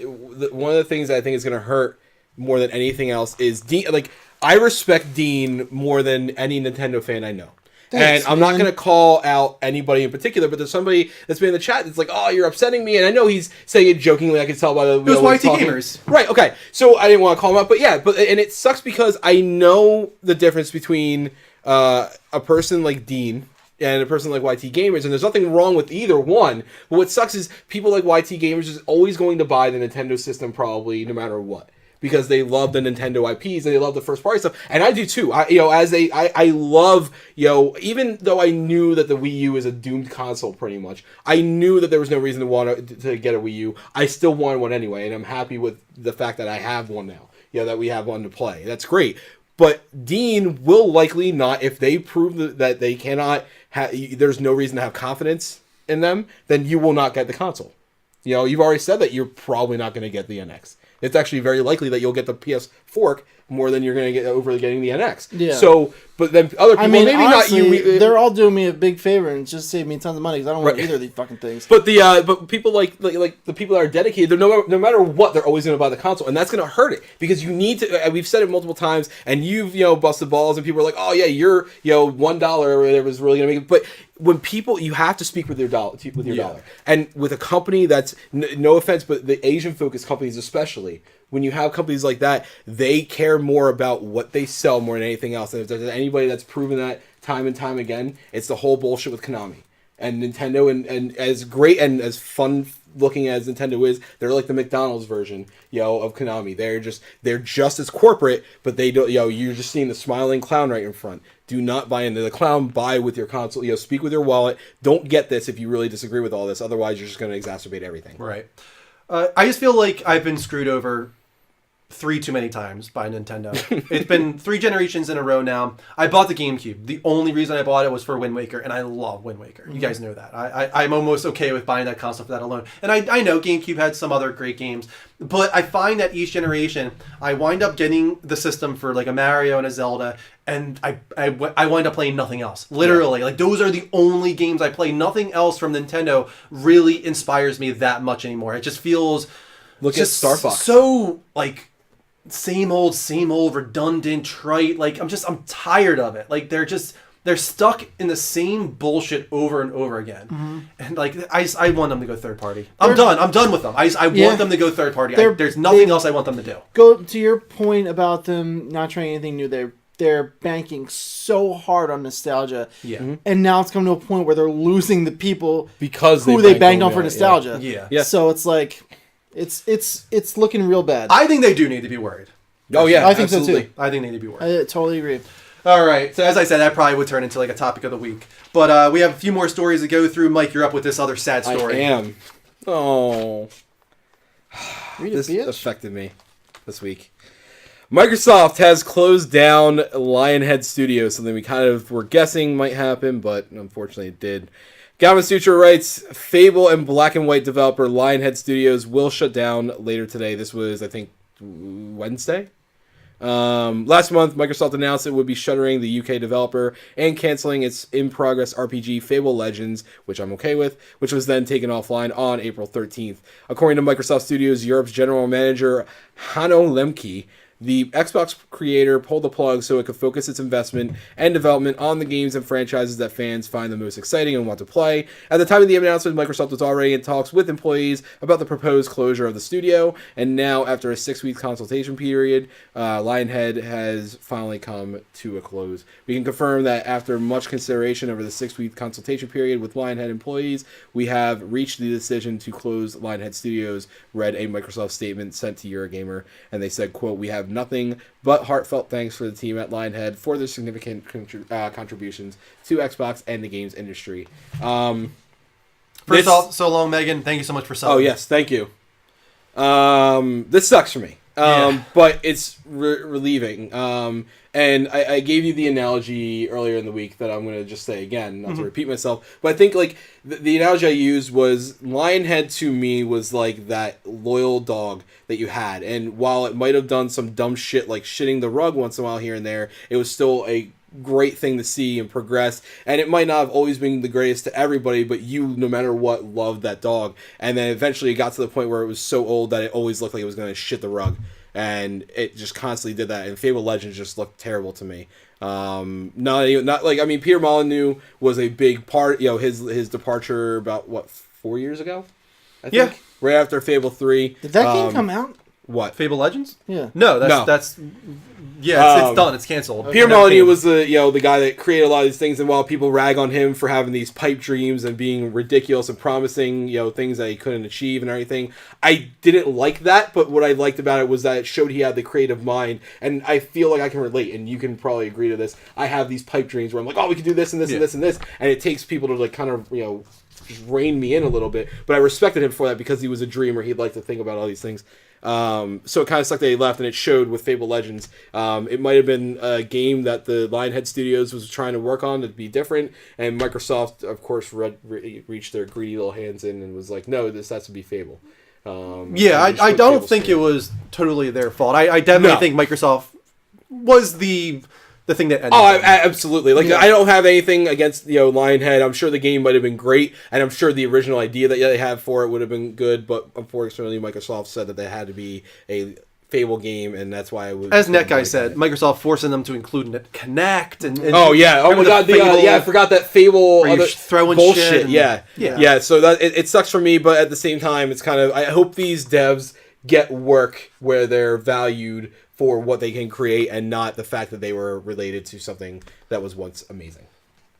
one of the things that I think is going to hurt more than anything else is Dean. Like, I respect Dean more than any Nintendo fan I know. Thanks, and I'm not going to call out anybody in particular, but there's somebody that's been in the chat that's like, oh, you're upsetting me. And I know he's saying it jokingly. I can tell by the... It was YT Gamers. Right, okay. So I didn't want to call him out. But yeah, and it sucks because I know the difference between a person like Dean and a person like YT Gamers, and there's nothing wrong with either one. But what sucks is people like YT Gamers is always going to buy the Nintendo system probably no matter what. Because they love the Nintendo IPs and they love the first party stuff, and I do too. I love, even though I knew that the Wii U is a doomed console pretty much, I knew that there was no reason to want to get a Wii U. I still wanted one anyway, and I'm happy with the fact that I have one now. That we have one to play. That's great. But Dean will likely not, if they prove that they cannot, there's no reason to have confidence in them, then you will not get the console. You've already said that you're probably not going to get the NX. It's actually very likely that you'll get the PS4 more than you're going to get over getting the NX. Yeah. So, but then other people, maybe honestly, not you. They're all doing me a big favor and just save me tons of money because I don't want either of these fucking things. But but people like the people that are dedicated, no matter what, they're always going to buy the console, and that's going to hurt it because you need to. We've said it multiple times, and you've busted balls, and people are like, oh yeah, you're $1 or whatever is really going to make it, but. When people, you have to speak with your dollar, and with a company that's no offense, but the Asian-focused companies especially, when you have companies like that, they care more about what they sell more than anything else. And if there's anybody that's proven that time and time again, it's the whole bullshit with Konami and Nintendo. And as great and as fun looking as Nintendo is, they're like the McDonald's version, of Konami. They're just as corporate, but they don't, you're just seeing the smiling clown right in front. Do not buy into the clown. Buy with your console. Speak with your wallet. Don't get this if you really disagree with all this. Otherwise, you're just going to exacerbate everything. Right. I just feel like I've been screwed over 3 too many times by Nintendo. It's been 3 generations in a row now. I bought the GameCube. The only reason I bought it was for Wind Waker, and I love Wind Waker. You guys know that. I'm almost okay with buying that console for that alone. And I know GameCube had some other great games, but I find that each generation, I wind up getting the system for like a Mario and a Zelda, and I wind up playing nothing else. Literally. Like, those are the only games I play. Nothing else from Nintendo really inspires me that much anymore. It just feels... Look at Star Fox. So, like... same old, redundant, trite. Like, I'm tired of it. Like, they're stuck in the same bullshit over and over again. Mm-hmm. And like, I want them to go third party. I'm done with them. I want them to go third party. There's nothing else I want them to do. Go to your point about them not trying anything new. They're banking so hard on nostalgia. Yeah. Mm-hmm. And now it's come to a point where they're losing the people because who they banked on for nostalgia. Yeah. So it's like, it's looking real bad. I think they do need to be worried. Oh yeah, I think so too. I think they need to be worried. I totally agree. All right. So as I said, that probably would turn into like a topic of the week. But we have a few more stories to go through. Mike, you're up with this other sad story. I am. Oh. This bitch. affected me this week. Microsoft has closed down Lionhead Studios, something we kind of were guessing might happen, but unfortunately it did. Gavin Sutra writes, Fable and Black and White developer Lionhead Studios will shut down later today. This was, I think, Wednesday? Last month, Microsoft announced it would be shuttering the UK developer and canceling its in-progress RPG Fable Legends, which I'm okay with, which was then taken offline on April 13th. According to Microsoft Studios Europe's general manager, Hanno Lemke, the Xbox creator pulled the plug so it could focus its investment and development on the games and franchises that fans find the most exciting and want to play. At the time of the announcement, Microsoft was already in talks with employees about the proposed closure of the studio, and now, after a 6-week consultation period, Lionhead has finally come to a close. We can confirm that after much consideration over the 6-week consultation period with Lionhead employees, we have reached the decision to close Lionhead Studios, read a Microsoft statement sent to Eurogamer, and they said, quote, "We have nothing but heartfelt thanks for the team at Lionhead for their significant contributions to Xbox and the games industry." First off, so long, Megan. Thank you so much for subbing. Oh, yes, thank you. This sucks for me, but it's relieving. And I gave you the analogy earlier in the week that I'm going to just say again, not to repeat myself. But I think like the analogy I used was Lionhead to me was like that loyal dog that you had. And while it might have done some dumb shit like shitting the rug once in a while here and there, it was still a great thing to see and progress. And it might not have always been the greatest to everybody, but you, no matter what, loved that dog. And then eventually it got to the point where it was so old that it always looked like it was going to shit the rug. And it just constantly did that. And Fable Legends just looked terrible to me. Not like, I mean, Peter Molyneux was a big part, his departure about, what, 4 years ago? I think? Yeah. Right after Fable 3. Did that game come out? What? Fable Legends? Yeah. No, that's it's done. It's canceled. Peter Molyneux was the guy that created a lot of these things, and while people rag on him for having these pipe dreams and being ridiculous and promising things that he couldn't achieve and everything, I didn't like that. But what I liked about it was that it showed he had the creative mind, and I feel like I can relate, and you can probably agree to this. I have these pipe dreams where I'm like, oh, we can do this and this and this and this, and it takes people to like kind of just rein me in a little bit. But I respected him for that because he was a dreamer. He'd like to think about all these things. So it kind of sucked that he left, and it showed with Fable Legends. It might have been a game that the Lionhead Studios was trying to work on to be different, and Microsoft, of course, reached their greedy little hands in and was like, no, this has to be Fable. I don't think it was totally their fault. I definitely think Microsoft was the thing that ended. Absolutely. Like, I don't have anything against Lionhead. I'm sure the game might have been great, and I'm sure the original idea that they had for it would have been good, but unfortunately Microsoft said that there had to be a Fable game, and that's why it was... As NetGuy said, Microsoft forcing them to include Connect and oh yeah, oh my god, I forgot that Fable throwing bullshit. Shit yeah. So that it sucks for me, but at the same time, it's kind of, I hope these devs get work where they're valued for what they can create and not the fact that they were related to something that was once amazing.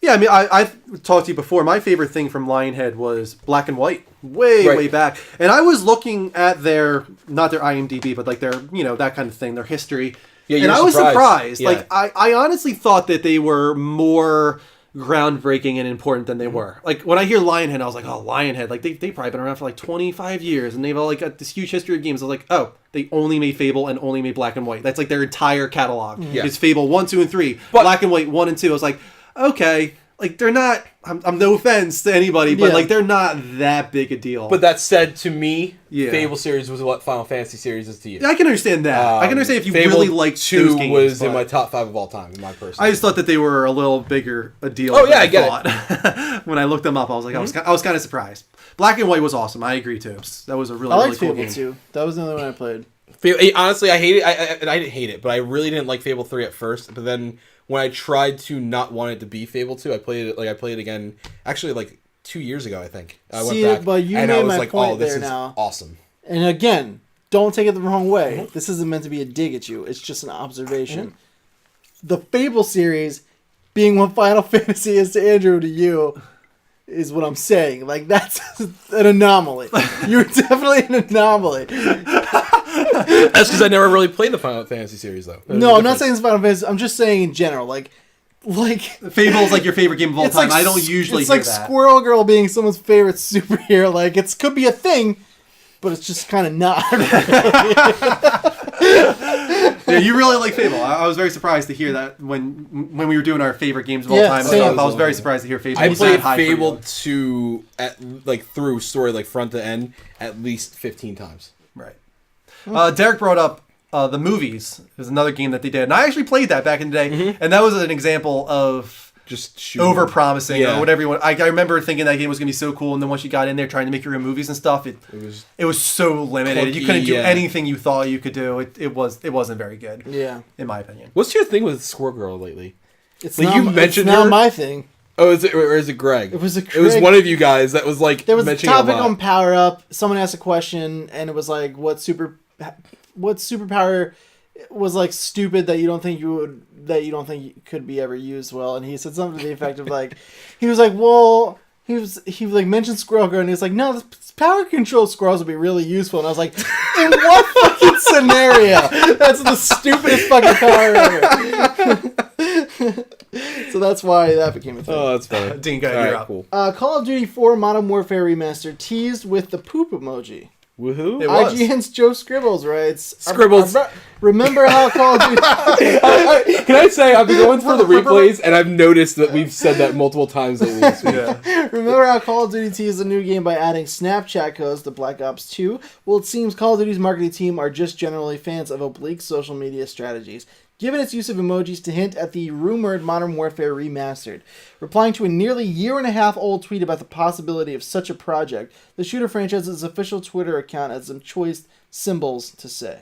Yeah, I mean, I've talked to you before. My favorite thing from Lionhead was Black and White, way back. And I was looking at not their IMDb, but like their, that kind of thing, their history. Yeah, and I was surprised. Yeah. Like, I honestly thought that they were more groundbreaking and important than they were. Like, when I hear Lionhead, I was like, oh, Lionhead. Like, they've probably been around for like 25 years, and they've all like got this huge history of games. I was like, oh, they only made Fable and only made Black and White. That's like their entire catalog. Yeah. It's Fable 1, 2, and 3. But Black and White 1 and 2. I was like, okay, like they're not. I'm no offense to anybody, but like they're not that big a deal. But that said, to me, Fable series was what Final Fantasy series is to you. Yeah, I can understand that. I can understand if you Fable really liked 2 those games, was in my top 5 of all time, in my personal. I just thought that they were a little bigger a deal. Oh yeah, I get it. When I looked them up, I was like, I was kind of surprised. Black and White was awesome. I agree too. That was a really cool Fable game. 2. That was the only one I played. Honestly, I hate it. I didn't hate it, but I really didn't like Fable 3 at first. But then when I tried to not want it to be Fable 2, I played it again. Actually, like 2 years ago, I think. I went back, but you and made I was my like, point "Oh, this there is now. awesome." And again, don't take it the wrong way. This isn't meant to be a dig at you. It's just an observation. The Fable series being what Final Fantasy is to Andrew to you is what I'm saying. Like, that's an anomaly. You're definitely an anomaly. That's because I never really played the Final Fantasy series, though. No, I'm not saying it's Final Fantasy. I'm just saying in general. Like Fable's like your favorite game of all time. I don't usually hear that. It's like Squirrel Girl being someone's favorite superhero. Like, it could be a thing, but it's just kind of not. Yeah, you really like Fable. I was very surprised to hear that when we were doing our favorite games of all time. I was very surprised to hear Fable. I played Fable 2 through story, like front to end, at least 15 times. Right. Derek brought up the movies is another game that they did, and I actually played that back in the day, and that was an example of Just shooting. over promising Yeah. or whatever you want. I remember thinking that game was gonna be so cool, and then once you got in there trying to make your own movies and stuff, it was so limited. You couldn't do anything you thought you could do. It wasn't very good. Yeah. In my opinion. What's your thing with Squirrel Girl lately? It's Like, not, you mentioned it's not her? my thing. Oh, is it, or is it Greg? It was a It was Greg. one of you guys that was like There was a mentioning topic a lot. on Power Up. Someone asked a question, and it was like, what superpower was like stupid that you don't think could be ever used well? And he said something to the effect of like, he was like, well, he was like mentioned Squirrel Girl, and he was like, no, this power control squirrels would be really useful. And I was like, in what fucking scenario? That's the stupidest fucking power ever. So that's why that became a thing. Oh, that's funny. Dean, go ahead, All you're right, up. cool. Call of Duty 4 Modern Warfare Remastered teased with the poop emoji. Woohoo! It was. IGN's Joe Scribbles writes, Scribbles. Remember how Call of Duty... Can I say I've been going through the replays and I've noticed that we've said that multiple times lately this week. Yeah. Remember how Call of Duty teased a new game by adding Snapchat codes to Black Ops 2? Well, it seems Call of Duty's marketing team are just generally fans of oblique social media strategies, given its use of emojis to hint at the rumored Modern Warfare Remastered. Replying to a nearly year-and-a-half-old tweet about the possibility of such a project, the shooter franchise's official Twitter account had some choice symbols to say.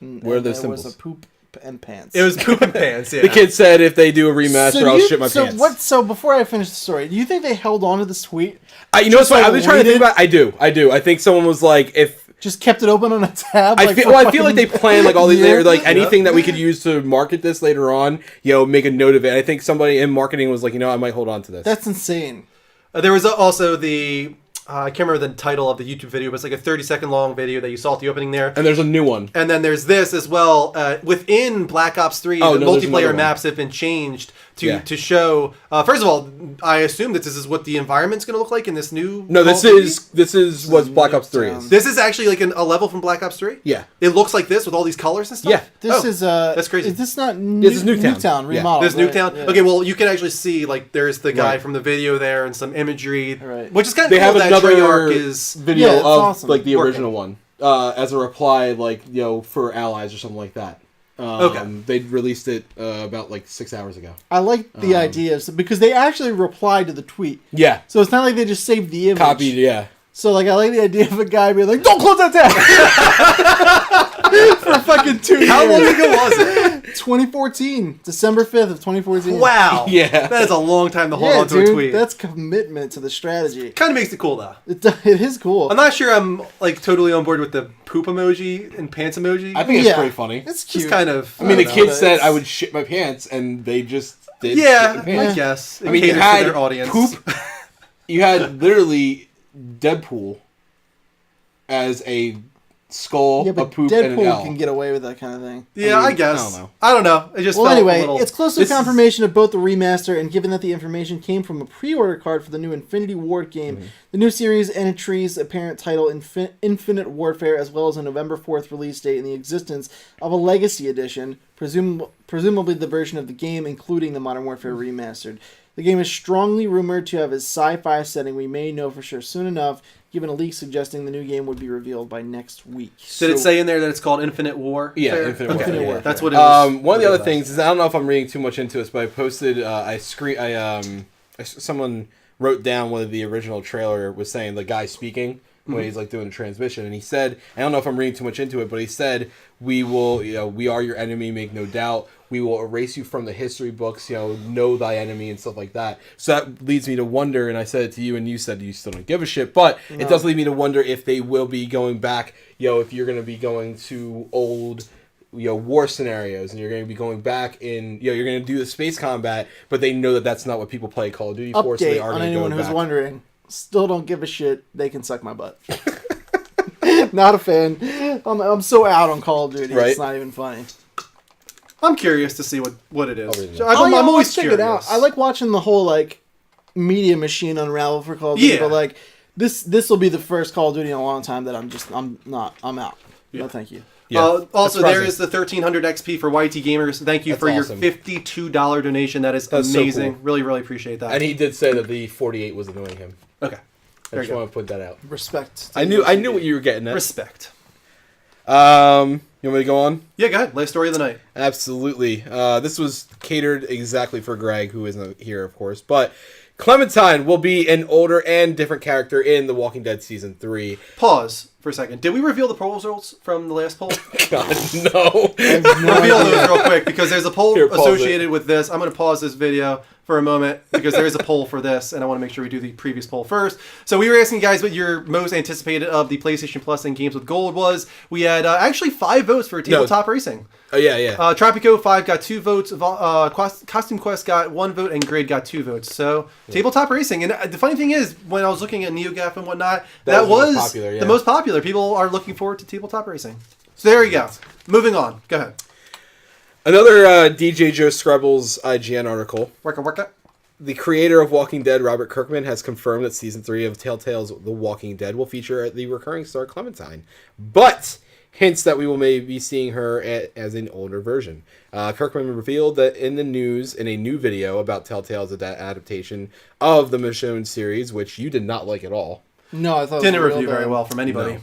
Where are those There symbols? was a poop and pants. It was poop and pants, yeah. The kid said if they do a remaster, I'll shit my pants. So before I finish the story, do you think they held on to this tweet? You know what's funny? like I've been trying to think waited- about. I do. I think someone was like, if Just kept it open on a tab? I like, feel, for well, I feel like they fucking planned like all these, year? like anything that we could use to market this later on. Make a note of it. I think somebody in marketing was like, I might hold on to this. That's insane. There was also the I can't remember the title of the YouTube video, but it's like a 30-second long video that you saw at the opening there. And there's a new one. And then there's this as well. Within Black Ops 3, Oh, the no, there's another multiplayer one. maps have been changed to Yeah. to show. First of all, I assume that this is what the environment's going to look like in this new. No, Call this of Duty? is what Black Ops 3 is. This is actually like a level from Black Ops 3. Yeah. It looks like this with all these colors and stuff. Yeah. This is that's crazy. Is this not This is Nuketown. Nuketown Yeah. remodeled? There's right? Nuketown. Yeah. Okay, well, you can actually see like there's the guy Right. from the video there and some imagery, Right. which is kind of They cool have that another Treyarch is. video Yeah, it's of awesome. like the Working. original one as a reply, like for allies or something like that. Okay. They released it about like 6 hours ago. I like the idea because they actually replied to the tweet. Yeah. So it's not like they just saved the image. Copied. Yeah. So like I like the idea of a guy being like, "Don't close that tab." For fucking 2 years. How long ago was it? 2014, December 5th of 2014. Wow. Yeah. That is a long time to hold Yeah, on to dude, a tweet. that's commitment to the strategy. Kind of makes it cool though. It is cool. I'm not sure I'm like totally on board with the poop emoji and pants emoji. I think it's Yeah. pretty funny. It's cute. It's kind of. I mean, the don't kid know, said it's- I would shit my pants, and they just did. Yeah, shit their pants. I guess. It I mean, you caters had to their audience. poop. You had literally Deadpool as a skull, Yeah, a but poop, and an Deadpool L. can get away with that kind of thing. Yeah, I I, mean, guess. I don't know. I don't know. It just Well, felt anyway, a little. it's close to this is- confirmation of both the remaster, and given that the information came from a pre-order card for the new Infinity Ward game, the new series entries apparent title Infinite Warfare, as well as a November 4th release date, and the existence of a Legacy Edition, presumably the version of the game including the Modern Warfare Remastered. The game is strongly rumored to have a sci-fi setting. We may know for sure soon enough, given a leak suggesting the new game would be revealed by next week. Did it say in there that it's called Infinite War? Yeah, Fair? Infinite Okay. Warfare, Infinite yeah. Warfare. That's what it was. One of the other things is I don't know if I'm reading too much into this, but I posted someone wrote down one of the original trailer was saying the guy speaking when he's like doing the transmission, and he said, I don't know if I'm reading too much into it, but he said, we will, we are your enemy, make no doubt. We will erase you from the history books, know thy enemy and stuff like that. So that leads me to wonder, and I said it to you, and you said you still don't give a shit, but it does lead me to wonder if they will be going back, if you're going to be going to old war scenarios, and you're going to be going back in, you're going to do the space combat, but they know that that's not what people play Call of Duty for, so they Update are on going to anyone go who's back. wondering. Still don't give a shit. They can suck my butt. Not a fan. I'm so out on Call of Duty. Right. It's not even funny. I'm curious to see what it is. read it. So I'm I'm always let's check curious. it out. I like watching the whole media machine unravel for Call of Duty. Yeah. But this will be the first Call of Duty in a long time that I'm out. Yeah. No, thank you. Yeah. Also, That's there is the 1300 XP for YT Gamers. Thank you That's for your awesome. $52 donation. That is That's so amazing. cool. Really, really appreciate that. And he did say that the 48 was annoying him. Okay. I There just you go. want to put that out. Respect. I knew what you were getting at. Respect. You want me to go on? Yeah, go ahead. Last story of the night. Absolutely. This was catered exactly for Greg, who isn't here, of course. But Clementine will be an older and different character in The Walking Dead Season 3. Pause for a second. Did we reveal the poll results from the last poll? God, no. Reveal those real quick, because there's a poll Here, pause associated with this. I'm going to pause this video for a moment, because there is a poll for this, and I want to make sure we do the previous poll first. So we were asking you guys what your most anticipated of the PlayStation Plus and Games with Gold was. We had actually 5 votes for tabletop racing. Oh, yeah. Tropico 5 got 2 votes. Costume Quest got 1 vote, and Grid got 2 votes. So tabletop racing. And the funny thing is, when I was looking at NeoGAF and whatnot, that was the most popular. People are looking forward to tabletop racing. So there you go. Moving on. Go ahead. Another DJ Joe Scrubbles IGN article. Work. The creator of Walking Dead, Robert Kirkman, has confirmed that Season 3 of Telltale's The Walking Dead will feature the recurring star Clementine, but hints that we will maybe be seeing her as an older version. Kirkman revealed that in the news, in a new video about Telltale's adaptation of the Michonne series, which you did not like at all. No, I thought Didn't review very well from anybody. No.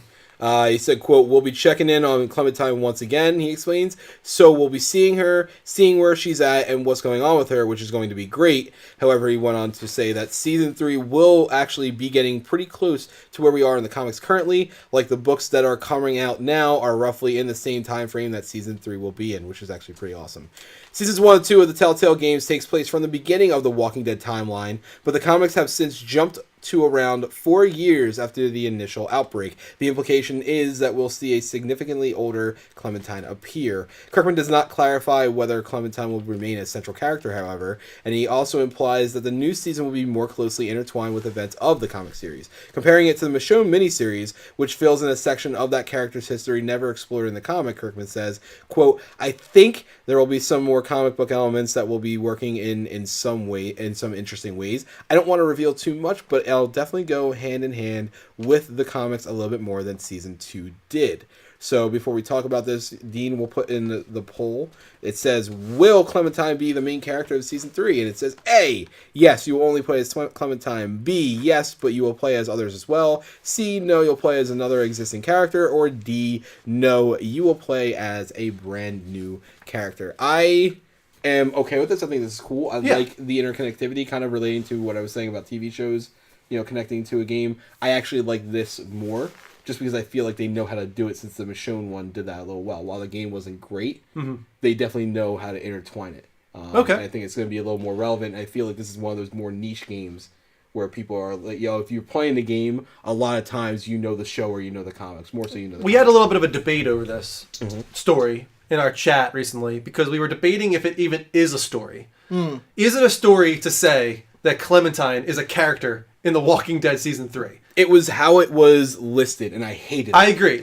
He said, quote, "We'll be checking in on Clementine once again," he explains. "So we'll be seeing her, seeing where she's at and what's going on with her, which is going to be great." However, he went on to say that Season 3 will actually be getting pretty close to where we are in the comics currently. Like the books that are coming out now are roughly in the same time frame that Season 3 will be in, which is actually pretty awesome. Seasons 1 and 2 of the Telltale games takes place from the beginning of the Walking Dead timeline, but the comics have since jumped to around 4 years after the initial outbreak. The implication is that we'll see a significantly older Clementine appear. Kirkman does not clarify whether Clementine will remain a central character, however, and he also implies that the new season will be more closely intertwined with events of the comic series. Comparing it to the Michonne miniseries, which fills in a section of that character's history never explored in the comic, Kirkman says, quote, "I think there will be some more comic book elements that will be working in some way, in some interesting ways. I don't want to reveal too much, but I'll definitely go hand in hand with the comics a little bit more than Season 2 did." So before we talk about this, Dean will put in the poll. It says, will Clementine be the main character of Season 3? And it says, A, yes, you will only play as Clementine. B, yes, but you will play as others as well. C, no, you'll play as another existing character. Or D, no, you will play as a brand new character. I am okay with this. I think this is cool. I like the interconnectivity, kind of relating to what I was saying about TV shows, connecting to a game. I actually like this more, just because I feel like they know how to do it, since the Michonne one did that a little well. While the game wasn't great, they definitely know how to intertwine it. Okay. I think it's going to be a little more relevant. I feel like this is one of those more niche games where people are like, if you're playing the game, a lot of times you know the show or you know the comics. More so you know the comics. Had a little bit of a debate over this story in our chat recently, because we were debating if it even is a story. Is it a story to say that Clementine is a character in The Walking Dead Season 3? It was how it was listed, and I hated it. I agree.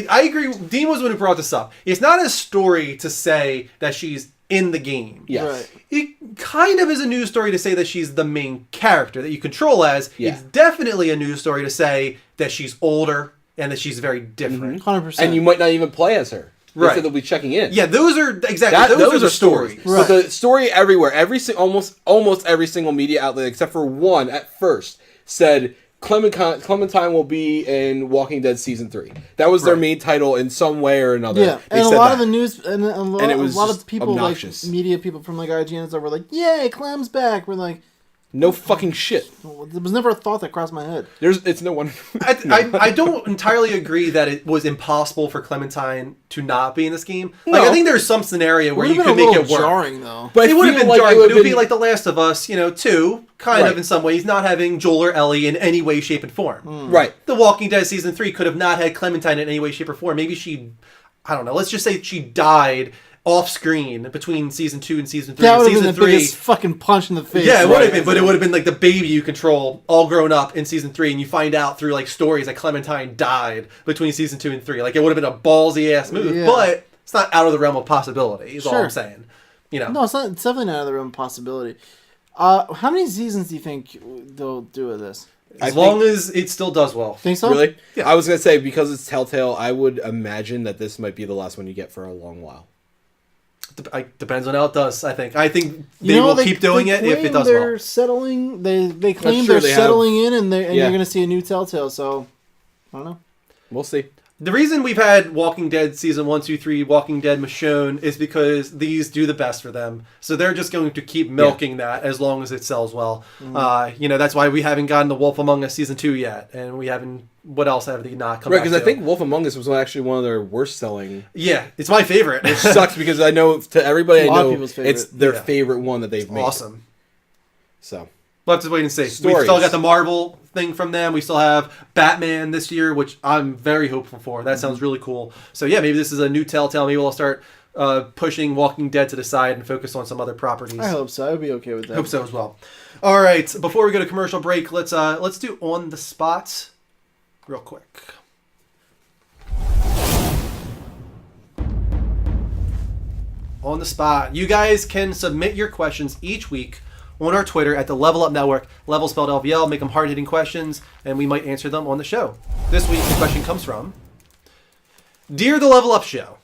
I agree. Dean was the one who brought this up. It's not a story to say that she's in the game. Yes. Right. It kind of is a news story to say that she's the main character that you control as. Yeah. It's definitely a news story to say that she's older and that she's very different. 100%. And you might not even play as her. They said they'll be checking in. Yeah, those are exactly those are stories. Right. But the story everywhere, almost every single media outlet except for one at first said Clementine will be in Walking Dead Season 3. That was their main title in some way or another. Yeah, and a lot of the news and a lot of people, obnoxious. like media people from like IGN and stuff, were like, "Yay, Clem's back!" We're like, no fucking shit. There was never a thought that crossed my head. It's no wonder. I don't entirely agree that it was impossible for Clementine to not be in this game. Like, I think there's some scenario where you could make it work. Jarring, though. But it would have been jarring. It would be like The Last of Us, 2, kind of in some ways, not having Joel or Ellie in any way, shape, and form. Right. The Walking Dead Season 3 could have not had Clementine in any way, shape, or form. Maybe I don't know, let's just say she died off screen between Season 2 and Season 3. That would have Season been the biggest fucking punch in the face. Yeah, it would have been, but it would have been like the baby you control, all grown up in Season 3, and you find out through like stories that Clementine died between Season 2 and 3. Like, it would have been a ballsy ass move, but it's not out of the realm of possibility, is all I'm saying. No, it's not. It's definitely not out of the realm of possibility. How many seasons do you think they'll do of this? As long as it still does well. Think so? Really? Yeah. I was going to say, because it's Telltale, I would imagine that this might be the last one you get for a long while. Depends on how it does, I think. I think they will keep doing it if it does they're well. Settling. They claim they're settling in, and you're going to see a new Telltale. So I don't know. We'll see. The reason we've had Walking Dead season 1, 2, 3, Walking Dead Michonne is because these do the best for them. So they're just going to keep milking that as long as it sells well. That's why we haven't gotten the Wolf Among Us season 2 yet, and we haven't. What else have they not come back to? Right, because I think Wolf Among Us was actually one of their worst selling. Yeah, it's my favorite. Which sucks because I know to everybody I know it's their Yeah. favorite one that they've made. Awesome. So we'll have to wait and see. Stories. We still got the Marvel thing from them. We still have Batman this year, which I'm very hopeful for. That sounds really cool. So yeah, maybe this is a new Telltale. Maybe we'll start pushing Walking Dead to the side and focus on some other properties. I hope so. I would be okay with that. Hope so as well. All right, before we go to commercial break, let's do On the Spot real quick. On the Spot. You guys can submit your questions each week on our Twitter at the Level Up Network. Level spelled LVL. Make them hard-hitting questions, and we might answer them on the show. This week, the question comes from Dear the Level Up Show,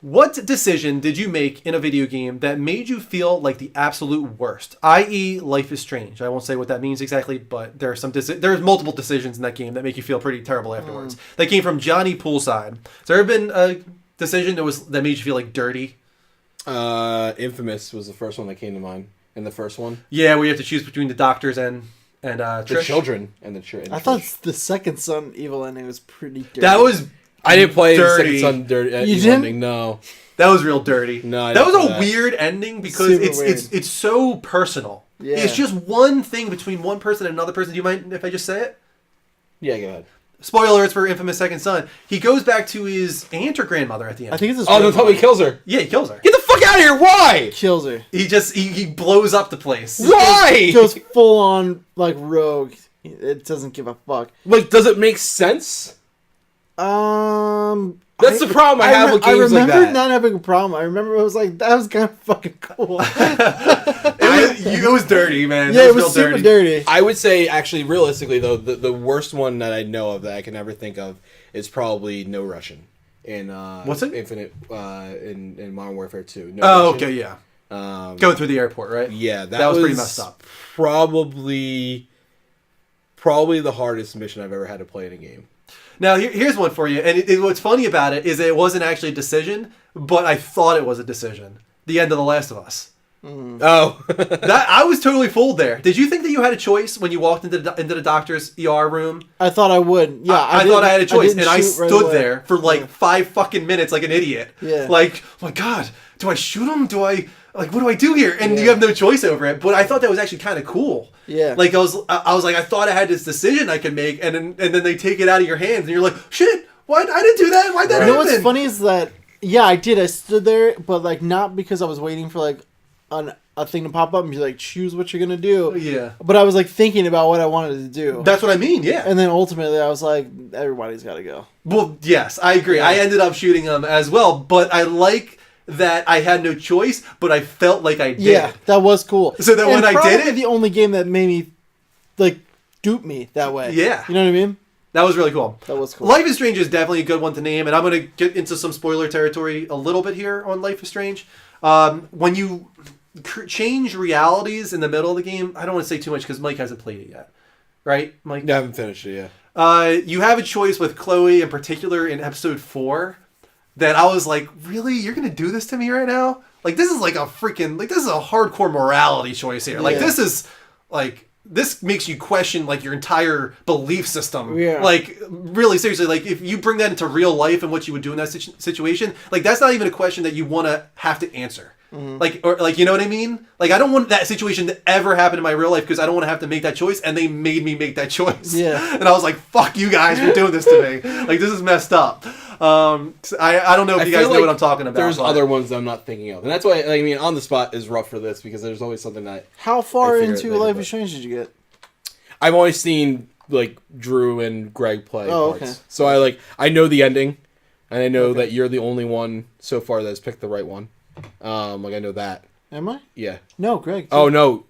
what decision did you make in a video game that made you feel like the absolute worst? I.e., Life is Strange. I won't say what that means exactly, but there are there's multiple decisions in that game that make you feel pretty terrible afterwards. That came from Johnny Poolside. Has there ever been a decision that made you feel like dirty? Infamous was the first one that came to mind. In the first one, yeah, where you have to choose between the doctors and the Trish. children and the children. I thought the second Son evil ending was pretty dirty. That was I didn't play dirty. the Second Son dirty. You evil didn't? ending, no. That was real dirty. No, I that was didn't a play that. weird ending because Super it's so personal. Yeah. It's just one thing between one person and another person. Do you mind if I just say it? Yeah, go ahead. Spoilers for Infamous Second Son. He goes back to his aunt or grandmother at the end. I think it's his Oh, don't tell me he kills her. Yeah, he kills her. Get the fuck out of here! Why? kills her. He blows up the place. Why? He goes full on like rogue. It doesn't give a fuck. Like, does it make sense? That's the problem I have with games like I remember that. not having a problem. I remember it was like that was kind of fucking cool. It was dirty, man. Yeah, That it was real super dirty. I would say, actually, realistically, though, the worst one that I know of that I can ever think of is probably No Russian in What's it? Infinite in Modern Warfare 2. No Oh, Russian. okay, yeah. Going through the airport, right? Yeah, that was pretty messed up. Probably the hardest mission I've ever had to play in a game. Now, here's one for you. And what's funny about it is it wasn't actually a decision, but I thought it was a decision. The end of The Last of Us. Oh. That I was totally fooled there. Did you think that you had a choice when you walked into the doctor's ER room? I thought I would. Yeah, I thought I had a choice, and I didn't shoot right stood away. there for like 5 fucking minutes like an idiot. Yeah. Like, oh my god, do I shoot him? What do I do here? And Yeah. you have no choice over it. But I thought that was actually kind of cool. Yeah. Like I was like, I thought I had this decision I could make, and then they take it out of your hands, and you're like, shit, why I didn't do that? Why'd that You happen? know what's funny is that I did. I stood there, but like not because I was waiting for like a thing to pop up and be like, choose what you're gonna do. Yeah. But I was like thinking about what I wanted to do. That's what I mean. Yeah. And then ultimately, I was like, everybody's got to go. Well, yes, I agree. I ended up shooting him as well, but I like that I had no choice, but I felt like I did. Yeah, that was cool. So that when I did probably it- the only game that made me like dupe me that way. Yeah. You know what I mean? That was really cool. That was cool. Life is Strange is definitely a good one to name, and I'm going to get into some spoiler territory a little bit here on Life is Strange. When you change realities in the middle of the game, I don't want to say too much because Mike hasn't played it yet. Right, Mike? I haven't finished it yet. You have a choice with Chloe in particular in episode 4 that I was like, really? You're going to do this to me right now? Like, this is like a freaking, like, this is a hardcore morality choice here. Like, Yeah. this is, like, this makes you question, like, your entire belief system. Yeah. Like, really, seriously, like, if you bring that into real life and what you would do in that situation, like, that's not even a question that you want to have to answer. Like, or like, you know what I mean? Like, I don't want that situation to ever happen in my real life because I don't want to have to make that choice, and they made me make that choice. Yeah. And I was like, fuck you guys for doing this to me. Like, this is messed up. I don't know if you guys know what I'm talking about. There's but- other ones that I'm not thinking of, and that's why I mean, on the spot is rough for this because there's always something that How far I figured into later, Life but- is Strange did you get? I've only seen like Drew and Greg play Oh, parts. okay. So I know the ending, and I know that you're the only one so far that's picked the right one. Like I know that. Am I? Yeah. No, Greg. Oh no.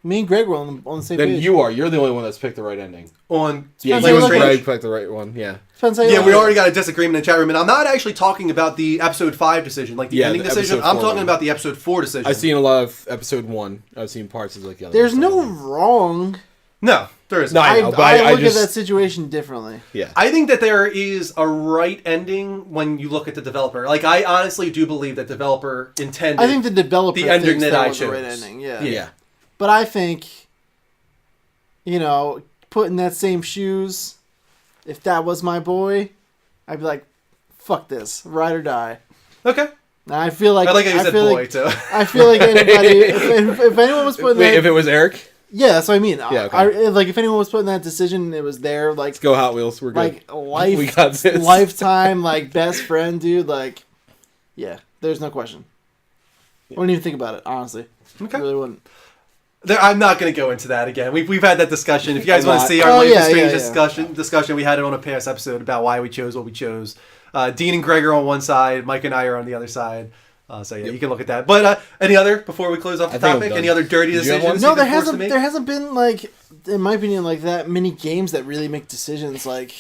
Me and Greg were on the same Then page. you are. You're the only one that's picked the right ending. On Yeah, Depends you how you and look at Greg picked the right one. Yeah. Depends how you Yeah, look we at it. already got a disagreement in the chat room, and I'm not actually talking about the episode 5 decision, like the Yeah, ending the decision. episode I'm 4 talking one. about the episode 4 decision. I've seen a lot of episode 1. I've seen parts of like the other. There's ones. no wrong. No, there isn't. No, I know, but I look just- at that situation differently. Yeah. I think that there is a right ending when you look at the developer. Like, I honestly do believe that developer intended. I think the developer The ending thinks that that I was the right chose. ending. Yeah. Yeah. But I think, put in that same shoes, if that was my boy, I'd be like, fuck this, ride or die. Okay. And I feel like I like how you said feel boy, like, too. I feel like anybody, if anyone was putting Wait, that, if it was Eric, yeah, that's what I mean. Yeah, okay. Like if anyone was putting that decision, it was there, like let's go Hot Wheels. We're good. like We got this. lifetime, like best friend, dude. Like, yeah, there's no question. I wouldn't even think about it, honestly. Okay. I really wouldn't. I'm not going to go into that again. We've had that discussion. If you guys I'm want to not. see our Oh, Life yeah, is Strange yeah. discussion, we had it on a past episode about why we chose what we chose. Dean and Greg are on one side. Mike and I are on the other side. So yeah, you can look at that. But any other before we close off the I think I'm topic? done. Any other dirty Did you have decisions? one? No, you've been forced to make? there hasn't been like, in my opinion, like that many games that really make decisions like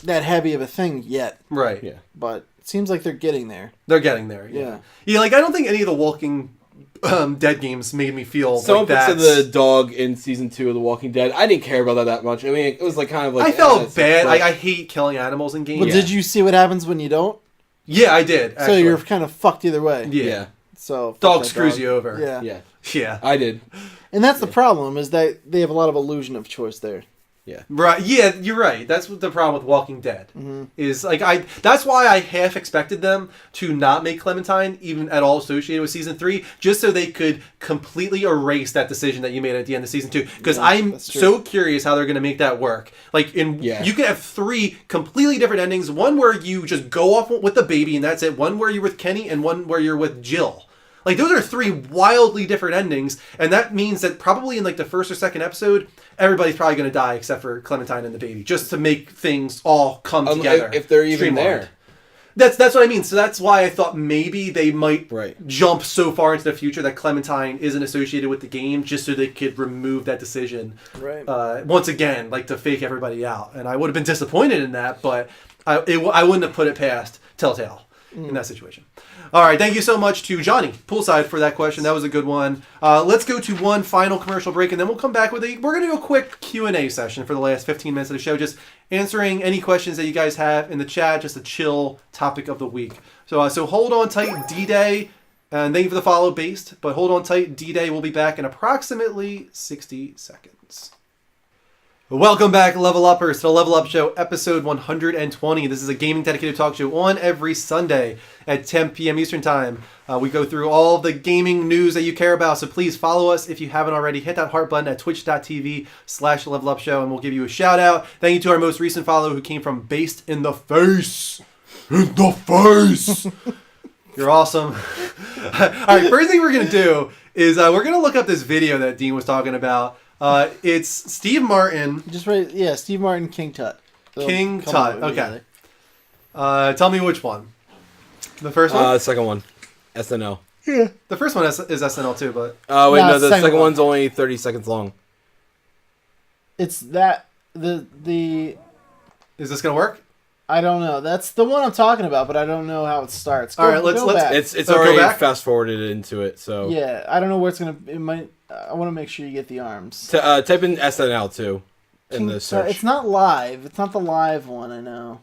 that heavy of a thing yet. Right. Yeah. But it seems like they're getting there. They're getting there. Yeah. Yeah. Like I don't think any of the Walking Dead games made me feel Someone like put to that's... the dog in season 2 of The Walking Dead. I didn't care about that much. I mean, it was like kind of like I felt it's bad. like- I hate killing animals in games. But Yeah. did you see what happens when you don't? Yeah, I did. So Actually. you're kind of fucked either way. Yeah. Yeah, So fuck Dog that screws dog. you over. Yeah. yeah, Yeah. I did. And that's the problem, is that they have a lot of illusion of choice there. Yeah, Right. Yeah, you're right. That's what the problem with Walking Dead is. Like that's why I half expected them to not make Clementine even at all associated with season 3, just so they could completely erase that decision that you made at the end of season 2. Because Yeah, I'm that's true. so curious how they're going to make that work. Like Yeah. you could have 3 completely different endings. One where you just go off with the baby and that's it. One where you're with Kenny, and one where you're with Jill. Like, those are 3 wildly different endings, and that means that probably in, like, the first or second episode, everybody's probably going to die except for Clementine and the baby, just to make things all come together. if they're even streamlined. there. That's what I mean. So that's why I thought maybe they might Right. jump so far into the future that Clementine isn't associated with the game, just so they could remove that decision. Right. Once again, like, to fake everybody out. And I would have been disappointed in that, but I wouldn't have put it past Telltale in that situation. All right, thank you so much to Johnny Poolside for that question. That was a good one. Let's go to one final commercial break, and then we'll come back with we're going to do a quick Q&A session for the last 15 minutes of the show, just answering any questions that you guys have in the chat, just a chill topic of the week. So hold on tight, D-Day, and thank you for the follow, Based, but hold on tight, D-Day will be back in approximately 60 seconds. Welcome back, Level Uppers, to the Level Up Show, episode 120. This is a gaming dedicated talk show on every Sunday at 10 p.m. Eastern Time. We go through all the gaming news that you care about, so please follow us if you haven't already. Hit that heart button at twitch.tv/Level Up Show, and we'll give you a shout out. Thank you to our most recent follow who came from Based in the Face. In the face! You're awesome. All right, first thing we're going to do is we're going to look up this video that Dean was talking about. It's Steve Martin. Just right, yeah, Steve Martin, King Tut. They'll King come Tut, out okay. immediately. Tell me which one. The first one? Second one, SNL. The first one is SNL too, but... Oh wait, No, no, the second second one. one's only 30 seconds long. It's that the Is this going to work? I don't know. That's the one I'm talking about, but I don't know how it starts. All right, let's- back. It's So go already back? fast forwarded into it. So Yeah, I don't know where it's gonna. It might. I want to make sure you get the arms. type in SNL too in King the Tut. search. It's not live. It's not the live one. I know.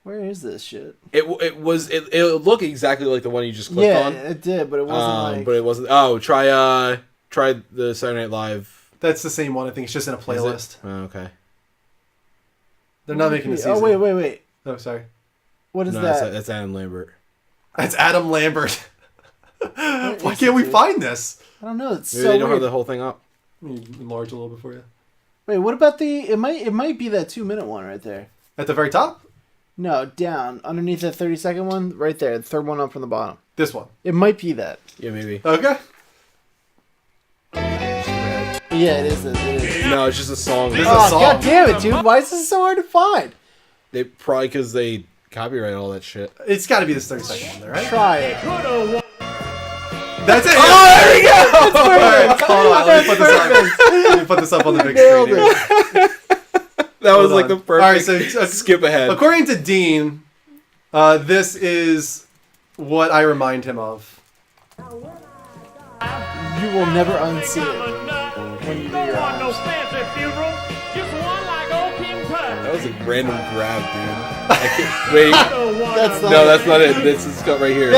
Where is this shit? It looked exactly like the one you just clicked Yeah, on. it did, but it wasn't like. But it wasn't. Oh, try the Saturday Night Live. That's the same one. I think it's just in a Is it? playlist. Oh, okay. They're not making a season. Oh wait. Oh, sorry. What is No, that? that's Adam Lambert. That's Adam Lambert. Why is can't it, we dude? find this? I don't know. It's Maybe so they don't weird. have the whole thing up. Let me enlarge a little bit for you. Wait, what about the? It might be that 2-minute one right there. At the very top? No, down underneath that 30-second one, right there, the third one up from the bottom. This one. It might be that. Yeah, maybe. Okay. Yeah, it is. It is. No, it's just a song. This is Oh a song. god damn it, dude! Why is this so hard to find? They probably because they copyright all that shit. It's got to be this 30-second one there, right? Try it. That's it. Oh, there we go. All right, hold on. Let me put this up on the big Nailed screen here. That was Hold like on. the perfect. All right, so skip ahead. according to Dean, this is what I remind him of. You will never unsee it. when you do Don't your want no arms. fancy funeral. Just one like old King Tut. That was a random grab, dude. I can't, wait. Don't want That's no not- No, that's not it. This is cut right here.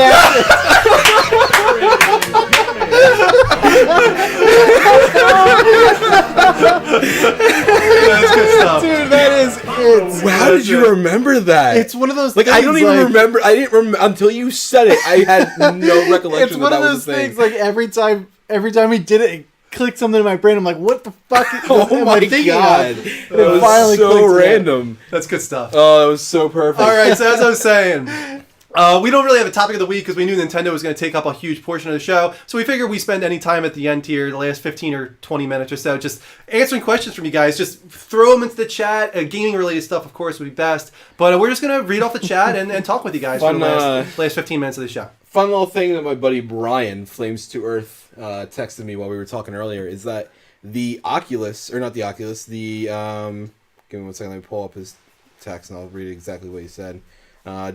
That's good stuff. Dude, that is it. How did you remember that? It's one of those like things, I don't even remember. I didn't remember until you said it. I had no recollection. It's one that of that those was a thing. things, like every time he did it clicked something in my brain. I'm like, what the fuck Oh am my I thinking god, of? that And it was finally so clicked in. random. That's good stuff. Oh, that was so perfect. All right, so as I was saying, we don't really have a topic of the week because we knew Nintendo was going to take up a huge portion of the show. So we figured we spend any time at the end here, the last 15 or 20 minutes or so, just answering questions from you guys. Just throw them into the chat. Gaming-related stuff, of course, would be best. But we're just going to read off the chat and talk with you guys for the last 15 minutes of the show. Fun little thing that my buddy Brian, Flames to Earth, texted me while we were talking earlier is that the Oculus, or not the Oculus, the, give me 1 second, let me pull up his text and I'll read exactly what he said.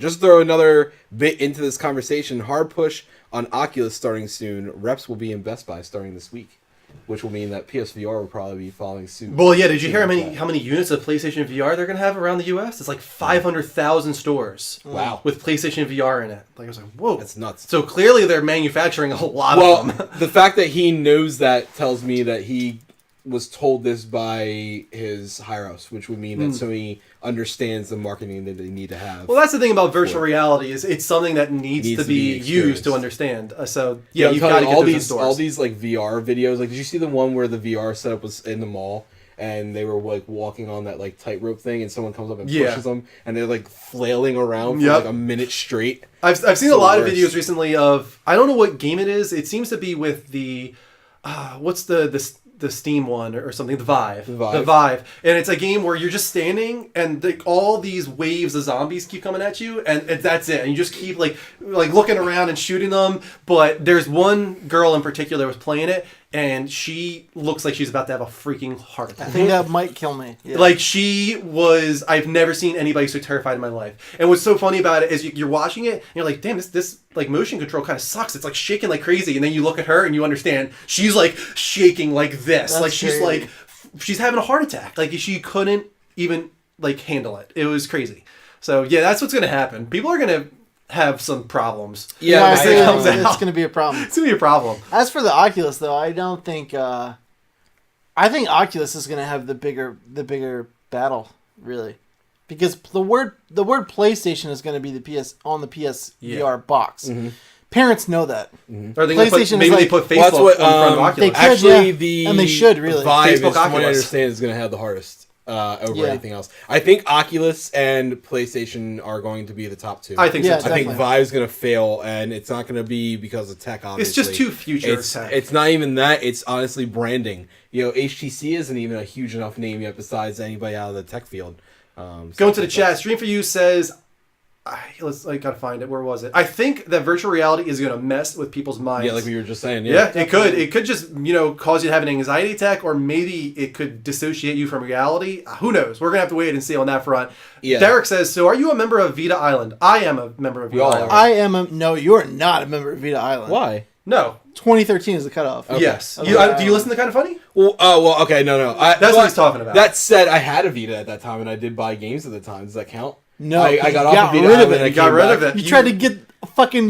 Just throw another bit into this conversation. Hard push on Oculus starting soon. Reps will be in Best Buy starting this week, which will mean that PSVR will probably be following suit. Well, yeah, did you hear how many units of PlayStation VR they're going to have around the U.S.? It's like 500,000 stores. Wow. With PlayStation VR in it. Like I was like, whoa. That's nuts. So clearly they're manufacturing a lot Well, of them. the fact that he knows that tells me that he was told this by his higher ups, which would mean that Sony understands the marketing that they need to have. Well, that's the thing about virtual reality is it's something that needs to be used to understand. So yeah, I'm you've telling got to you, get all those in these stores. like VR videos. Like, did you see the one where the VR setup was in the mall and they were like walking on that like tightrope thing, and someone comes up and pushes them, and they're like flailing around for like a minute straight. I've seen a lot of videos recently of, I don't know what game it is. It seems to be with the what's the Steam one or something, the Vive. The Vive. And it's a game where you're just standing and all these waves of zombies keep coming at you, and that's it. And you just keep like looking around and shooting them. But there's one girl in particular that was playing it, and she looks like she's about to have a freaking heart attack. I think that might kill me. Yeah. Like, she was, I've never seen anybody so terrified in my life. And what's so funny about it is you're watching it, and you're like, damn, this like motion control kind of sucks. It's like shaking like crazy. And then you look at her and you understand she's like shaking like this. That's like she's crazy. like, she's having a heart attack. Like, she couldn't even like handle it. It was crazy. So yeah, that's what's going to happen. People are going to have some problems. Yeah, as it comes it's out. going to be a problem. It's going to be a problem. As for the Oculus, though, I don't think. I think Oculus is going to have the bigger battle, really, because the word PlayStation is going to be the PSVR box. Mm-hmm. Parents know that. Are they going to PlayStation put, maybe is they like- put Facebook Well, that's what, on front of Oculus? They could, Actually, yeah. And they should, really. Vive, Facebook is, from what I Oculus. understand, is going to have the hardest over Yeah. anything else. I think Oculus and PlayStation are going to be the top two. I think Yeah, so. I think definitely. Vive's going to fail, and it's not going to be because of tech, obviously. It's just too future It's, tech. it's not even that. It's honestly branding. You know, HTC isn't even a huge enough name yet besides anybody out of the tech field. Going to the chat, Stream for You says, I gotta find it. Where was it? I think that virtual reality is gonna mess with people's minds. Yeah, like we were just saying. Yeah, it could. It could just, cause you to have an anxiety attack, or maybe it could dissociate you from reality. Who knows? We're gonna have to wait and see on that front. Yeah. Derek says, so are you a member of Vita Island? I am a member of Vita all Island. are. I am no. You are not a member of Vita Island. Why? No. 2013 is the cutoff. Yes. Okay. Do you listen to Kind of Funny? Well, okay, no. That's what he's talking about. That said, I had a Vita at that time, and I did buy games at the time. Does that count? No, I got you off got of Vita rid of Island it. and I You got came rid back. of it. You tried to get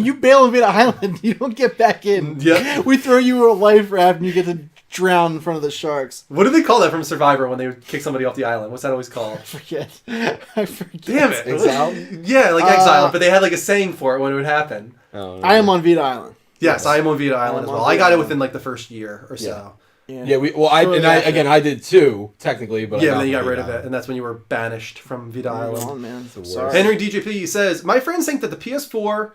you bail on Vita Island. You don't get back in. Yeah. We throw you a life raft and you get to drown in front of the sharks. What do they call that from Survivor when they would kick somebody off the island? What's that always called? I forget. Damn it. Exile? Yeah, like exile, but they had like a saying for it when it would happen. Oh, no. I am on Vita Island. Yes, I am on Vita Island as on well. I Vita got it Island. within like the first year or so. Yeah, So I did too, technically, but Yeah, I and then you got from rid Vita of it, Island. and that's when you were banished from Vita Hold Island. on, man. the worst. Sorry. Henry DJP says, my friends think that the PS4...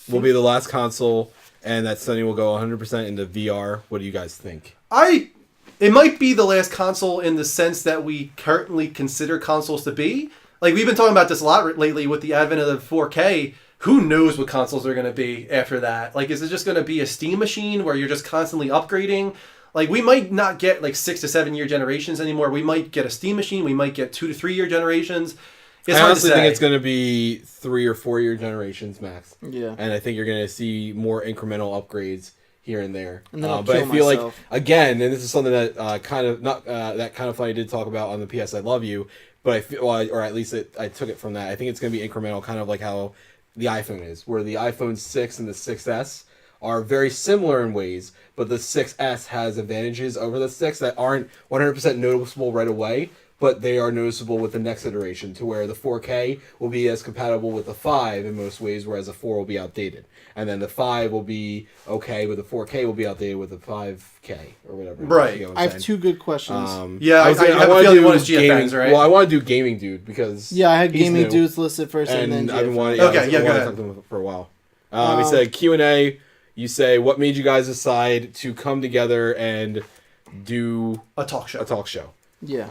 Will be the last console, and that Sony will go 100% into VR. What do you guys think? It might be the last console in the sense that we currently consider consoles to be. Like, we've been talking about this a lot lately with the advent of the 4K. Who knows what consoles are going to be after that? Like, is it just going to be a Steam machine where you're just constantly upgrading? Like, we might not get, like, 6 to 7 year generations anymore. We might get a Steam machine. We might get 2 to 3 year generations. It's I hard to honestly say. think it's going to be 3 or 4 year generations max. Yeah. And I think you're going to see more incremental upgrades here and there. And then I'll but I kill feel myself. like, again, and this is something that kind of not that kind of funny did talk about on the PS I Love You, but I feel, or at least I took it from that. I think it's going to be incremental, kind of like how the iPhone is, where the iPhone 6 and the 6S are very similar in ways, but the 6S has advantages over the 6 that aren't 100% noticeable right away, but they are noticeable with the next iteration, to where the 4K will be as compatible with the 5 in most ways, whereas the 4 will be outdated. And then the 5 will be okay, but the 4K will be outdated with the 5K or whatever. Right. You know what I I'm have saying? 2 good questions. Yeah, I have a wanna feeling do one is GF gaming, fans, right? Well, I want to do Gaming Dude because Yeah, I had he's gaming new. dudes listed first, and then I've been GF. wanting. Okay, I yeah, go wanted to ahead. talk to him for a while. He said Q&A. You say, what made you guys decide to come together and do A talk show. a talk show? Yeah.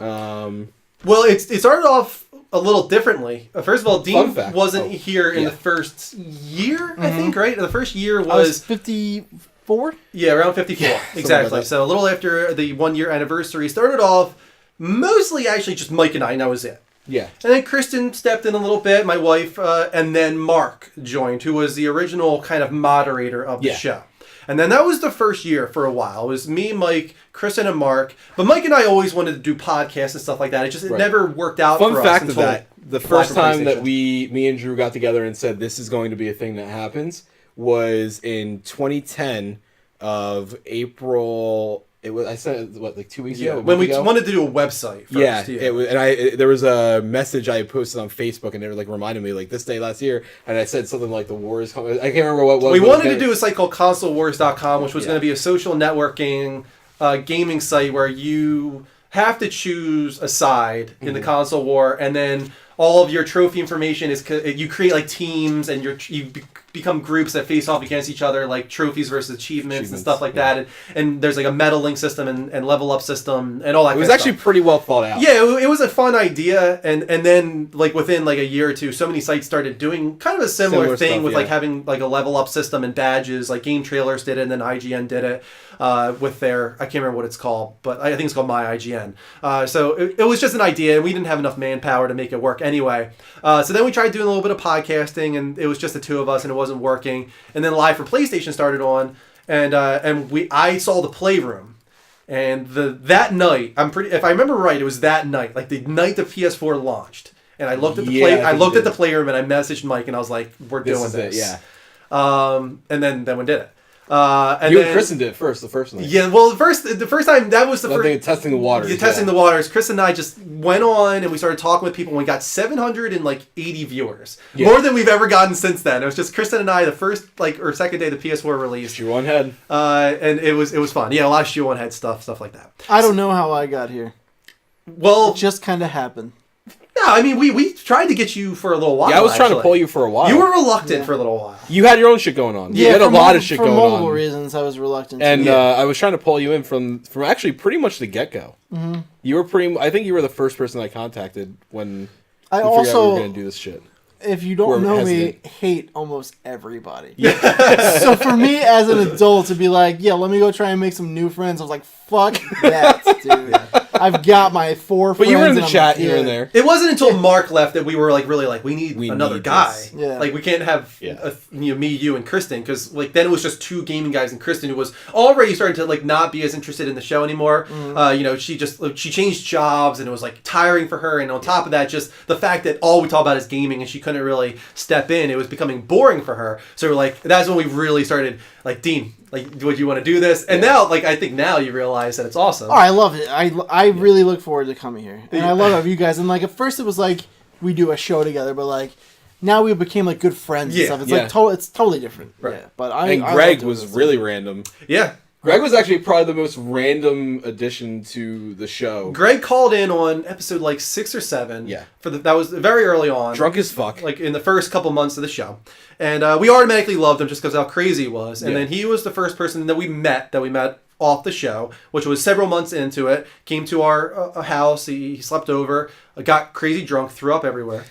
Well, it started off a little differently. First of all, Dean Fun fact. wasn't here in yeah. the first year, I think, right? The first year I was was 54. yeah, around 54. Exactly. like that. So a little after the 1 year anniversary. Started off mostly actually just Mike and I, and that was it. Yeah. And then Kristen stepped in a little bit, my wife, and then Mark joined, who was the original kind of moderator of the Yeah. show. And then that was the first year for a while. It was me, Mike, Kristen, and Mark. But Mike and I always wanted to do podcasts and stuff like that. It Right. never worked out Fun for fact us of until that: the Live first for time that PlayStation. me and Drew got together and said this is going to be a thing that happens was in 2010 of April. It was I said it, what, like 2 weeks Yeah, ago. when we ago? wanted to do a website first. Yeah, it was, and there was a message I posted on Facebook, and they were like reminding me like this day last year, and I said something like the war is coming. I can't remember what. We what wanted was to do a site called ConsoleWars.com, which was Yeah. going to be a social networking gaming site where you have to choose a side in the console war, and then all of your trophy information is you create like teams, and become groups that face off against each other, like trophies versus achievements and stuff like that. And there's like a medaling system and level up system and all that. It was kind of actually stuff. pretty well thought out. Yeah, it was a fun idea, and then like within like a year or two, so many sites started doing kind of a similar thing stuff, with like yeah. having like a level up system and badges. Like Game Trailers did it, and then IGN did it with their I can't remember what it's called, but I think it's called My IGN. So it was just an idea, and we didn't have enough manpower to make it work anyway. So then we tried doing a little bit of podcasting, and it was just the two of us, and it wasn't working. And then Live for PlayStation started on, and I saw the Playroom. And that night, if I remember right, it was that night, like the night the PS4 launched. And I looked at the Yeah, I looked at the did. Playroom, and I messaged Mike, and I was like, "We're This doing is this." it, yeah. And then we did it. And You then, and Kristen did it first, the first night. yeah. Well, the first time that was the I first. think testing the waters. Testing the waters. Chris and I just went on and we started talking with people, and we got 780 viewers, more than we've ever gotten since then. It was just Kristen and I the first or second day the PS4 released. Shoe on head. And it was fun. Yeah, a lot of shoe on head stuff like that. I don't know how I got here. Well, It just kind of happened. no, I mean we tried to get you for a little while. Yeah, I was trying to actually. pull you for a while. You were reluctant Yeah. for a little while. You had your own shit going on. You had a for lot of shit for going multiple on. reasons, I was reluctant. And to. I was trying to pull you in from actually pretty much the get go. Mm-hmm. You were I think you were the first person I contacted when I we figured out we also, were going to do this shit. if you don't We're know hesitant. me, hate almost everybody. So for me as an adult to be like, yeah, let me go try and make some new friends, I was like, fuck that, dude. I've got my 4 friends. But you were in the and I'm chat here good. and there. It wasn't until Mark left that we were really we need We another need guy. this. Yeah. Like we can't have Yeah. me, you, and Kristen, because then it was just 2 gaming guys, and Kristen, who was already starting to not be as interested in the show anymore. She changed jobs, and it was tiring for her. And on top of that, just the fact that all we talk about is gaming, and she couldn't really step in. It was becoming boring for her. So we're that's when we really started Dean. Would you want to do this? And now, I think now you realize that it's awesome. Oh, I love it. I really look forward to coming here. And I love you guys. And at first it was we do a show together, but now we became good friends Yeah. and stuff. It's it's totally different. Right. Yeah. But And I Greg loved was it. really random. Yeah. Greg was actually probably the most random addition to the show. Greg called in on episode 6 or 7. Yeah. That was very early on. Drunk as fuck. In the first couple months of the show. And we automatically loved him just because how crazy he was. And Yeah. then he was the first person that we met off the show, which was several months into it. Came to our house. He slept over, got crazy drunk, threw up everywhere.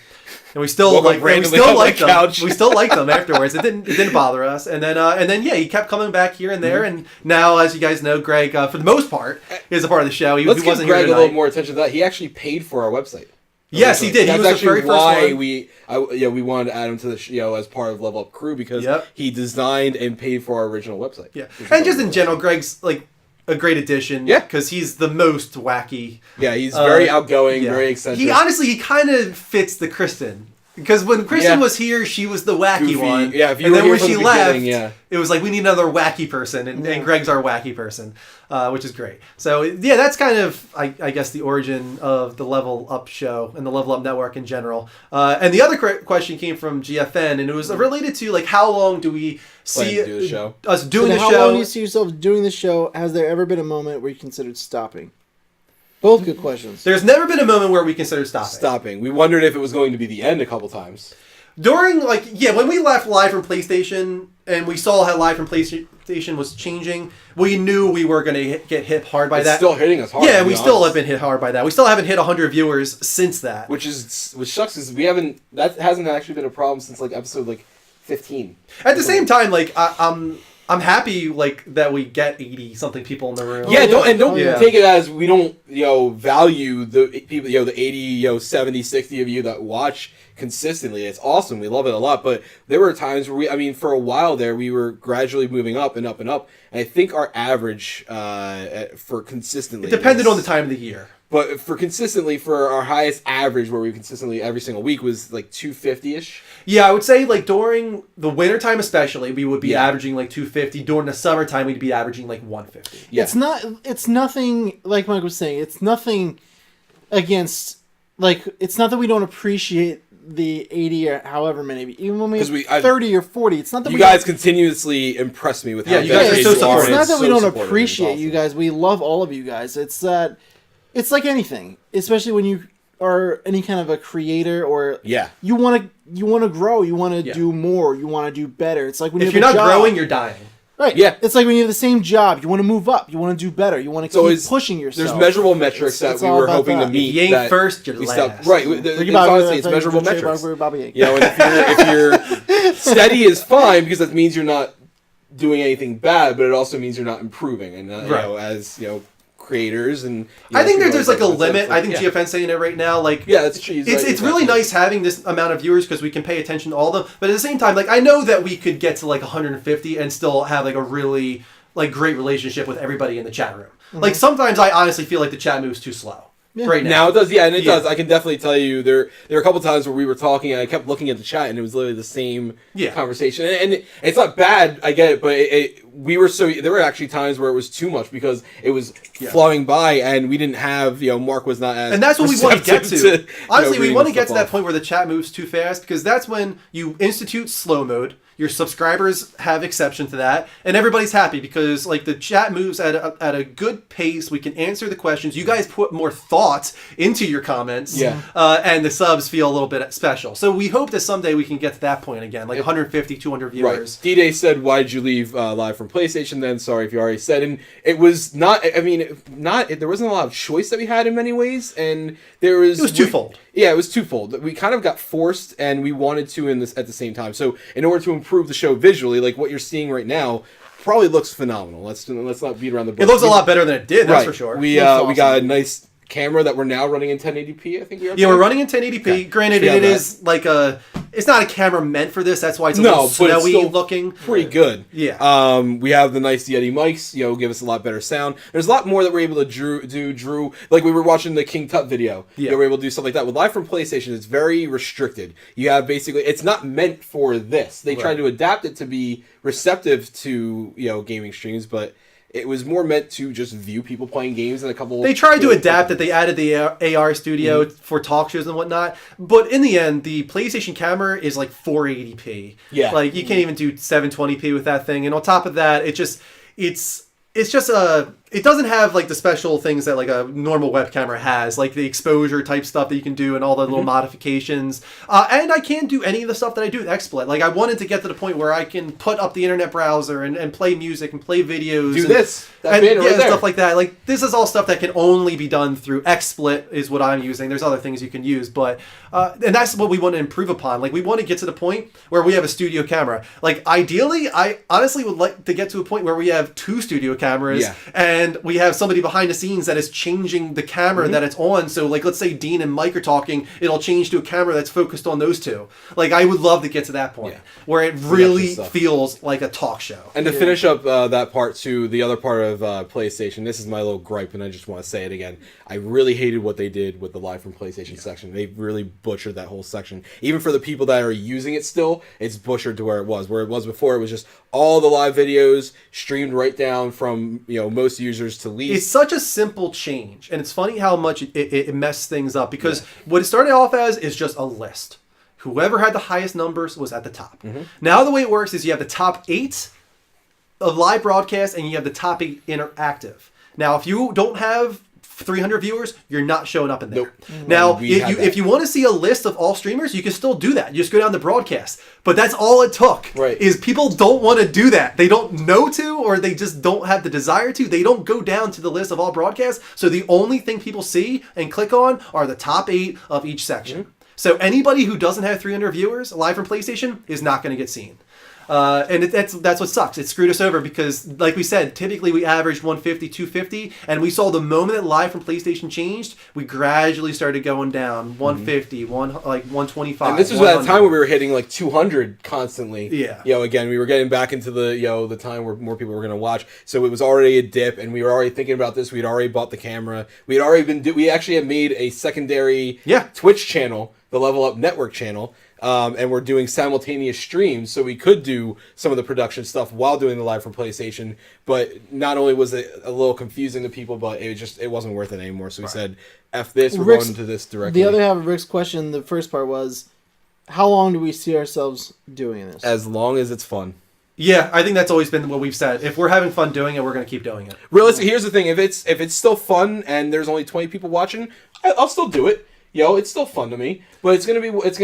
And we still Woke up randomly on the couch. We still liked him afterwards. It didn't bother us. And then he kept coming back here and there. And now, as you guys know, Greg, for the most part, is a part of the show. He Let's give wasn't Greg here a little tonight. more attention to that. He actually paid for our website. Yes, he did. He That's was the actually very first why one. we wanted to add him to the show as part of Level Up Crew because Yep. he designed and paid for our original website. Yeah, which is and just our in general, Greg's like a great addition. Yeah. Because he's the most wacky. Yeah, he's very outgoing, Yeah. very eccentric. He kind of fits the Kristen. Because when Kristen was here, she was the wacky Goofy. one. Yeah, if you and were then here when from she the left, beginning, yeah. it was like we need another wacky person, and Greg's our wacky person, which is great. So yeah, that's kind of I guess the origin of the Level Up show and the Level Up network in general. And the other question came from GFN, and it was related to like how long do we see to do the show? us doing So the how show? long do you see yourself doing the show? Has there ever been a moment where you considered stopping? Both good questions. There's never been a moment where we considered stopping. We wondered if it was going to be the end a couple times. During, when we left Live from PlayStation and we saw how Live from PlayStation was changing, we knew we were going to get hit hard by It's that. still hitting us hard. Yeah, to be we still have honest. been hit hard by that. We still haven't hit 100 viewers since that. Which sucks is that hasn't actually been a problem since like episode 15. At the same time, I'm happy that we get 80 something people in the room. Yeah, don't Yeah. take it as we don't value the people, the 80, 70, 60 of you that watch consistently. It's awesome. We love it a lot. But there were times where for a while there, we were gradually moving up and up and up. And I think our average for consistently... It depended on the time of the year. But for our highest average, where we consistently every single week was 250-ish. Yeah, I would say during the wintertime especially, we would be averaging 250. During the summertime, we'd be averaging 150. Yeah. It's nothing, like Mike was saying, it's nothing against, it's not that we don't appreciate the 80 or however many, even when we 30 or 40, it's not that you guys continuously impress me with how you guys are so supportive. It's not that we don't supportive. appreciate It's you awesome. guys. We love all of you guys. It's that it's like anything, especially when you are any kind of a creator or you want to grow, you want to do more, you want to do better. It's like when if you're not growing, you're dying. Right. Yeah. It's like when you have the same job, you want to move up, you want to do better, you want to keep pushing yourself. There's measurable metrics that we were hoping to meet. If you ain't first, you're last. Right. It's measurable metrics. And if you're steady is fine because that means you're not doing anything bad, but it also means you're not improving. And as creators and I think there's a limit. I think GFN's saying it right now. That's true. It's really nice having this amount of viewers because we can pay attention to all of them. But at the same time, I know that we could get to 150 and still have a really great relationship with everybody in the chat room. Mm-hmm. Sometimes I honestly feel like the chat moves too slow. Right now. It does, and it does. I can definitely tell you there are a couple times where we were talking and I kept looking at the chat and it was literally the same conversation. And it's not bad, I get it, but there were actually times where it was too much because it was flowing by and we didn't have, Mark was not as and that's what we want to get to. Honestly, we want to get to that off. point where the chat moves too fast because that's when you institute slow mode. Your subscribers have exception to that, and everybody's happy because the chat moves at a good pace. We can answer the questions. You guys put more thought into your comments, and the subs feel a little bit special. So we hope that someday we can get to that point again, 150, 200 viewers. Right. D-Day said, "Why did you leave Live from PlayStation?" Then sorry if you already said, and it was not. I mean, there wasn't a lot of choice that we had in many ways, and it was twofold. It was twofold. We kind of got forced, and we wanted to at the same time. So in order to improve the show visually, what you're seeing right now, probably looks phenomenal. Let's not beat around the bush. It looks a lot better than it did. That's for sure. We got a nice camera that we're now running in 1080p. I think we're running in 1080p. Okay. Granted, it is it's not a camera meant for this. That's why it's a little snowy looking. Pretty good. Yeah. We have the nice Yeti mics. Give us a lot better sound. There's a lot more that we're able to do. Like we were watching the King Tut video. Yeah. We're able to do stuff like that. With Live from PlayStation, it's very restricted. You have it's not meant for this. They tried to adapt it to be receptive to gaming streams, but it was more meant to just view people playing games and a couple... They tried to adapt it. They added the AR studio for talk shows and whatnot. But in the end, the PlayStation camera is 480p. Yeah. You can't even do 720p with that thing. And on top of that, it doesn't have the special things that a normal web camera has, the exposure type stuff that you can do and all the little modifications. And I can't do any of the stuff that I do with XSplit. I wanted to get to the point where I can put up the internet browser and play music and play videos. Stuff like that. This is all stuff that can only be done through XSplit is what I'm using. There's other things you can use, but and that's what we want to improve upon. We want to get to the point where we have a studio camera. Ideally, I honestly would like to get to a point where we have 2 studio cameras and and we have somebody behind the scenes that is changing the camera that it's on. So like, let's say Dean and Mike are talking, it'll change to a camera that's focused on those two. Like, I would love to get to that point where it really feels like a talk show. And to finish up that part too, the other part of PlayStation, this is my little gripe, and I just want to say it again. I really hated what they did with the live from PlayStation section. They really butchered that whole section. Even for the people that are using it still, it's butchered to where it was. Where it was before, it was just all the live videos streamed right down from most users to least. It's such a simple change, and it's funny how much it messed things up, because what it started off as is just a list. Whoever had the highest numbers was at the top. Now the way it works is you have the top 8 of live broadcast and you have the top 8 interactive. Now if you don't have 300 viewers, you're not showing up in there. Now, if you want to see a list of all streamers, you can still do that. You just go down to broadcast. But that's all it took. Is people don't want to do that. They don't know to, or they just don't have the desire to. They don't go down to the list of all broadcasts. So the only thing people see and click on are the top 8 of each section. So anybody who doesn't have 300 viewers live from PlayStation is not going to get seen. And that's what sucks. It screwed us over because, like we said, typically we averaged 150, 250, and we saw the moment that live from PlayStation changed, we gradually started going down 150, 125. And this was at a time where we were hitting like 200 constantly. Yeah. Again, we were getting back into the time where more people were going to watch. So it was already a dip, and we were already thinking about this. We'd already bought the camera. We actually had made a secondary Twitch channel, the Level Up Network channel. And we're doing simultaneous streams, so we could do some of the production stuff while doing the live from PlayStation. But not only was it a little confusing to people, but it wasn't worth it anymore. So we said, "F this, we're going to this directly." The other half of Rick's question, the first part was, how long do we see ourselves doing this? As long as it's fun. Yeah, I think that's always been what we've said. If we're having fun doing it, we're going to keep doing it. Realistically, here's the thing: if it's still fun and there's only 20 people watching, I'll still do it. It's still fun to me, but it's gonna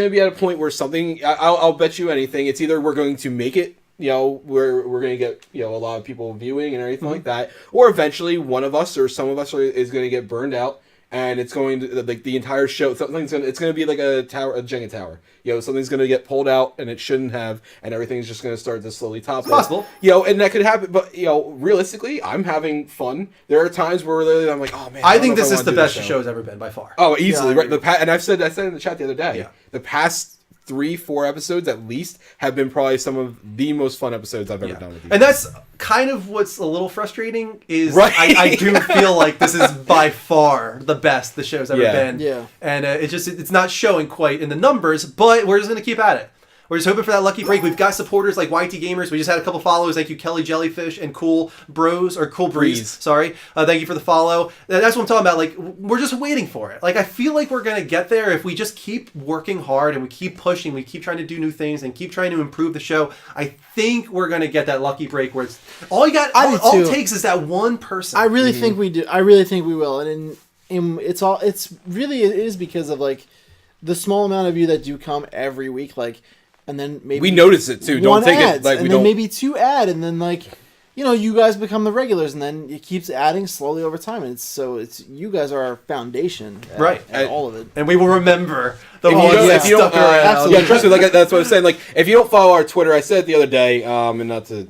be at a point where something. I'll bet you anything. It's either we're going to make it, where we're gonna get a lot of people viewing and everything like that, or eventually one of us or some of us is going to get burned out, and it's going to like the entire show. It's gonna be like a Jenga tower. Something's gonna get pulled out and it shouldn't have, and everything's just gonna start to slowly topple. It's possible. And that could happen. But realistically, I'm having fun. There are times where literally I'm like, oh man. I think this is the best the show's ever been by far. Oh, easily, right? And I said in the chat the other day. The past 3-4 episodes at least have been probably some of the most fun episodes I've ever done with you. And that's kind of what's a little frustrating is right. I do feel like this is by far the best the show's ever been. Yeah. And it's not showing quite in the numbers, but we're just going to keep at it. We're just hoping for that lucky break. We've got supporters like YT Gamers. We just had a couple follows. Thank you, Kelly Jellyfish and Cool Breeze. Sorry. Thank you for the follow. That's what I'm talking about. Like, we're just waiting for it. Like, I feel like we're going to get there if we just keep working hard and we keep pushing. We keep trying to do new things and keep trying to improve the show. I think we're going to get that lucky break where it's all it takes is that one person. I really think we do. I really think we will. And it is because of like the small amount of you that do come every week. Like, and then maybe we notice it too. Don't take it like we don't. Maybe 2 add, and then like, you guys become the regulars, and then it keeps adding slowly over time. And it's you guys are our foundation, right? All of it, and we will remember the ones that stuck around. Yeah, trust me. Like that's what I'm saying. Like if you don't follow our Twitter, I said it the other day, and not to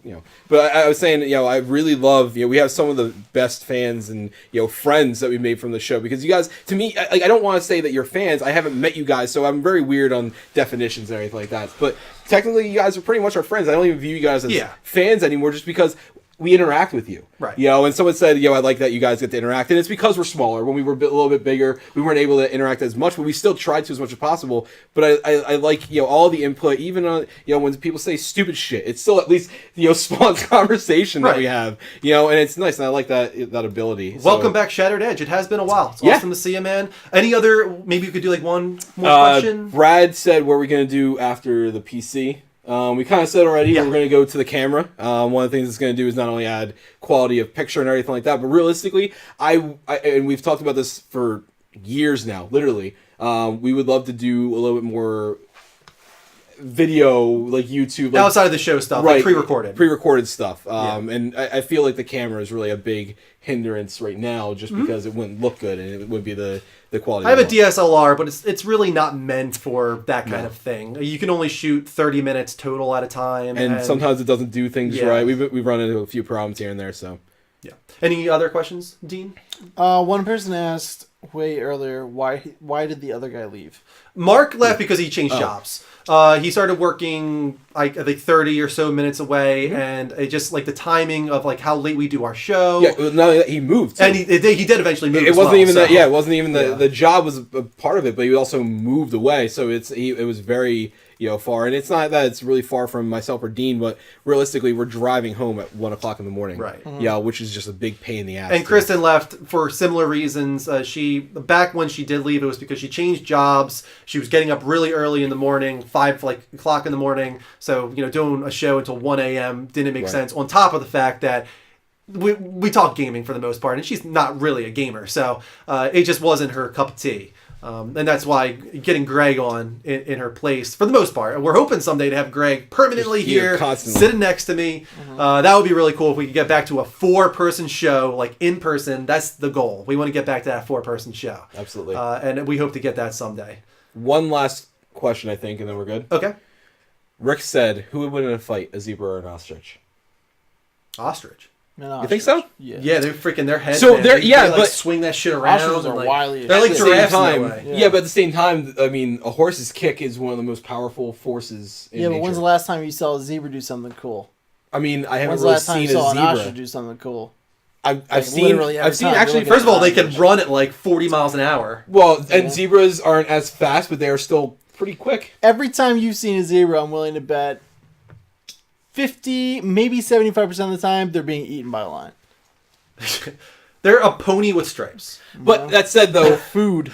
but I was saying I really love we have some of the best fans and friends that we made from the show because you guys to me I don't want to say that you're fans. I haven't met you guys, so I'm very weird on definitions and everything like that. But technically, you guys are pretty much our friends. I don't even view you guys as fans anymore, just because we interact with you. Right. And someone said, I like that you guys get to interact. And it's because we're smaller. When we were a little bit bigger, we weren't able to interact as much, but we still tried to as much as possible. But I like, all the input, even on, when people say stupid shit, it still at least, spawns conversation that we have, and it's nice. And I like that ability. Welcome back, Shattered Edge. It has been a while. It's awesome to see you, man. Any other, maybe you could do like one more question? Brad said, what are we going to do after the PC? We kind of said already we're going to go to the camera. One of the things it's going to do is not only add quality of picture and everything like that, but realistically, and we've talked about this for years now, literally, we would love to do a little bit more video, like YouTube. Like, outside of the show stuff, like pre-recorded stuff. And I feel like the camera is really a big hindrance right now just because it wouldn't look good and it wouldn't be the quality. I have a DSLR, but it's really not meant for that kind of thing. You can only shoot 30 minutes total at a time. And sometimes it doesn't do things right. We've run into a few problems here and there, so. Yeah. Any other questions, Dean? One person asked way earlier why did the other guy leave? Mark left because he changed jobs. He started working, I think, 30 or so minutes away, and it just like the timing of like how late we do our show. Yeah, no, he moved. Too. And he did eventually move. It wasn't even that. Yeah, it wasn't even Yeah. the job was a part of it, but he also moved away. So it was very far, and it's not that it's really far from myself or Dean, but realistically, we're driving home at 1 o'clock in the morning. Right. Yeah, which is just a big pain in the ass. And Kristen left for similar reasons. Back when she did leave, it was because she changed jobs. She was getting up really early in the morning, 5 o'clock in the morning. So doing a show until 1 a.m. didn't make sense. On top of the fact that we talk gaming for the most part, and she's not really a gamer, so it just wasn't her cup of tea. And that's why getting Greg on in her place, for the most part. We're hoping someday to have Greg permanently here constantly sitting next to me. That would be really cool if we could get back to a 4-person show, like in person. That's the goal. We want to get back to that 4-person show. Absolutely. And we hope to get that someday. One last question, I think, and then we're good. Okay. Rick said, who would win in a fight, a zebra or an ostrich? Ostrich. You think so? Yeah, they're freaking their heads. So man. they're but swing that shit around. Ostriches are and, wily. They're like At the same giraffes in time, that way. yeah, but at the same time, I mean, a horse's kick is one of the most powerful forces in Yeah, but nature. when's the last time you saw a zebra do something cool? I mean, I haven't When's the really last time seen you a saw an ostrich zebra. do something cool? I've seen literally every time. actually. You're First of all, they Ostrich. can run at like 40 miles an hour. Well, and zebras aren't as fast, but they are still pretty quick. Every time you've seen a zebra, I'm willing to bet 50, maybe 75% of the time, they're being eaten by a lion. They're a pony with stripes. But that said, though, Food.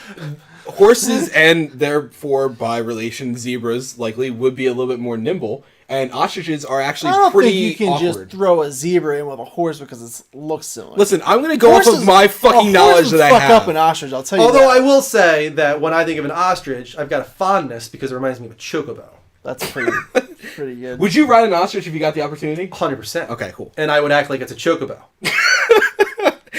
horses and therefore by relation zebras likely would be a little bit more nimble, and ostriches are actually I don't pretty think you can awkward. just throw a zebra in with a horse because it looks similar. Listen, I'm going to go off Horses- of my a fucking horse knowledge would that I fuck have. up an ostrich, I'll tell you Although that. I will say that when I think of an ostrich, I've got a fondness because it reminds me of a chocobo. That's pretty good. Would you ride an ostrich if you got the opportunity? 100%. Okay, cool. And I would act like it's a chocobo.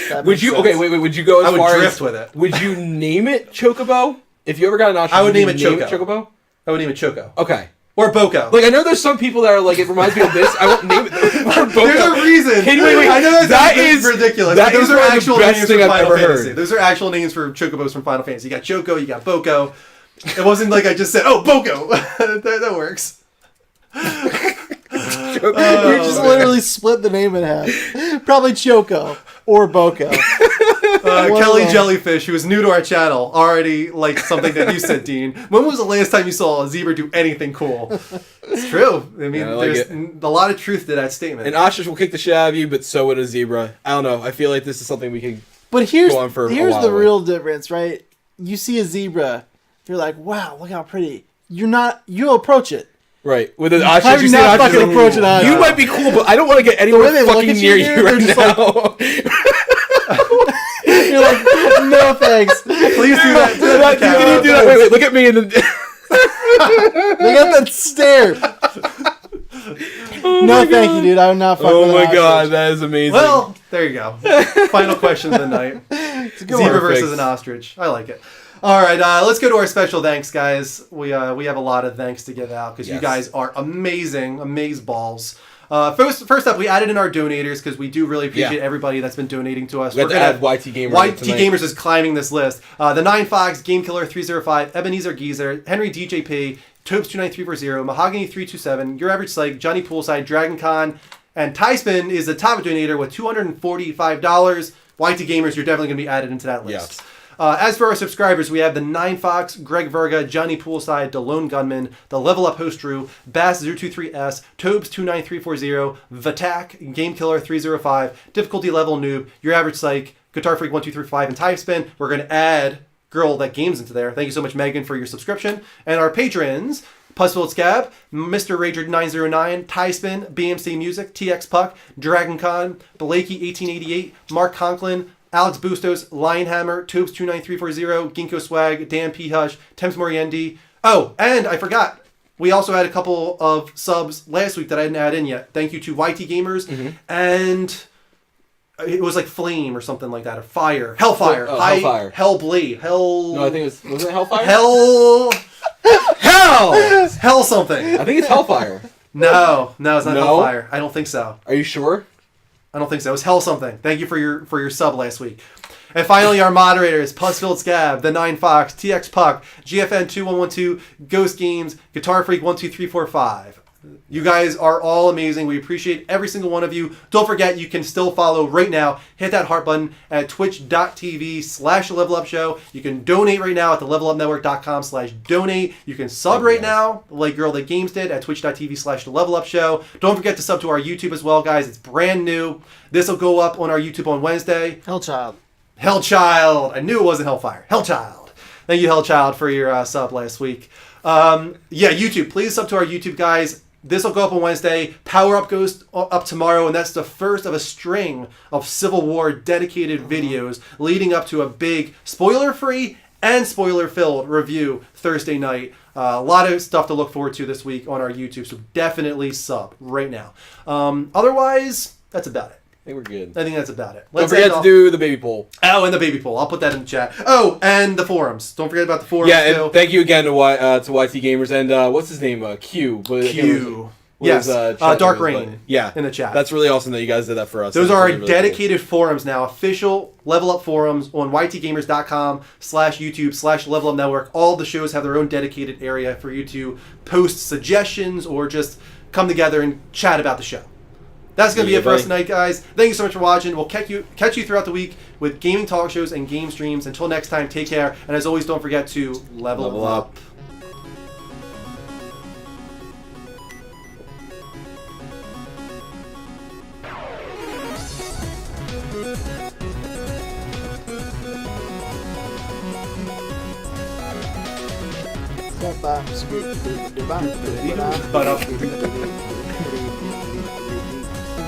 That Would makes you? sense. Okay, wait. Would you go as I would far drift as? with it. Would you name it Chocobo? If you ever got an ostrich, I would name you it Chocobo. I would name it Choco. Okay. Or Boko. Like I know there's some people that are like, it reminds me of this. I won't name it. Or Boko. There's a reason. Wait. I know That is is ridiculous. That but those is are one of the actual best names thing from I've Final ever Fantasy. heard. Those are actual names for chocobos from Final Fantasy. You got Choco, you got Boko. It wasn't like I just said, oh, Boko. that works. You just literally split the name in half. Probably Choco or Boko. Kelly Jellyfish, who is new to our channel, already liked something that you said, Dean. When was the last time you saw a zebra do anything cool? It's true. I mean, Yeah, I like there's a lot of truth to that statement. An ostrich will kick the shit out of you, but so would a zebra. I don't know. I feel like this is something we can. But here's Go on for a the while. real difference, right? You see a zebra, you're like, wow, look how pretty. You'll approach it. Right. With an ostrich, Probably you see not an ostrich, fucking like, approach an ostrich. you might be cool, but I don't want to get way anywhere they look fucking at you, near dude, you they're right just now. You're like, no thanks. Please do that. Can you do that? Wait, look at me. And then... They got that stare. No, thank you, dude. I'm not fucking Oh with my an god, ostrich. that is amazing. Well, there you go. Final question of the night. Zebra one. versus Perfect. an ostrich. I like it. All right, let's go to our special thanks, guys. We have a lot of thanks to give out because you Yes. guys are amazing, balls. First up, we added in our donators because we do really appreciate everybody that's been donating to us. We had to add YT Gamer YT tonight. Gamers is climbing this list. The 9 Fox, Game Killer 305, Ebenezer Geezer, Henry DJP, Topes 29340, Mahogany 327, Your Average Psych, Johnny Poolside, Dragon Con, and Tyspin is the top donator with $245. YT Gamers, you're definitely going to be added into that list. Yes. As for our subscribers, we have the 9 Fox, Greg Verga, Johnny Poolside, the Lone Gunman, the Level Up Host Drew, Bass023S, Tobes 29340, Vatak, Game Killer 305, Difficulty Level Noob, Your Average Psych, Guitar Freak 1235, and Typespin. We're going to add Girl That Games into there. Thank you so much, Megan, for your subscription. And our patrons, Puzzle Scab, Mr. Rager 909, Tyspin, BMC Music, TX Puck, Dragon Con, Blakey 1888, Mark Conklin, Alex Bustos, Lionhammer, Tubes 29340, Ginkgo Swag, Dan P. Hush, Temps Moriendi. Oh, and I forgot. We also had a couple of subs last week that I didn't add in yet. Thank you to YT Gamers. And it was like Flame or something like that. Or Fire. Hellfire. Oh, Hellfire. Hellblade. No, I think it wasn't it Hellfire? Hell something. I think it's Hellfire. No, it's not No? Hellfire. I don't think so. Are you sure? I don't think so. It was Hell something. Thank you for your sub last week. And finally, our moderators, Puzzfilled Scab, The Nine Fox, TX Puck, GFN 2112, Ghost Games, Guitar Freak 12345. You guys are all amazing. We appreciate every single one of you. Don't forget, you can still follow right now. Hit that heart button at twitch.tv/levelupshow. You can donate right now at the levelupnetwork.com/donate. You can sub right now, like Girl That Games did, at twitch.tv/levelupshow. Don't forget to sub to our YouTube as well, guys. It's brand new. This will go up on our YouTube on Wednesday. Hellchild. Hellchild. I knew it wasn't Hellfire. Hellchild. Thank you, Hellchild, for your sub last week. YouTube. Please sub to our YouTube, guys. This will go up on Wednesday. Power Up goes up tomorrow, and that's the first of a string of Civil War dedicated videos leading up to a big spoiler-free and spoiler-filled review Thursday night. A lot of stuff to look forward to this week on our YouTube, so definitely sub right now. Otherwise, that's about it. I think we're good. I think that's about it. Don't forget to do the baby poll. Oh, and the baby poll. I'll put that in the chat. Oh, and the forums. Don't forget about the forums. Yeah, too. and thank you again to YT Gamers and what's his name? Q. Q. Yes, Dark Rain. Yeah, in the chat. That's really awesome that you guys did that for us. Those are our really dedicated forums now. Official Level Up forums on ytgamers.com/YouTube/Level Up Network. All the shows have their own dedicated area for you to post suggestions or just come together and chat about the show. That's going to be it for us tonight, guys. Thank you so much for watching. We'll catch you throughout the week with gaming talk shows and game streams. Until next time, take care. And as always, don't forget to level up.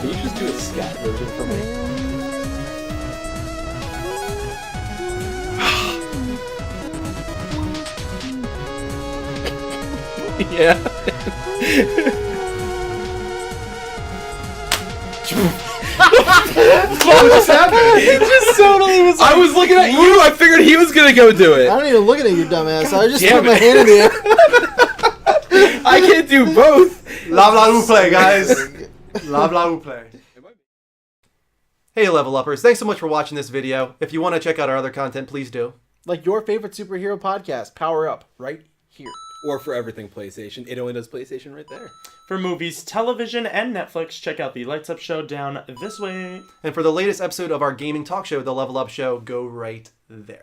Can you just do a scat version for me? Yeah. What just happened? It just totally was. I was looking at you. I figured he was gonna go do it. I don't even looking at you, dumbass. I just damn put my it. hand in the air. I can't do both. Blah blah who play, guys. Blah blah who play. Hey, Level Uppers. Thanks so much for watching this video. If you want to check out our other content, please do. Like your favorite superhero podcast, Power Up, right here. Or for everything PlayStation. It only does PlayStation right there. For movies, television, and Netflix, check out the Lights Up show down this way. And for the latest episode of our gaming talk show, The Level Up Show, go right there.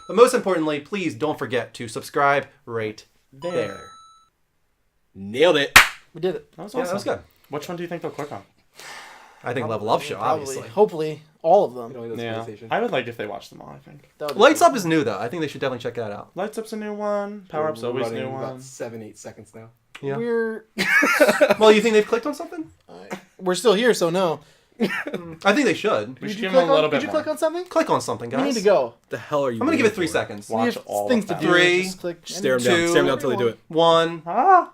But most importantly, please don't forget to subscribe right there. Nailed it. We did it. That was Yeah, awesome. that was good. Which one do you think they'll click on? I think Level Up Show, obviously. Hopefully, all of It them. only does Yeah. PlayStation. I would like if they watched them all, I think. That would be Lights cool. Up is new, though. I think they should definitely check that out. Lights Up's a new one. Power Up's always a running new about one. 7-8 seconds now. Yeah. We're Well, you think they've clicked on something? we're still here, so no. I think they should. We should Did give you them a little Did bit you more. click on something? Click on something, guys. We need to go. The hell are you? I'm going to give it waiting 3 for? seconds. Watch We have all things of to them. do. Three. Just click. Stare him down. Two. Stare him down until they do it. 1. Ah!